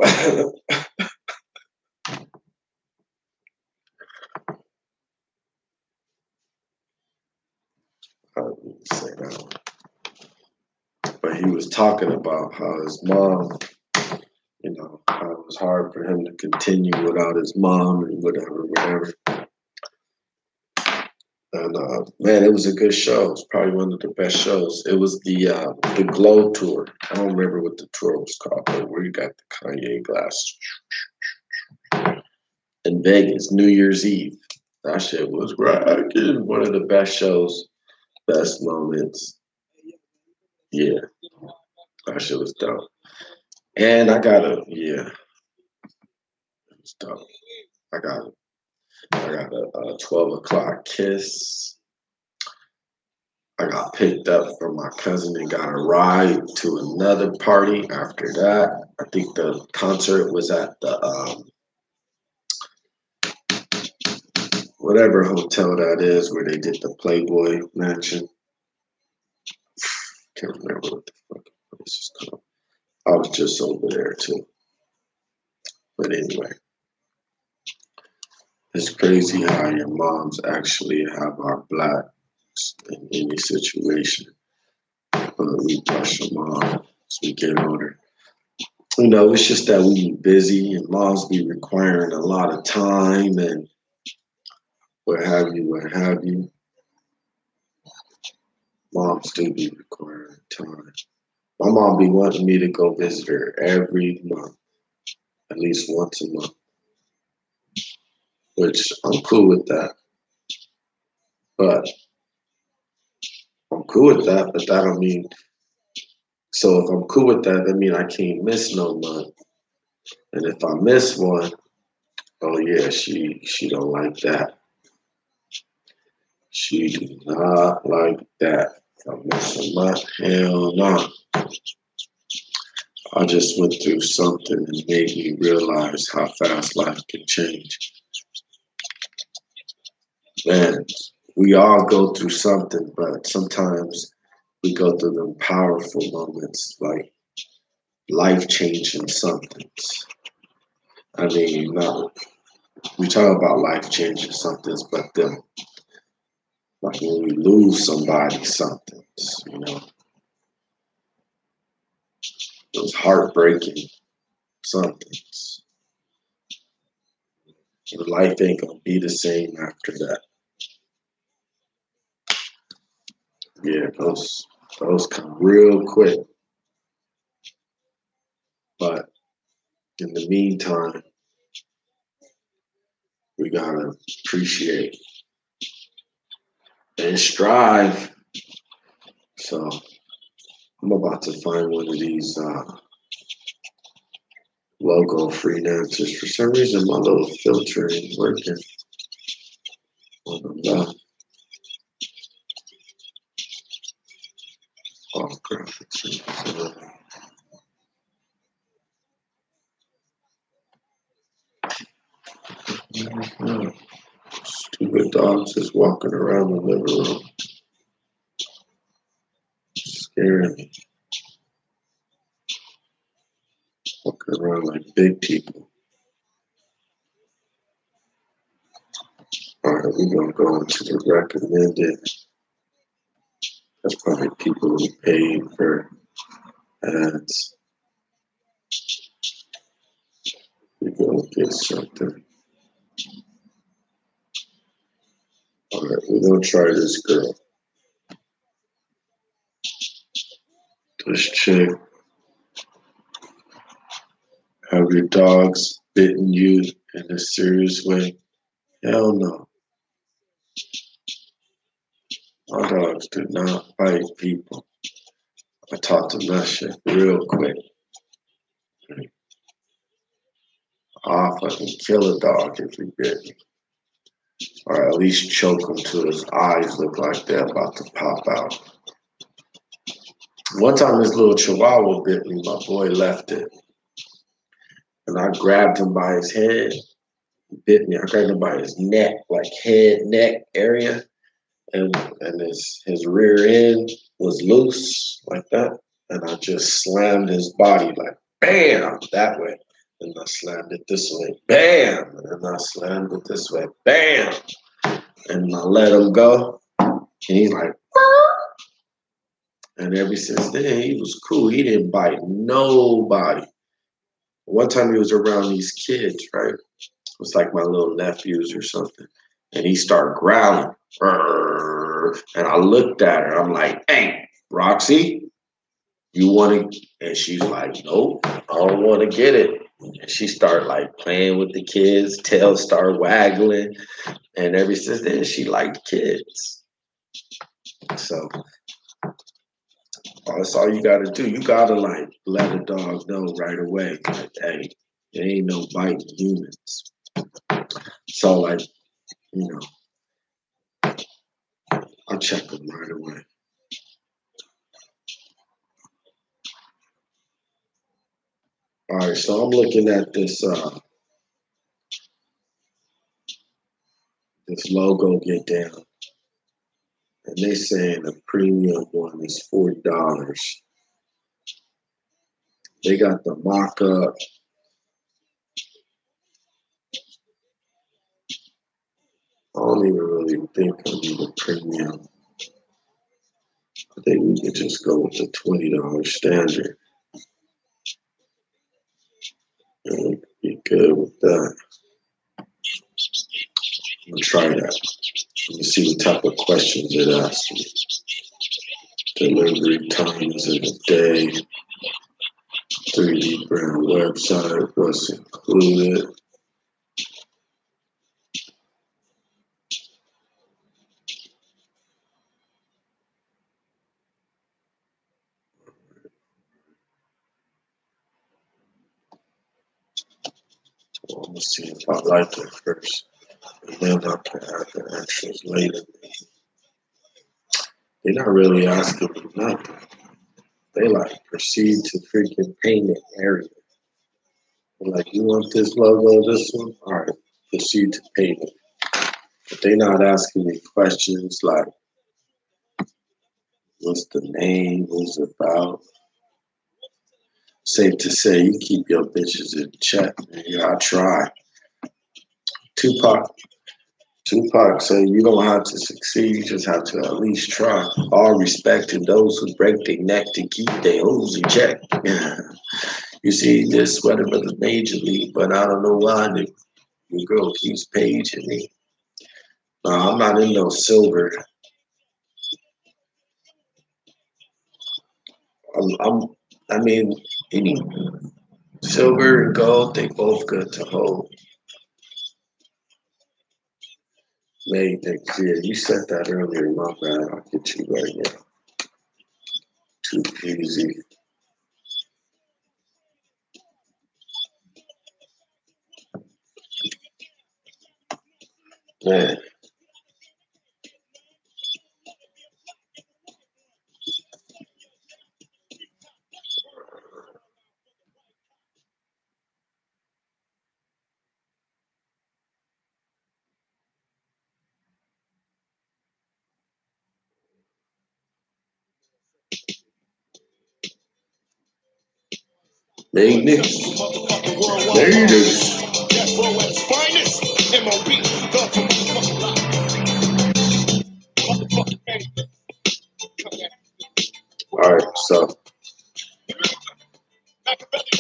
I didn't say that. But he was talking about how his mom, you know, how it was hard for him to continue without his mom and whatever. And man, it was a good show. It was probably one of the best shows. It was the Glow tour. I don't remember what the tour was called, but where you got the Kanye glass in Vegas, New Year's Eve. That shit was rocking. One of the best shows, best moments. Yeah, that shit was dope. And I got it was dope. I got a 12 o'clock kiss. I got picked up from my cousin and got a ride to another party after that. I think the concert was at the whatever hotel that is where they did the Playboy Mansion. Can't remember what the fuck the place is called. I was just over there too. But anyway, it's crazy how your moms actually have our blacks in any situation. We brush them off as we get older. You know, it's just that we be busy and moms be requiring a lot of time and what have you. Moms do be requiring time. My mom be wanting me to go visit her every month, at least once a month, which I'm cool with that. But I'm cool with that, but that don't mean, so if I'm cool with that, that mean I can't miss no month. And if I miss one, oh yeah, she don't like that. She do not like that. If I miss a month, hell no. I just went through something and made me realize how fast life can change. Man, we all go through something, but sometimes we go through them powerful moments, like life-changing somethings. I mean, no, we talk about life-changing somethings, but them, like when we lose somebody, somethings, you know, those heartbreaking somethings. Your life ain't gonna be the same after that. Yeah, those come real quick. But in the meantime, we gotta appreciate and strive. So I'm about to find one of these logo freelancers. For some reason, my little filter ain't working on the left. All graphics. Stupid dogs just walking around the living room, scaring me. Walking around like big people. All right, we're gonna go into the recommended. That's probably people who paid for ads. We go get something. All right, we're gonna try this girl. This chick. Have your dogs bitten you in a serious way? Hell no. My dogs do not bite people. I taught them that shit real quick. I'll fucking kill a dog if he bit me. Or at least choke him till his eyes look like they're about to pop out. One time this little chihuahua bit me, my boy left it. And I grabbed him by his head. He bit me. I grabbed him by his neck, like head, neck area. And his rear end was loose like that. And I just slammed his body like bam, that way. And I slammed it this way, bam. And I slammed it this way, bam. And I let him go. And he's like, and ever since then, he was cool. He didn't bite nobody. One time he was around these kids, right? It was like my little nephews or something. And he started growling. And I looked at her. I'm like, hey, Roxy, you want to? And she's like, nope, I don't want to get it. And she started like playing with the kids. Tail started waggling. And ever since then, she liked kids. So that's all you got to do. You got to like let a dog know right away. Like, hey, there ain't no biting humans. So like, you know, I'll check them right away. All right, so I'm looking at this this logo get down, and they saying a premium one is $40. They got the mock-up. I don't even really think I need a premium. I think we could just go with the $20 standard. And we could be good with that. I'm gonna try that. Let me see what type of questions it asks me. Delivery times of the day. 3D brand website, what's included. Well, I'm gonna see if I like it first. And then I can add the extras later. They're not really asking me nothing. They like proceed to freaking payment area. They're like, you want this logo, this one? All right, proceed to payment. But they're not asking me questions like, what's the name, what's it about? Safe to say, you keep your bitches in check. Yeah, I try. Tupac said you don't have to succeed, you just have to at least try. All respect to those who break their neck to keep their hoes in check. Yeah. You see, this sweater was major league, but I don't know why the girl keeps paging me. I'm not in no silver. I mean, any silver and gold, they both good to hold. May next year. You said that earlier, my bad. I'll get you right now. Too easy. Man. Maintenance. All right, so I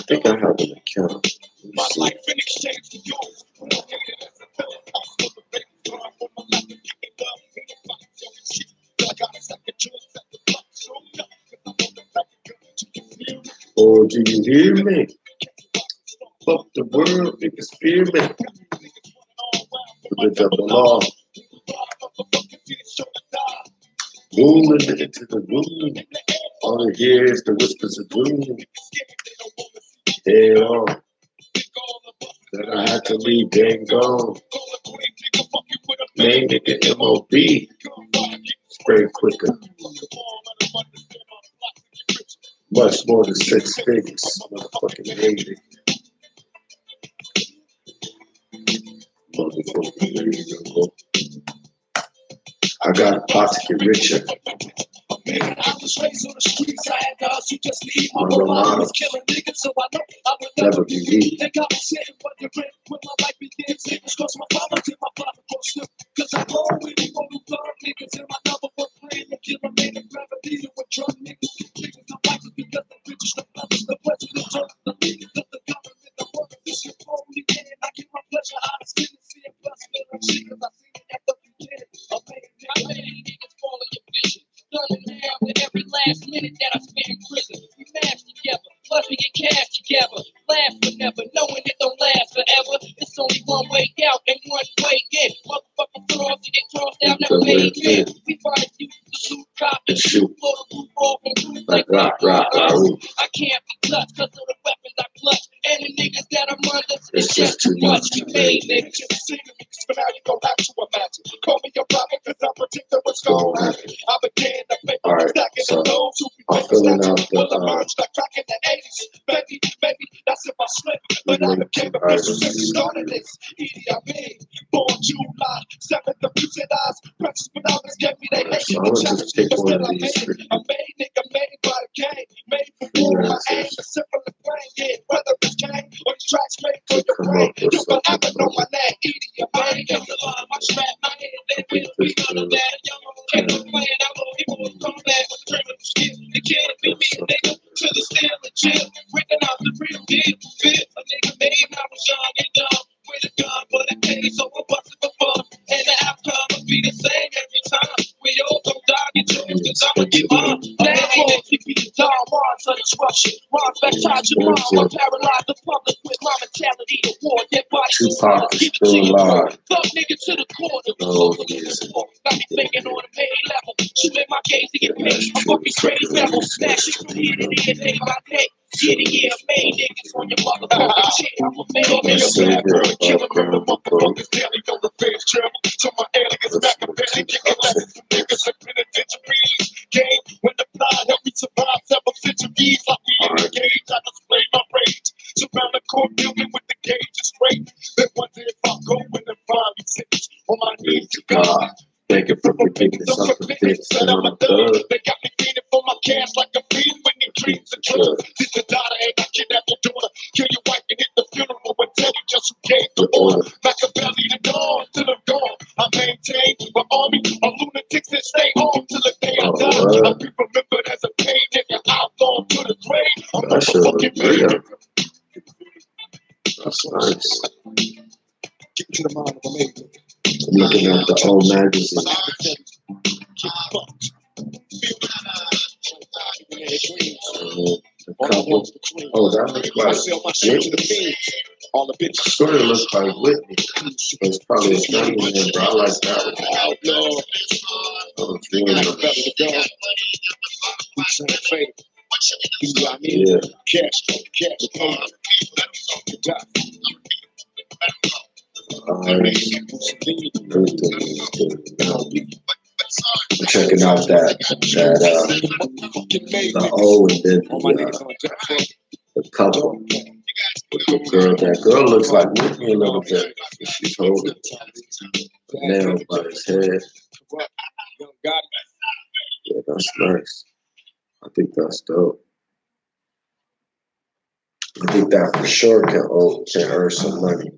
think I have an account. Oh, do you hear me? Fuck the world, experiment. The double law. Rolling into the room. All I hear is the whispers of doom. Head on. that I had to leave, then go. Made it the MOB. Spray quicker. Much more than 6 figures. Motherfucking hate it. Motherfucking ready to go. I got a pot to get richer. My Romano never be me. Every last minute that I spent in prison, we laugh together, plus we get cash together, laugh forever, knowing it don't last forever. It's only one way out and one way in. Motherfucking throws to get tossed out, never made it. We find you to shoot, cop, and shoot, blow the roof off and do like rock. I can't be touched cause of the weapons I clutch, and the niggas that I'm under, it's just too much. We made niggas. But now you don't have to imagine. Call me your brother cause I'm predicting what's going to happen. I began to make so I'm filling out the like back in the 80s. Baby, that's if I slip. But I became a bitch who started this. Idi born July 7th, the music eyes. Precious but others gave me they hate. So I'm gonna just pick one of these. I made nigga made by the game. Made for war, my aim is simple and plain. Yeah, whether it's game or the tracks made for your brain. You will ever know my name. Idi my strap, my head, they will be on the bad. Can't complain, I know people will come back with criminal shit. They can't be me, nigga, till it's still legit. Breaking out the real deal, fit. A nigga made, I was young and dumb. With a gun, but it pays, so we're busting for fun. And the outcome will be the same every time. We all gon' die, get yours, cause I'ma get mine. Now, you be the Don Juans of destruction. Ron's back, charge your mom, or paralyze the public with my mentality of war. Dead body, Tupac is still alive. fuck nigga to the corner. Got me thinking on a pay level. Shooting my case to get paid. I'm fucking crazy level. Snatching from here to there, day by day. Yeah, made niggas on your motherfucking shit. I'm a man, bad bird, killing motherfuckers daily. No revenge travel. So my aliens back up and kicking lessons from niggas in penitentiaries. Game when the fly help me survive several centuries. Like we in the cage, I display my rage. Surround the court building with the gauges straight. Then one day if I go in and finally sit on my knees to God. Begging for forgiveness of the things that I'm a thug. They got me feeding for my cash like a fiend when you dreams of drugs. This the daughter ain't I kidnap your daughter. Kill your wife and hit the funeral and tell you just who gave the order. Machiavelli to dawn till I'm gone. I maintain my army of lunatics that stay on till the day I die. I'll be remembered as a pain nigga outlaw to the grave. I'm That shit look motherfucking real. man. That's nice. Get to the mind of a lady. Looking at the old magazine. A couple. Oh, that looks like all the bitches. sort of looks like Whitney. It's probably a family member. I like that one. Oh, yeah. I'm checking out the O and then the couple. That girl looks like Whitney a little bit. She's holding the nail by his head. Yeah, that's nice. I think that's dope. I think that for sure can earn some money.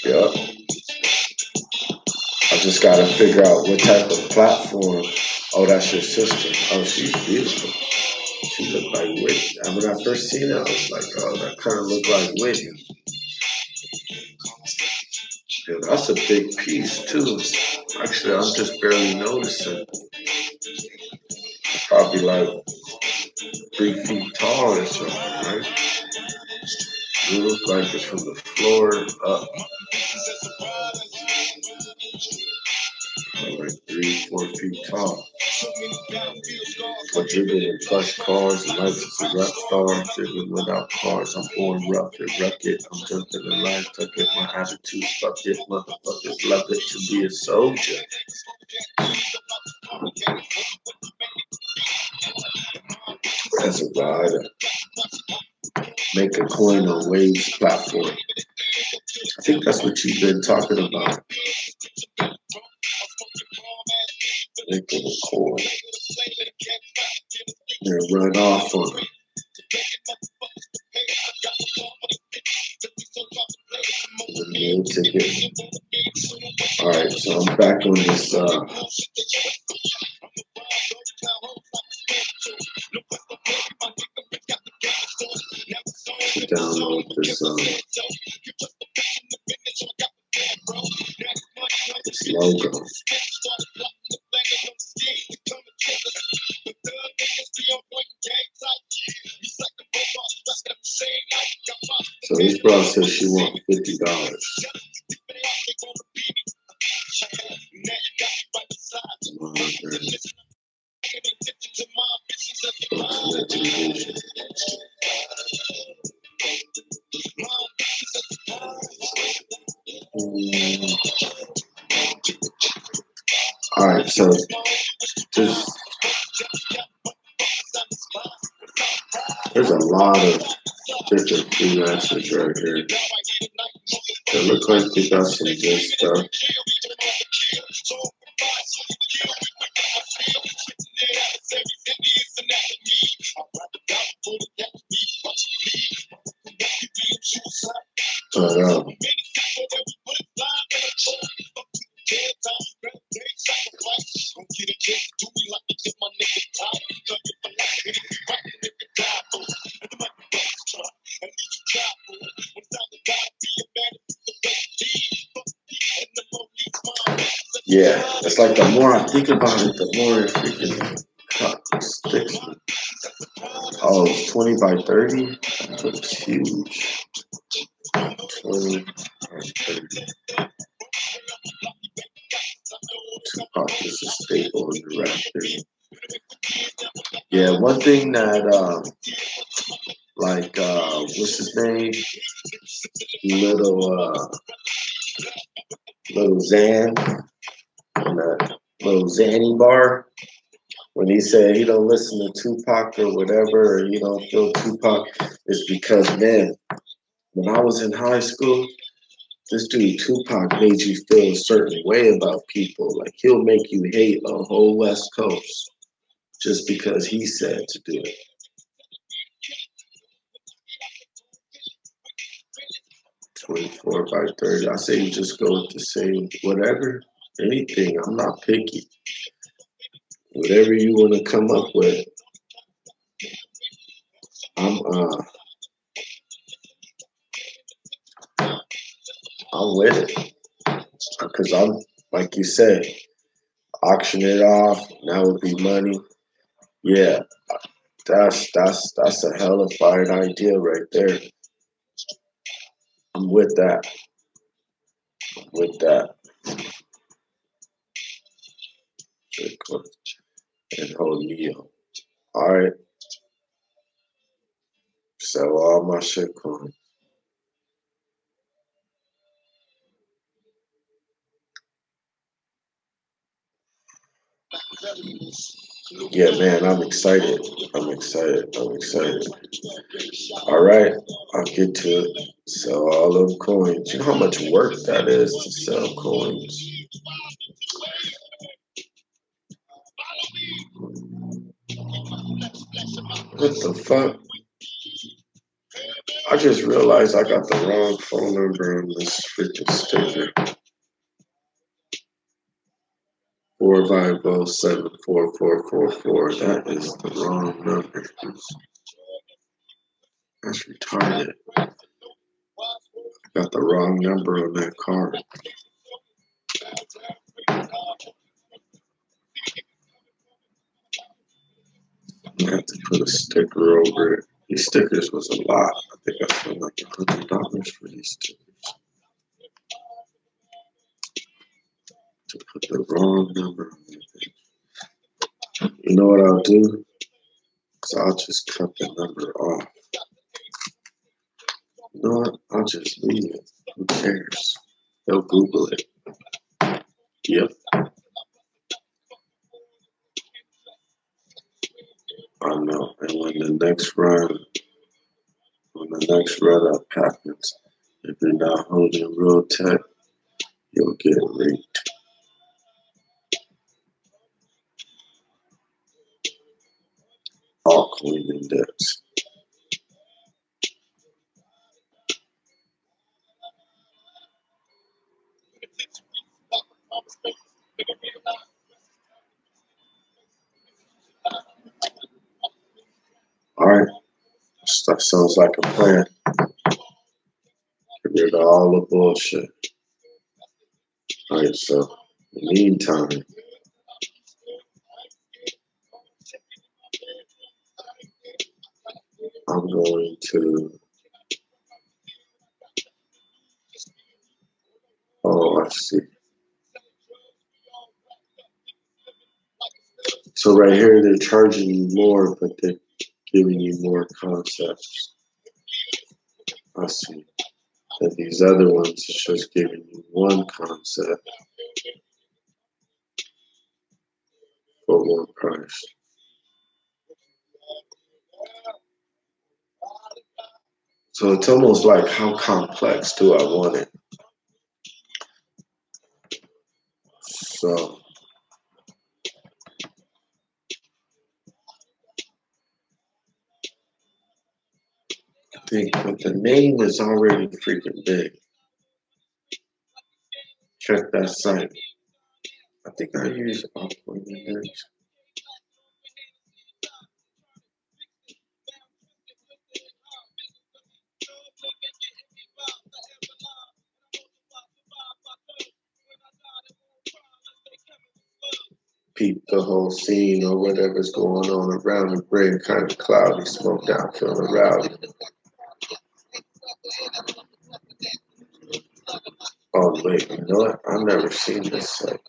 Yeah. I just gotta figure out what type of platform. Oh, that's your sister. Oh, she's beautiful. She looked like Whitney. When I first seen her, I was like, oh, that kind of looked like Whitney. Yeah, that's a big piece too. Actually, I'm just barely noticing. Probably like 3 feet tall or something, right? It looks like it's from the floor up. Like 3-4 feet tall. For dribbling plush cars, life is a rap star. Dribbling without cars, I'm born rough and rugged. I'm jumping in life, tuck it. My attitude, fuck it. Motherfuckers love it to be a soldier. As a rider, make a coin on Waves platform. I think that's what you've been talking about. Making a coin. Then run off on it. The meal ticket. Alright, so I'm back on this to download this logo. So this bro says she wants $50. Alright, so just there's a lot of different freelancers right here. It looks like they got some good stuff. But yeah, it's like the more I think about it, the more it freaking sticks me. Oh, it's 20 by 30? That's huge. 20 by 30. Tupac is a staple in the rap thing. Yeah, one thing that, what's his name? Little Xan, on that Little Xanny bar, when he said he don't listen to Tupac or whatever, or you don't feel Tupac, it's because, man, when I was in high school, this dude Tupac made you feel a certain way about people. Like he'll make you hate a whole West Coast just because he said to do it. $24 by 30. I say you just go with the same whatever, anything. I'm not picky. Whatever you want to come up with, I'm with it. Because I'm like you said, auction it off. That would be money. Yeah, that's a hell of a fine idea right there. I'm with that. With that. And hold Neo. Alright. Sell all my shit coins. Yeah, man, I'm excited. I'm excited. Alright, I'll get to it. Sell all them coins. You know how much work that is to sell coins? What the fuck? I just realized I got the wrong phone number on this freaking sticker. 450-744444. That is the wrong number. That's retarded. I got the wrong number on that card. I have to put a sticker over it. These stickers was a lot. I think I spent like $100 for these stickers. To put the wrong number on it. You know what I'll do? So I'll just cut the number off. You know what? I'll just leave it. Who cares? They'll Google it. Yep. I know. And when the next run up happens, if you're not holding real tech, you'll get raped. Altcoin index. All right. That sounds like a plan. Get rid of all the bullshit. All right, so in the meantime, I'm going to, oh, I see. So right here, they're charging you more, but they're giving you more concepts. I see. And these other ones, it's just giving you one concept for one price. So it's almost like, how complex do I want it? So I think, but the name is already freaking big. Check that site. I think I use Altcoin Index. Peep the whole scene or whatever's going on around the brain, kind of cloudy, smoked out, feeling rowdy. Oh wait, you know what? I've never seen this site.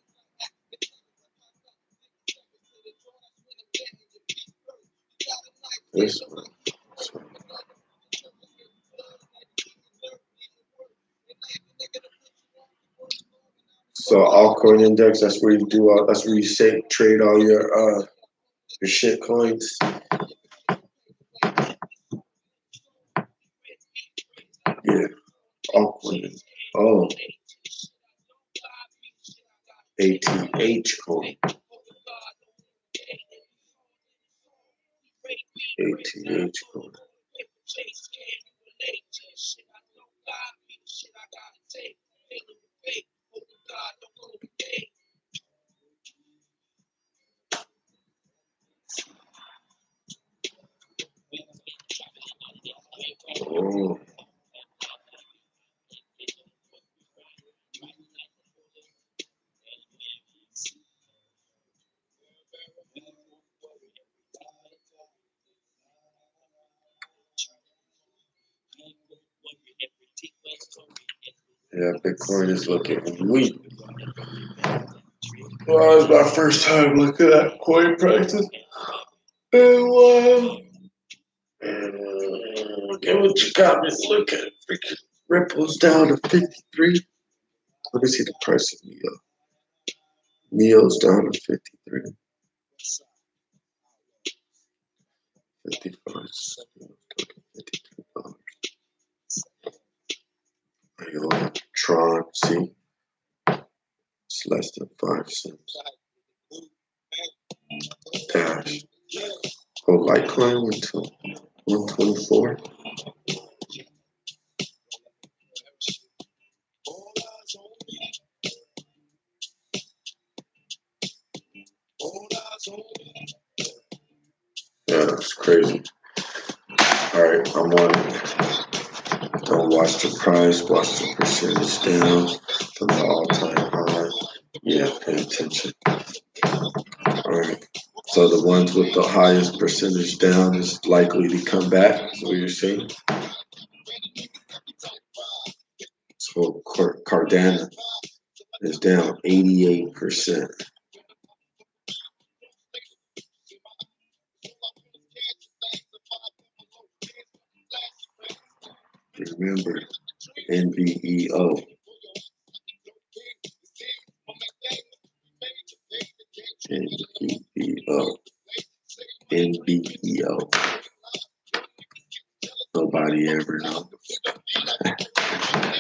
This one. So Altcoin Index, that's where you do all, that's where you trade all your shit coins. Yeah. Altcoin. Oh. ATH coin. ATH coin. Oh. Yeah, Bitcoin is looking weak. Well, it's my first time looking at coin prices. And look at what you got me looking at. Freaking Ripple's down to 53. Let me see the price of Neo. Neo's down to 53. 55. $53. Tron, see? It's less than 5 cents. Dash. Oh, Litecoin went to 124. Yeah, that's crazy. Alright, I'm on it. Don't watch the price, watch the percentage down from the all-time high. Yeah, pay attention. Alright. So the ones with the highest percentage down is likely to come back, is what you're saying? So Cardano is down 88%. Remember, NBEO. NBEO. NBEO. Nobody ever knows.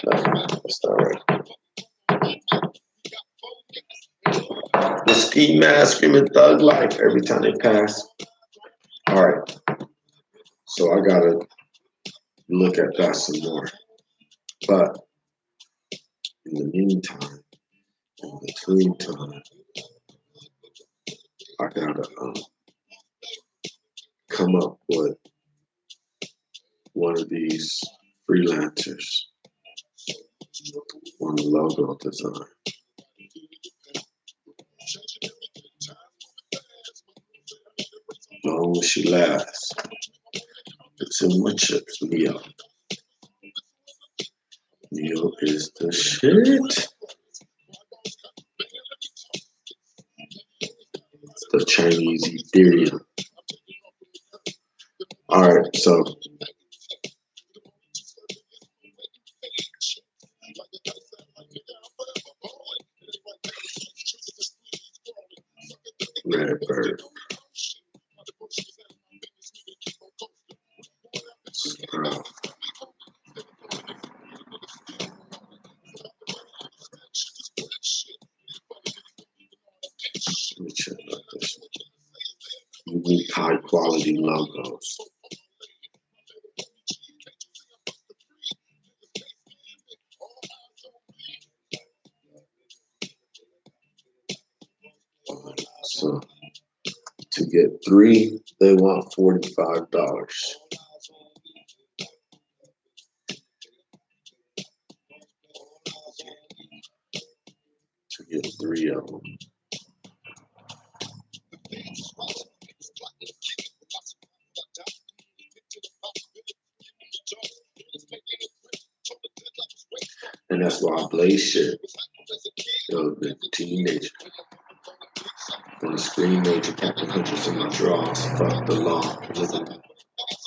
That's all right. The ski mask screaming thug life every time they pass. All right. So I gotta look at that some more. But in the meantime, in between time, I gotta come up with one of these freelancers on the logo design. Long as she lasts. It's in my chips, Leo. Leo is the shit. It's the Chinese Ethereum. Alright, so Redbird. Let me check out this. Unique high quality logos. So to get 3, they want $45. To get 3 of them. And that's why I blaze shit. Yo, the teenager. Gonna scream major Captain Huntress in my drawers. Fuck the law.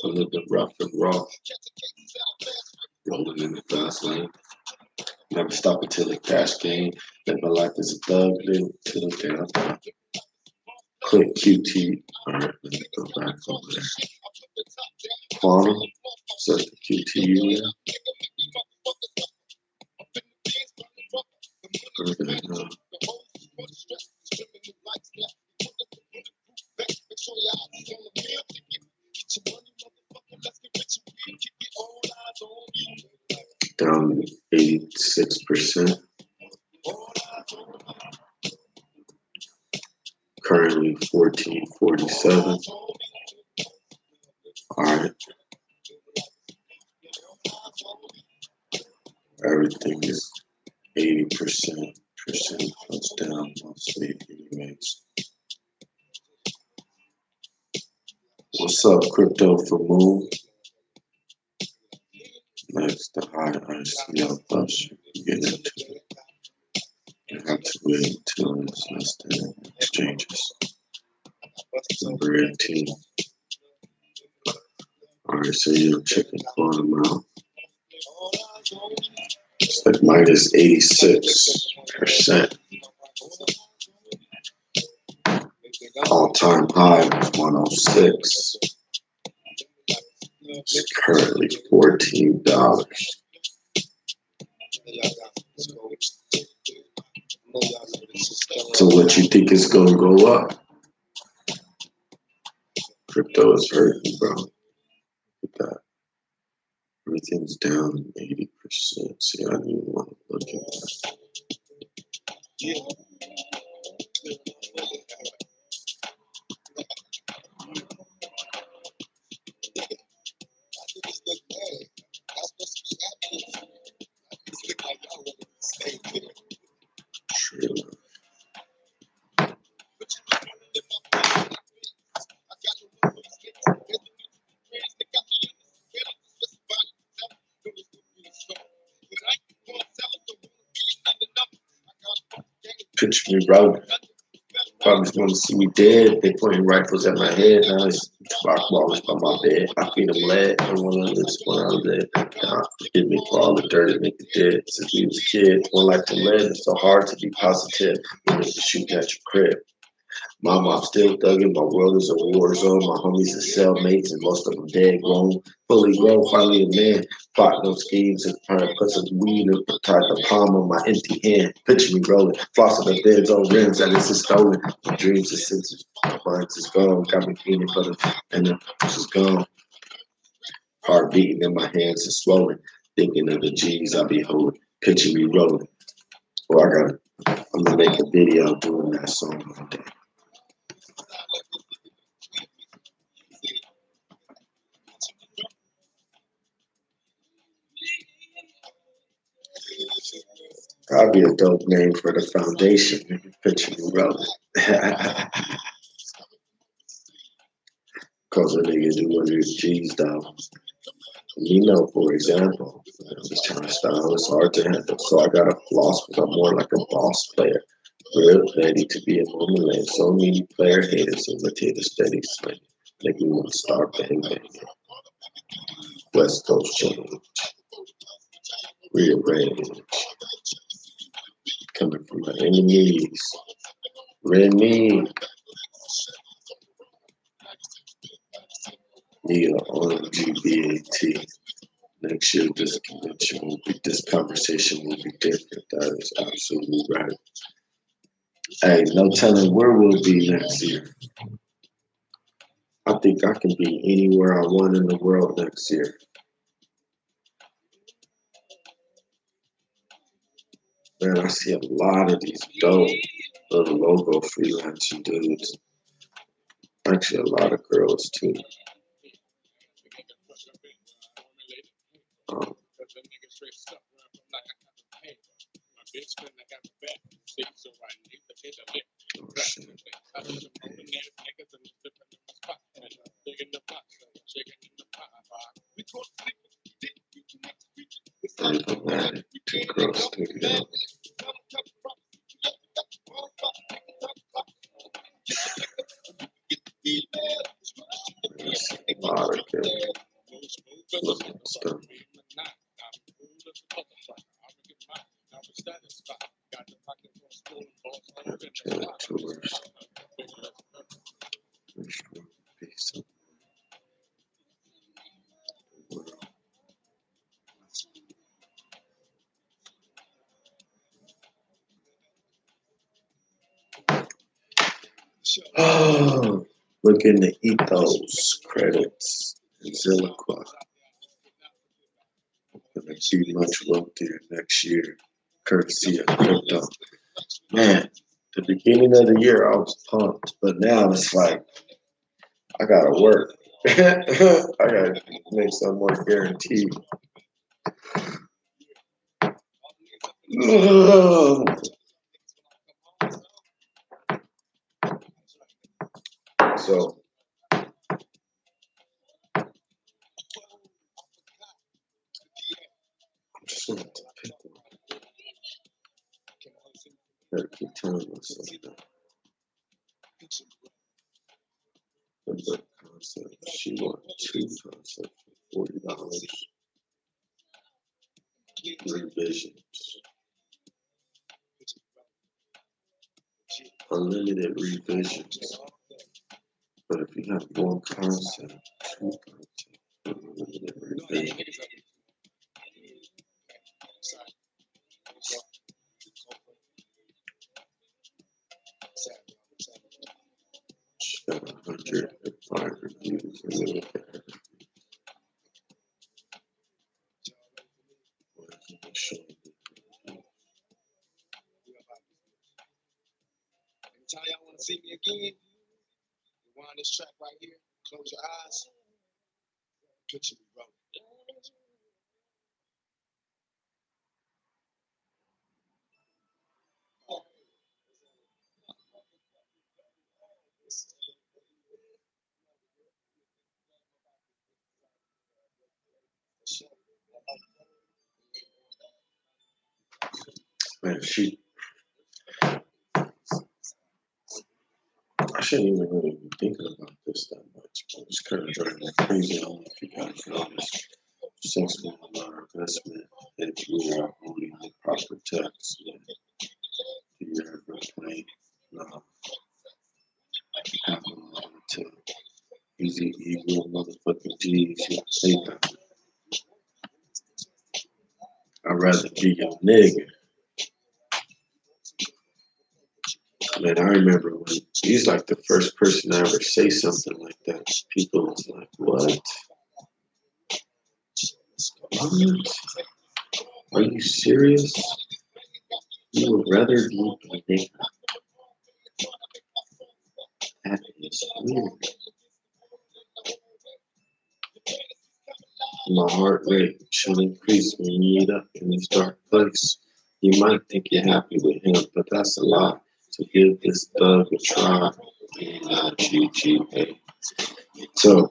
Living rough and raw. Rolling in the fast lane. Never stop until the cash game. Live my life as a thug. Live till the death. Click QT. Alright, let me go back over there. Quantum. Search the QTU. Okay, down 86%. Currently 1447. Alright. Everything is 80%. Percent plus down mostly anyways. What's up, crypto for Moon? Next, the high ICL plus you get into it. You have to wait until it's less than exchanges. Number 18. Alright, so you're checking quantum out. It's like minus 86%. All-time high was 106. It's currently $14. So what you think is gonna go up? Crypto is hurting, bro. Look at that. Everything's down 80%. See, I didn't even want to look at that. Picture me, bro. Probably want to see me dead. They pointing rifles at my head. Now it's rock ballers by my bed. I feed them lead and one of this one out of dead. Forgive me for all the dirt that nigga did. Since we was kids, one like to live. It's so hard to be positive. We need to shoot at your crib. My mom still thugging, my world is a war zone, my homies are cellmates, and most of them dead grown. Fully grown, finally a man, plot no schemes, and trying to put some weed and tied the palm on my empty hand. Picture me rolling, flossing the beds on rims that is stolen. My dreams are senses, my mind is gone, got me feeling for the, and the is gone. Heart beating and my hands are swollen, thinking of the G's I be holding. Picture me rolling. Well, I'm gonna make a video doing that song one day. That'd be a dope name for the foundation. Picture me rolling. Cause a nigga do 100 G's though. You know, for example, I'm just trying to style, it's hard to handle. So I gotta floss, but I'm more like a boss player. Real ready to be a moment lane. So many player haters imitate a steady swing. Make me want to start bang banging. West Coast change. Rearrange. Coming from my enemies. Remy. Nigga on GBAT. Next year, this convention will be, this conversation will be different. That is absolutely right. Hey, no telling where we'll be next year. I think I can be anywhere I want in the world next year. Man, I see a lot of these dope little logo freelancing dudes. Actually, a lot of girls too. Um, two girls together. There's a lot of good looking stuff. Tours. Piece of oh, look in the ethos credits and Zilliqua. Gonna be much wealthier next year, courtesy of crypto. Man, the beginning of the year I was pumped, but now it's like I gotta work. I gotta make some more guaranteed. So I just want to pick one. Gotta keep telling myself that. The book concept. She wanted 2 concepts for $40. Revisions. Unlimited revisions. But if you have 1 concept, 2 concepts, unlimited revisions. She got 105 reviews and then look at her. Anytime y'all want to see me again, rewind this track right here, close your eyes, picture me rolling. Man, she shouldn't even really be thinking about this that much. But it's kind of driving me crazy. I don't know if you guys noticed. 6 million investment if you are holding the proper tax. Do you ever play? No. To easy evil motherfucking G's. You say that. I'd rather be a nigga. Man, I remember when he's like the first person to ever say something like that. People was like, what? What? Are you serious? You would rather be a nigga? That is weird. My heart rate should increase when you meet up in this dark place. You might think you're happy with him, but that's a lie. So give this thug a try. GGA. So,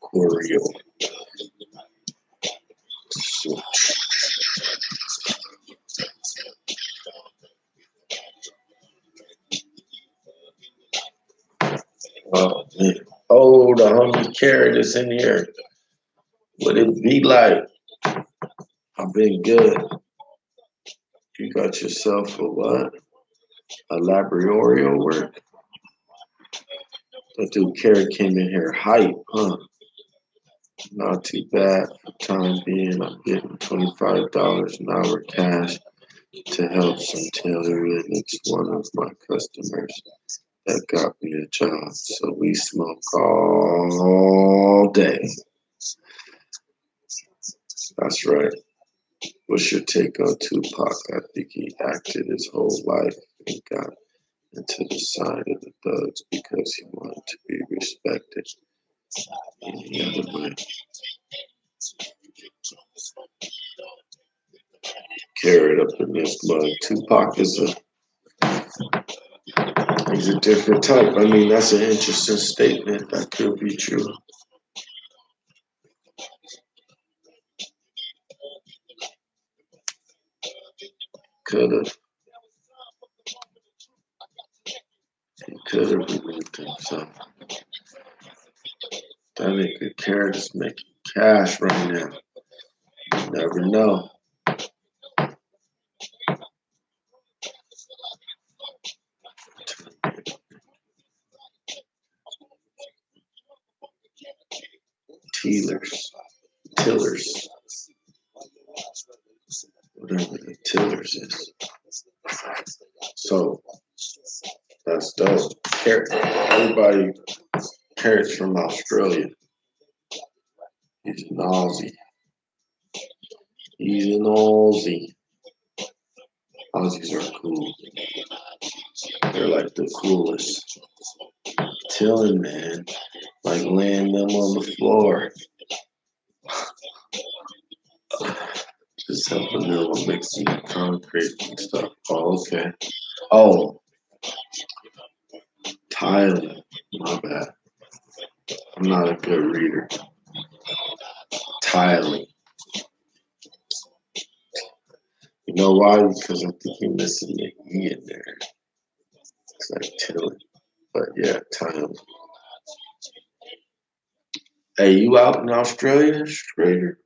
choreo. So, oh man. Oh, the homie carrot is in here. What it be like? I've been good. You got yourself a what? A laboratory work? That dude carrot came in here hype, huh? Not too bad for time being. I'm getting $25 an hour cash to help some tailoring. It's one of my customers that got me a job. So we smoke all day. That's right. What's your take on Tupac? I think he acted his whole life and got into the side of the thugs because he wanted to be respected any other way. Carried up in this mug. Tupac is he's a different type. I mean, that's an interesting statement. That could be true. Could have. He could have removed himself. That nigga Carrot is making cash right now. You never know. Tillers, whatever the Tillers is. So that's dope. Everybody, Carrot's from Australia. He's an Aussie. He's an Aussie. Aussies are cool. They're like the coolest. Tilling, man. Like laying them on the floor. Just helping them with mixing the concrete and stuff. Oh, okay. Oh, tiling. My bad. I'm not a good reader. Tiling. You know why? Because I think you're missing the E in there. It's like tilling. But yeah, tiling. Hey, you out in Australia, Strader?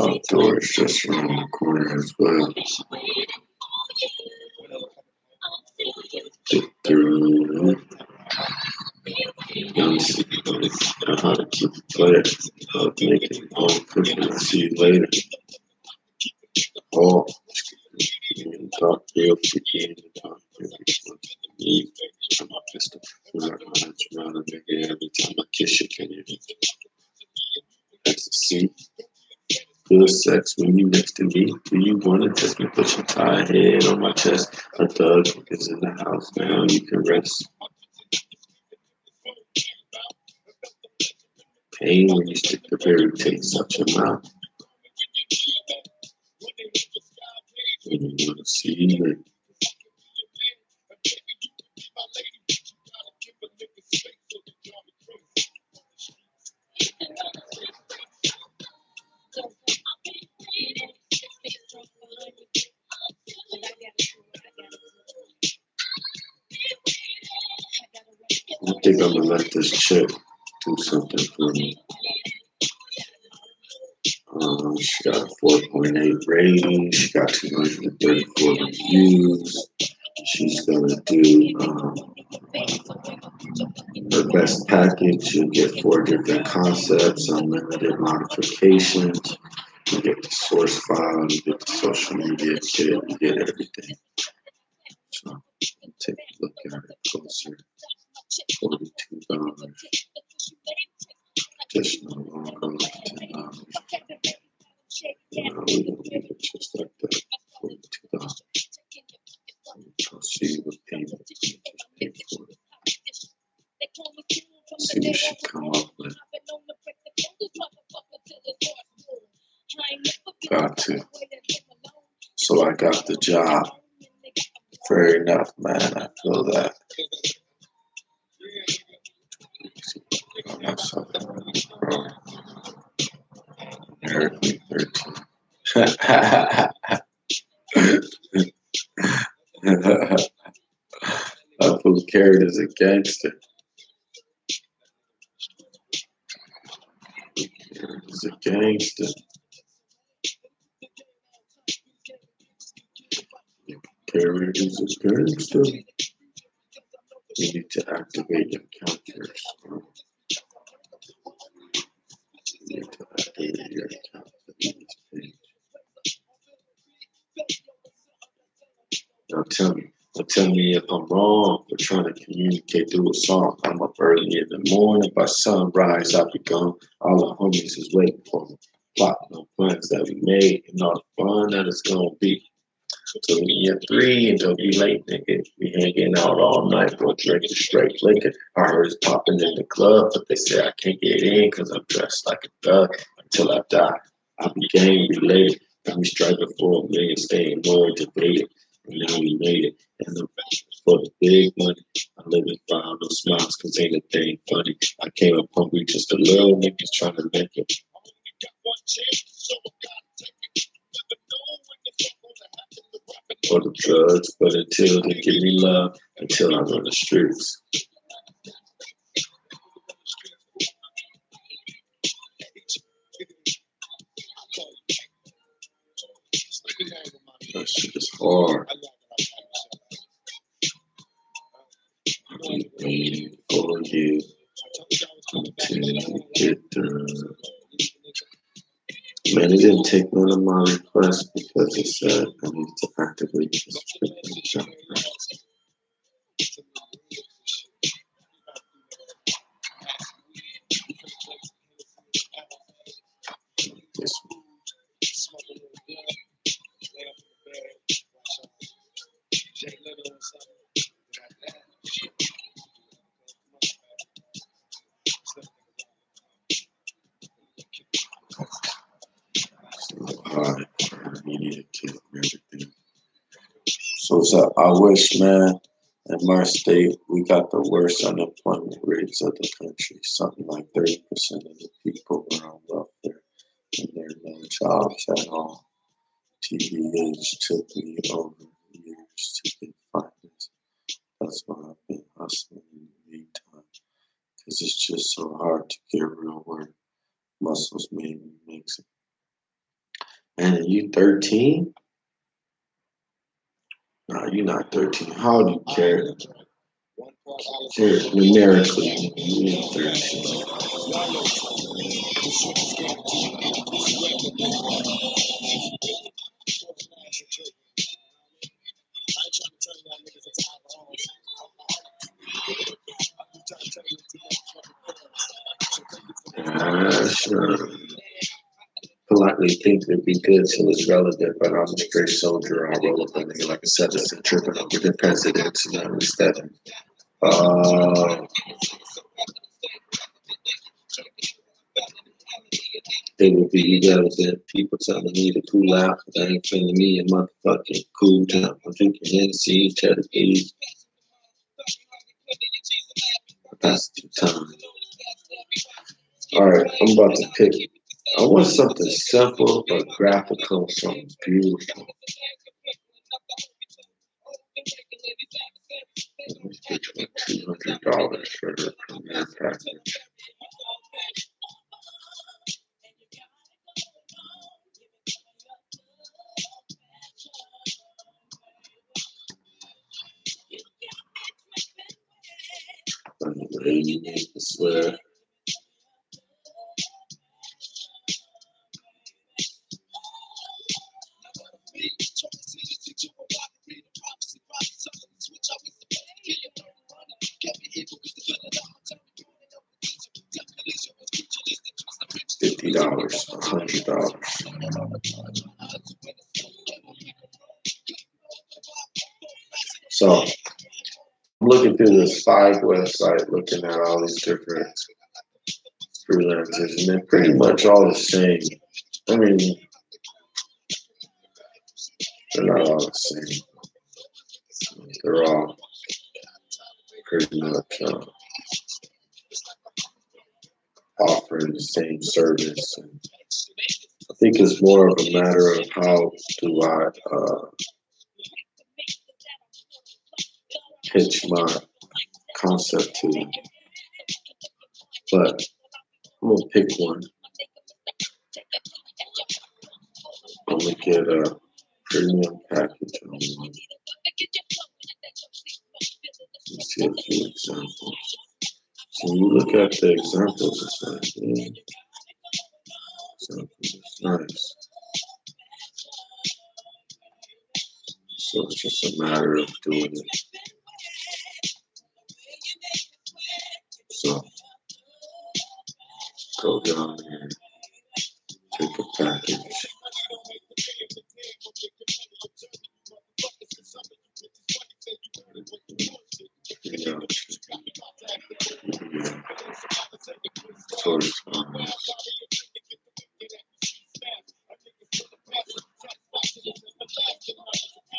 Outdoors just around the corner as well. How to keep it clear. Making home cooking. I'll see you later. Oh, talk real chicken. Talk real chicken. I'm a pistol. I'm not gonna around a nigga every time I kiss you. Can you? Ecstasy. Good sex when you next to me. Do you want to test me? Put your tired head on my chest. A thug is in the house now. You can rest. Pain when you stick the berry taste out your mouth. When you want to see it. think I'm gonna let this chick do something for me. She got a 4.8 rating. She got 234 reviews. She's gonna do her best package. You get 4 different concepts, unlimited modifications. You get the source file, you get the social media kit, you get everything. So take a look at it closer. $42. Just no longer $10. You know, we don't leave it just like that. $42. Proceed with payment. Just pay for it. See what she come up with. Got to. So I got the job. Fair enough, man. I feel that. American 13. That fool carried as a gangster. He's a gangster. Carried as a gangster. You need to activate your account first. You need to activate your account for this page. Now tell me if I'm wrong for trying to communicate through a song. I'm up early in the morning. By sunrise, I be gone. All the homies is waiting for me. Plotting on plans that we made and all the fun that it's gonna be. So me at 3 and don't be late, nigga. We hanging out all night, bro, drinking straight liquor. I heard it's popping in the club, but they say I can't get in because I'm dressed like a thug. Until I die, I be gang related. Got me striving for $1 million, staying more debated. And now we made it. And the rest was for the big money. I live in fire, no smiles, cause ain't a thing funny. I came up hungry, just a little niggas trying to make it. For the drugs, but until they give me love, until I'm on the streets. That shit is hard. I keep waiting for you until you get through. Man, it didn't take none of my requests because it said I need to activate the subscription account first. This one. Media kit and everything. So I wish, man, in my state, we got the worst unemployment rates of the country. Something like 30% of the people are on welfare, and there are no jobs at all. TBH took me over years to get finance. That's why I've been hustling in the meantime, because it's just so hard to get real work. Muscles made me mix it. Man, are you 13? No, you're not 13. How old are you, Jared? Jared, numerically, you're 13. Sure. Politely think it'd be good till it's relevant, but I'm a straight soldier. I'll roll up on you like a citizen, tripping over the presidents and instead. They would be relevant. People telling me to cool out, but they ain't feeling me a motherfucking cool down. I'm drinking NC, cheddar cheese. That's the time. Alright, I'm about to pick. I want something simple but graphical, something beautiful. $200 for her premier package. Anyway, you need to swear. $50, $100. So I'm looking through this Five website, looking at all these different freelancers, and they're pretty much all the same. I mean, they're not all the same. They're all pretty much offering the same service. And I think it's more of a matter of how do I pitch my concept to them. But I'm gonna pick one. I'm gonna get a premium package on one. Let's see a few examples. So you look at the examples, it's like, yeah, example is nice. So it's just a matter of doing it. So go down here, take a package.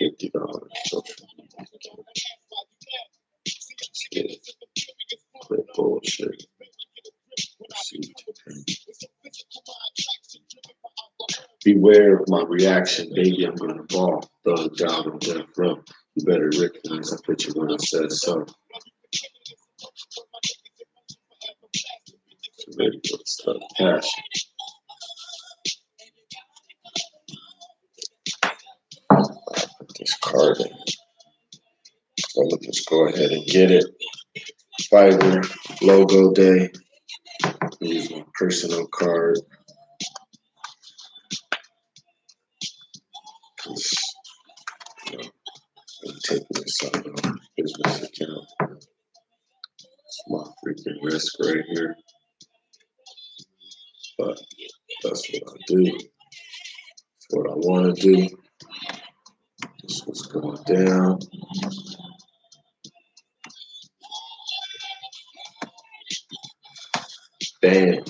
$50. Quit bullshit. Beware of my reaction, baby. I'm gonna ball. Thugged out on death row. You better recognize I put you when I said so. So ready for the stuff. Cash. Put this card in. So let's just go ahead and get it. Fiverr logo day. Use my personal card. I'm taking this out of my business account. It's my freaking risk right here. But that's what I do. That's what I want to do. This is what's going down. Bam.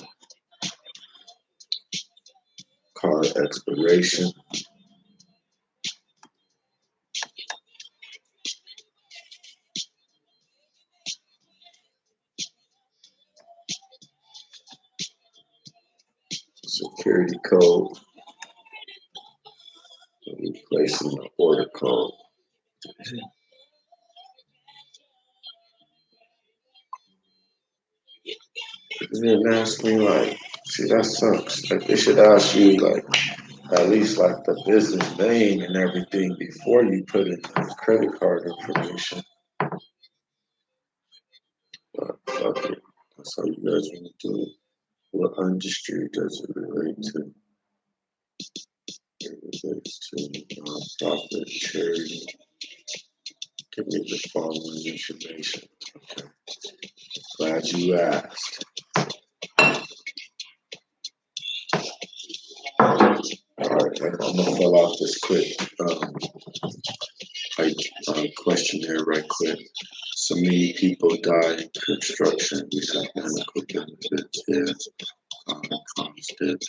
Card expiration. Security code. Replacing the order code. And then ask me like, see, that sucks. Like they should ask you like at least like the business name and everything before you put in the credit card information. But fuck it. That's how you guys want to do it. What industry does it relate to? It relates to nonprofit charity. Give me the following information. Okay. Glad you asked. Alright, I'm gonna fill out this quick questionnaire right quick. So many people die in construction. We have medical benefits. Yeah. Constant.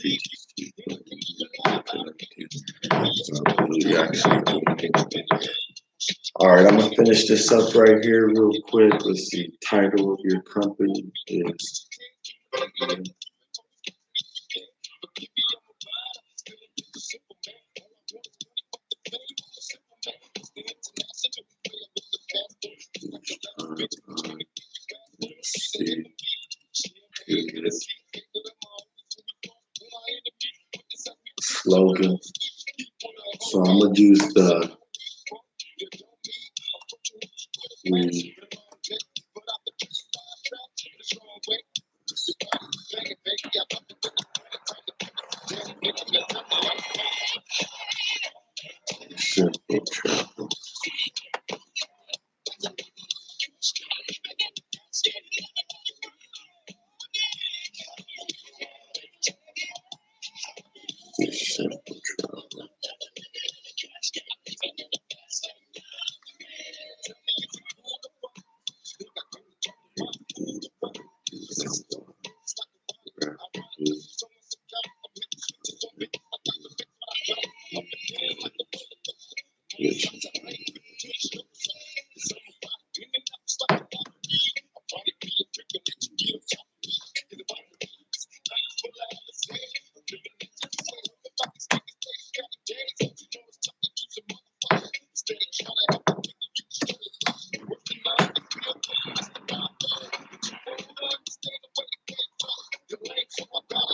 Alright, I'm gonna finish this up right here real quick. Let's see. Title of your company is slogan. So I'm gonna use the simple travel. Simple travel.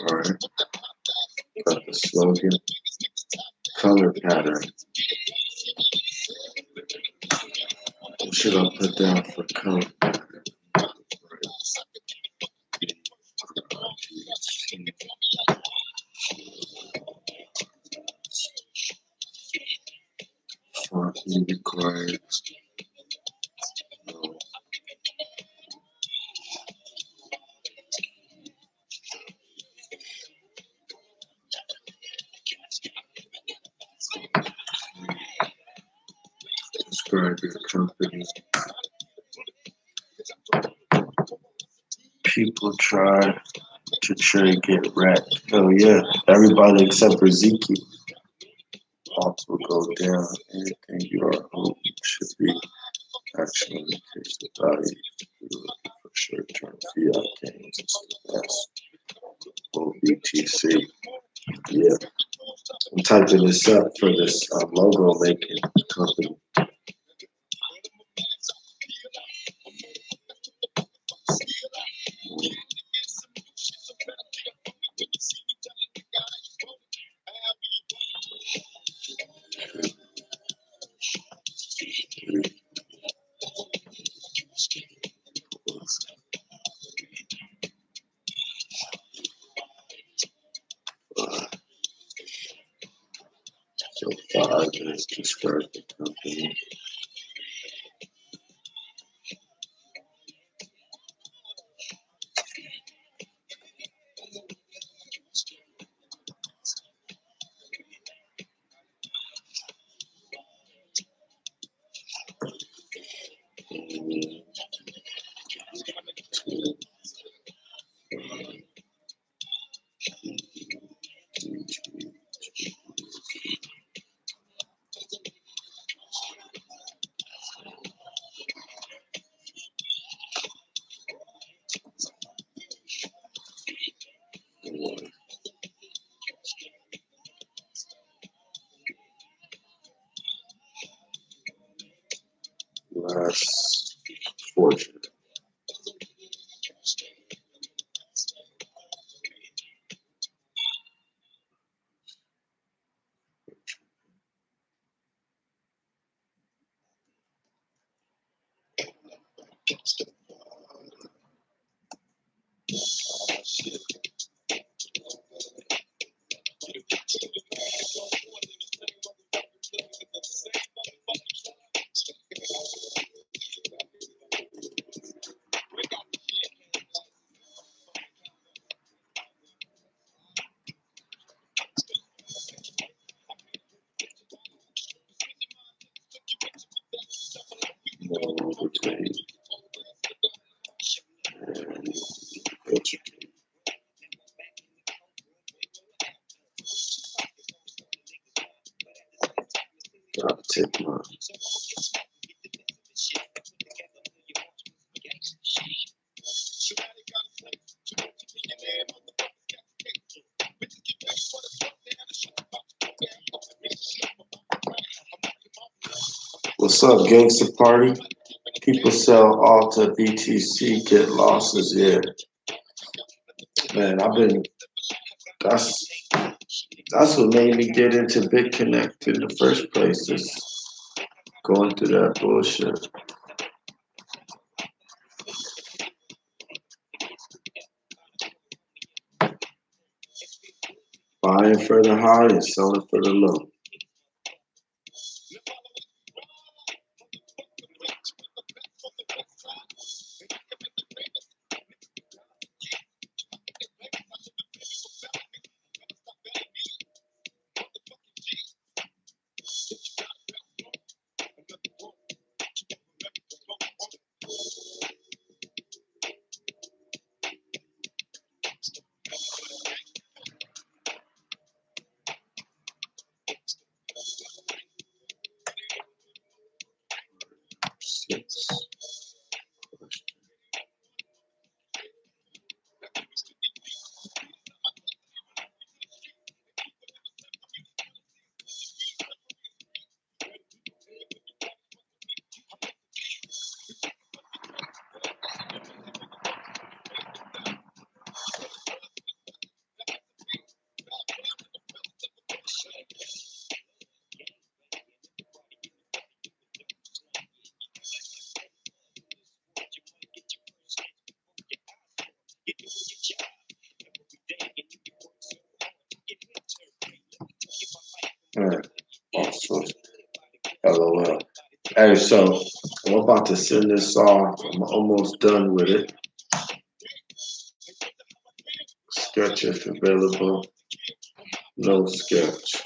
Alright, got the slogan. Color pattern. What should I put down for color pattern? Font required. Describe your company. People try to trade, get wrecked. Oh yeah, everybody except for Zeke. Odds will go down. Anything you are hoping should be actually increase the value. You're looking for short-term fiat gains. It's the best. OBTC. Yeah. I'm typing this up for this logo making company. So 5 minutes to start the company. Last fortune. Okay. I'll take mine. What's up, Gangsta Party? People sell all to BTC, get losses, yeah. Man, that's what made me get into BitConnect in the first place, is going through that bullshit. Buying for the high and selling for the low. Six. Alright. Also, LOL. Hey, so I'm about to send this off. I'm almost done with it. Sketch if available. No sketch.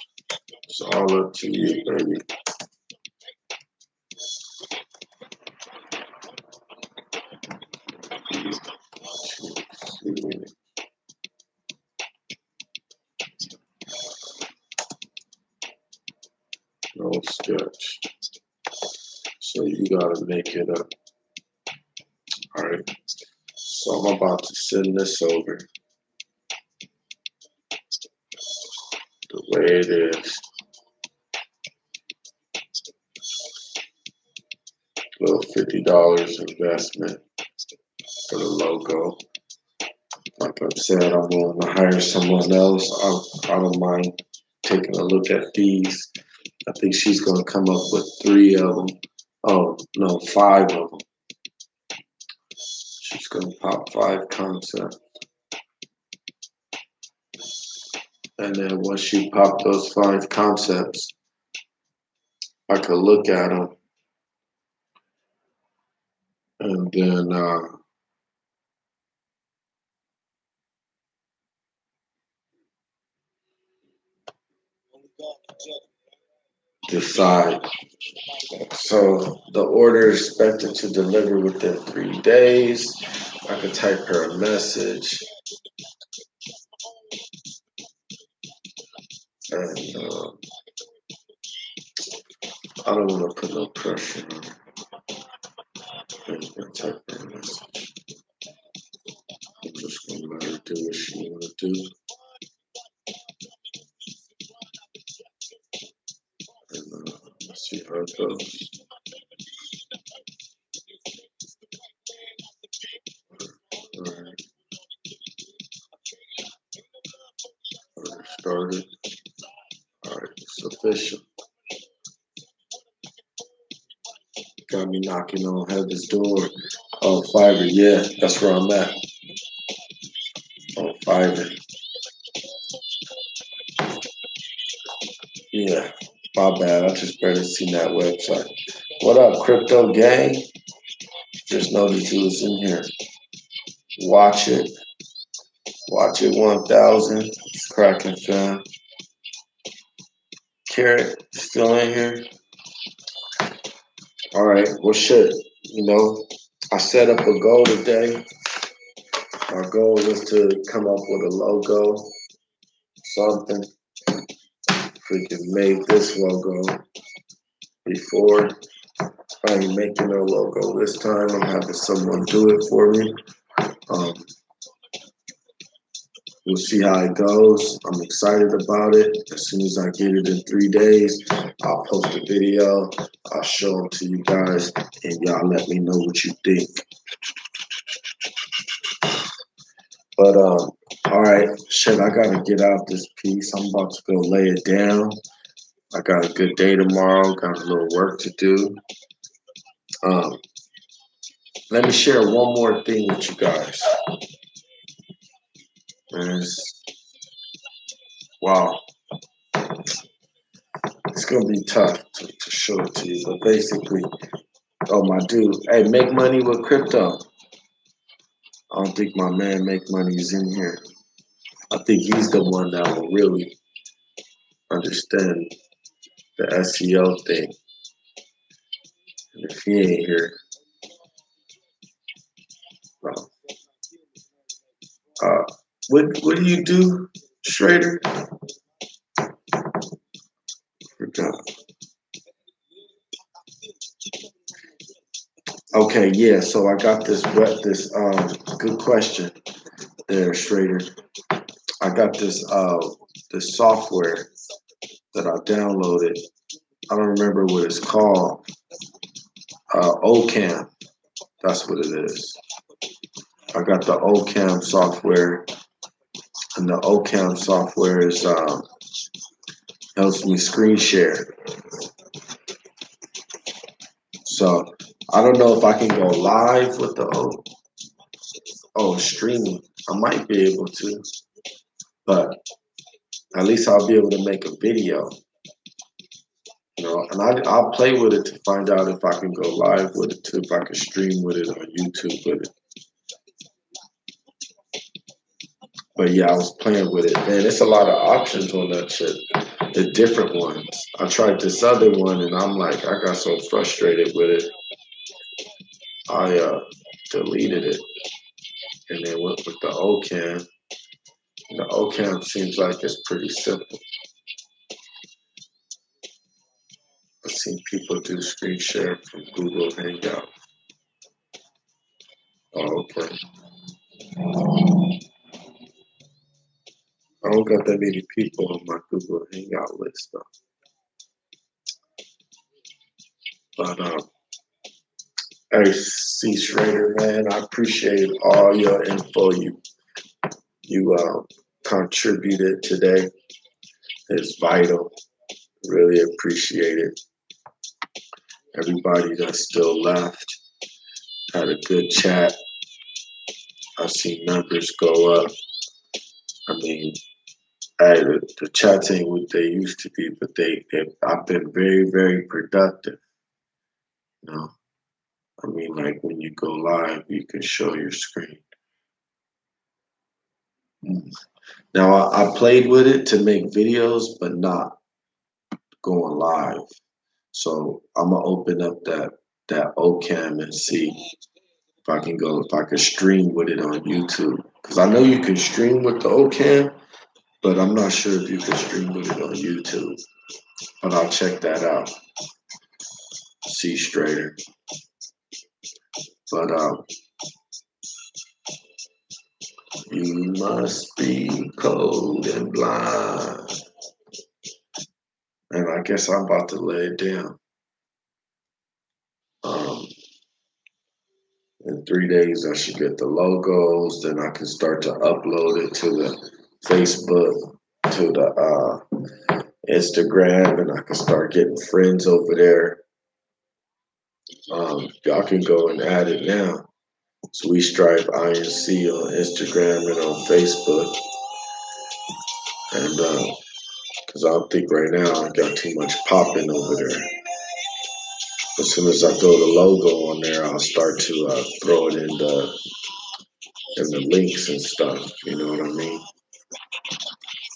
It's all up to you, baby. No sketch. So you gotta make it up. Alright. So I'm about to send this over the way it is. Little $50 investment for the logo. Like I've said, I'm willing to hire someone else. I don't mind taking a look at these. I think she's gonna come up with 3 of them. Oh no, 5 of them. She's gonna pop 5 concepts. And then once she popped those 5 concepts, I could look at them and then decide. So the order is expected to deliver within 3 days. I could type her a message. And I don't want to put no pressure on her. I'm type her a message. I'm just going to let her do what she want to do. And let's see how it goes. Alright. Order started. Alright, it's official. Got me knocking on heaven's door. Oh, Fiverr, yeah, that's where I'm at. Oh, Fiverr. Yeah, my bad. I just barely seen that website. What up, Crypto Gang? Just noticed you was in here. Watch it. Watch it 1000. It's cracking, fam. Carrot, still in here? All right, well, shit. You know, I set up a goal today. Our goal was to come up with a logo, something. If we can make this logo before I ain't making no logo this time, I'm having someone do it for me. We'll see how it goes. I'm excited about it. As soon as I get it in 3 days, I'll post a video. I'll show them to you guys, and y'all let me know what you think. But All right, shit, I gotta get out this piece. I'm about to go lay it down. I got a good day tomorrow. Got a little work to do. Um, Let me share one more thing with you guys. And wow, it's gonna be tough to show it to you. But basically, oh my dude, hey, make money with crypto. I don't think my man Make Money is in here. I think he's the one that will really understand the SEO thing. And if he ain't here, well, what do you do, Schrader? Forgot. Okay, yeah. So I got this good question there, Schrader. I got this software that I downloaded. I don't remember what it's called. Ocam. That's what it is. I got the Ocam software, and the Ocam software is helps me screen share. So I don't know if I can go live with the streaming. I might be able to, but at least I'll be able to make a video. You know, and I'll play with it to find out if I can go live with it too, if I can stream with it on YouTube with it. But yeah, I was playing with it. Man, it's a lot of options on that shit. The different ones. I tried this other one and I'm like, I got so frustrated with it. I deleted it and then went with the Ocam. And the Ocam seems like it's pretty simple. I've seen people do screen share from Google Hangout. Oh, okay. I don't got that many people on my Google Hangout list though. But hey, C. Schrader, man, I appreciate all your info you contributed today. It's vital. Really appreciate it. Everybody that's still left had a good chat. I've seen numbers go up. I mean, hey, the chats ain't what they used to be, but I've been very, very productive. You know, I mean, like when you go live, you can show your screen. Now, I played with it to make videos, but not going live. So I'm gonna open up that Ocam and see if I can stream with it on YouTube. Because I know you can stream with the Ocam, but I'm not sure if you can stream with it on YouTube. But I'll check that out. See Schrader. But you must be cold and blind. And I guess I'm about to lay it down. In 3 days, I should get the logos. Then I can start to upload it to the Facebook, to the Instagram, and I can start getting friends over there. Y'all can go and add it now. Sweet Stripe INC on Instagram and on Facebook. And because I don't think right now I got too much popping over there. As soon as I throw the logo on there, I'll start to throw it in the links and stuff. You know what I mean?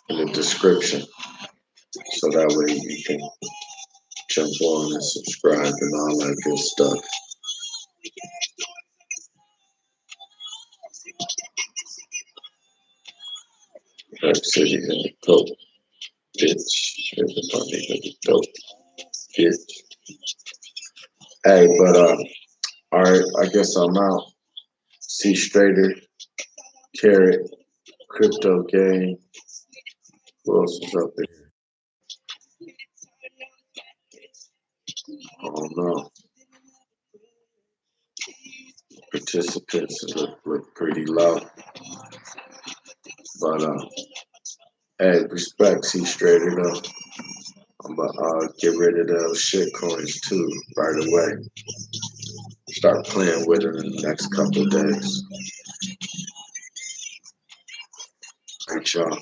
In the description. So that way you can jump on and subscribe and all that good stuff. Rap City in the dope, bitch. Everybody in the dope, bitch. Hey, but all right, I guess I'm out. C. Schrader, Carrot, Crypto Gang. Who else is up there? I don't know. Participants look pretty low. But hey, respect, see straight it up. I'm gonna get rid of those shit coins too right away. Start playing with it in the next couple of days. All right, y'all.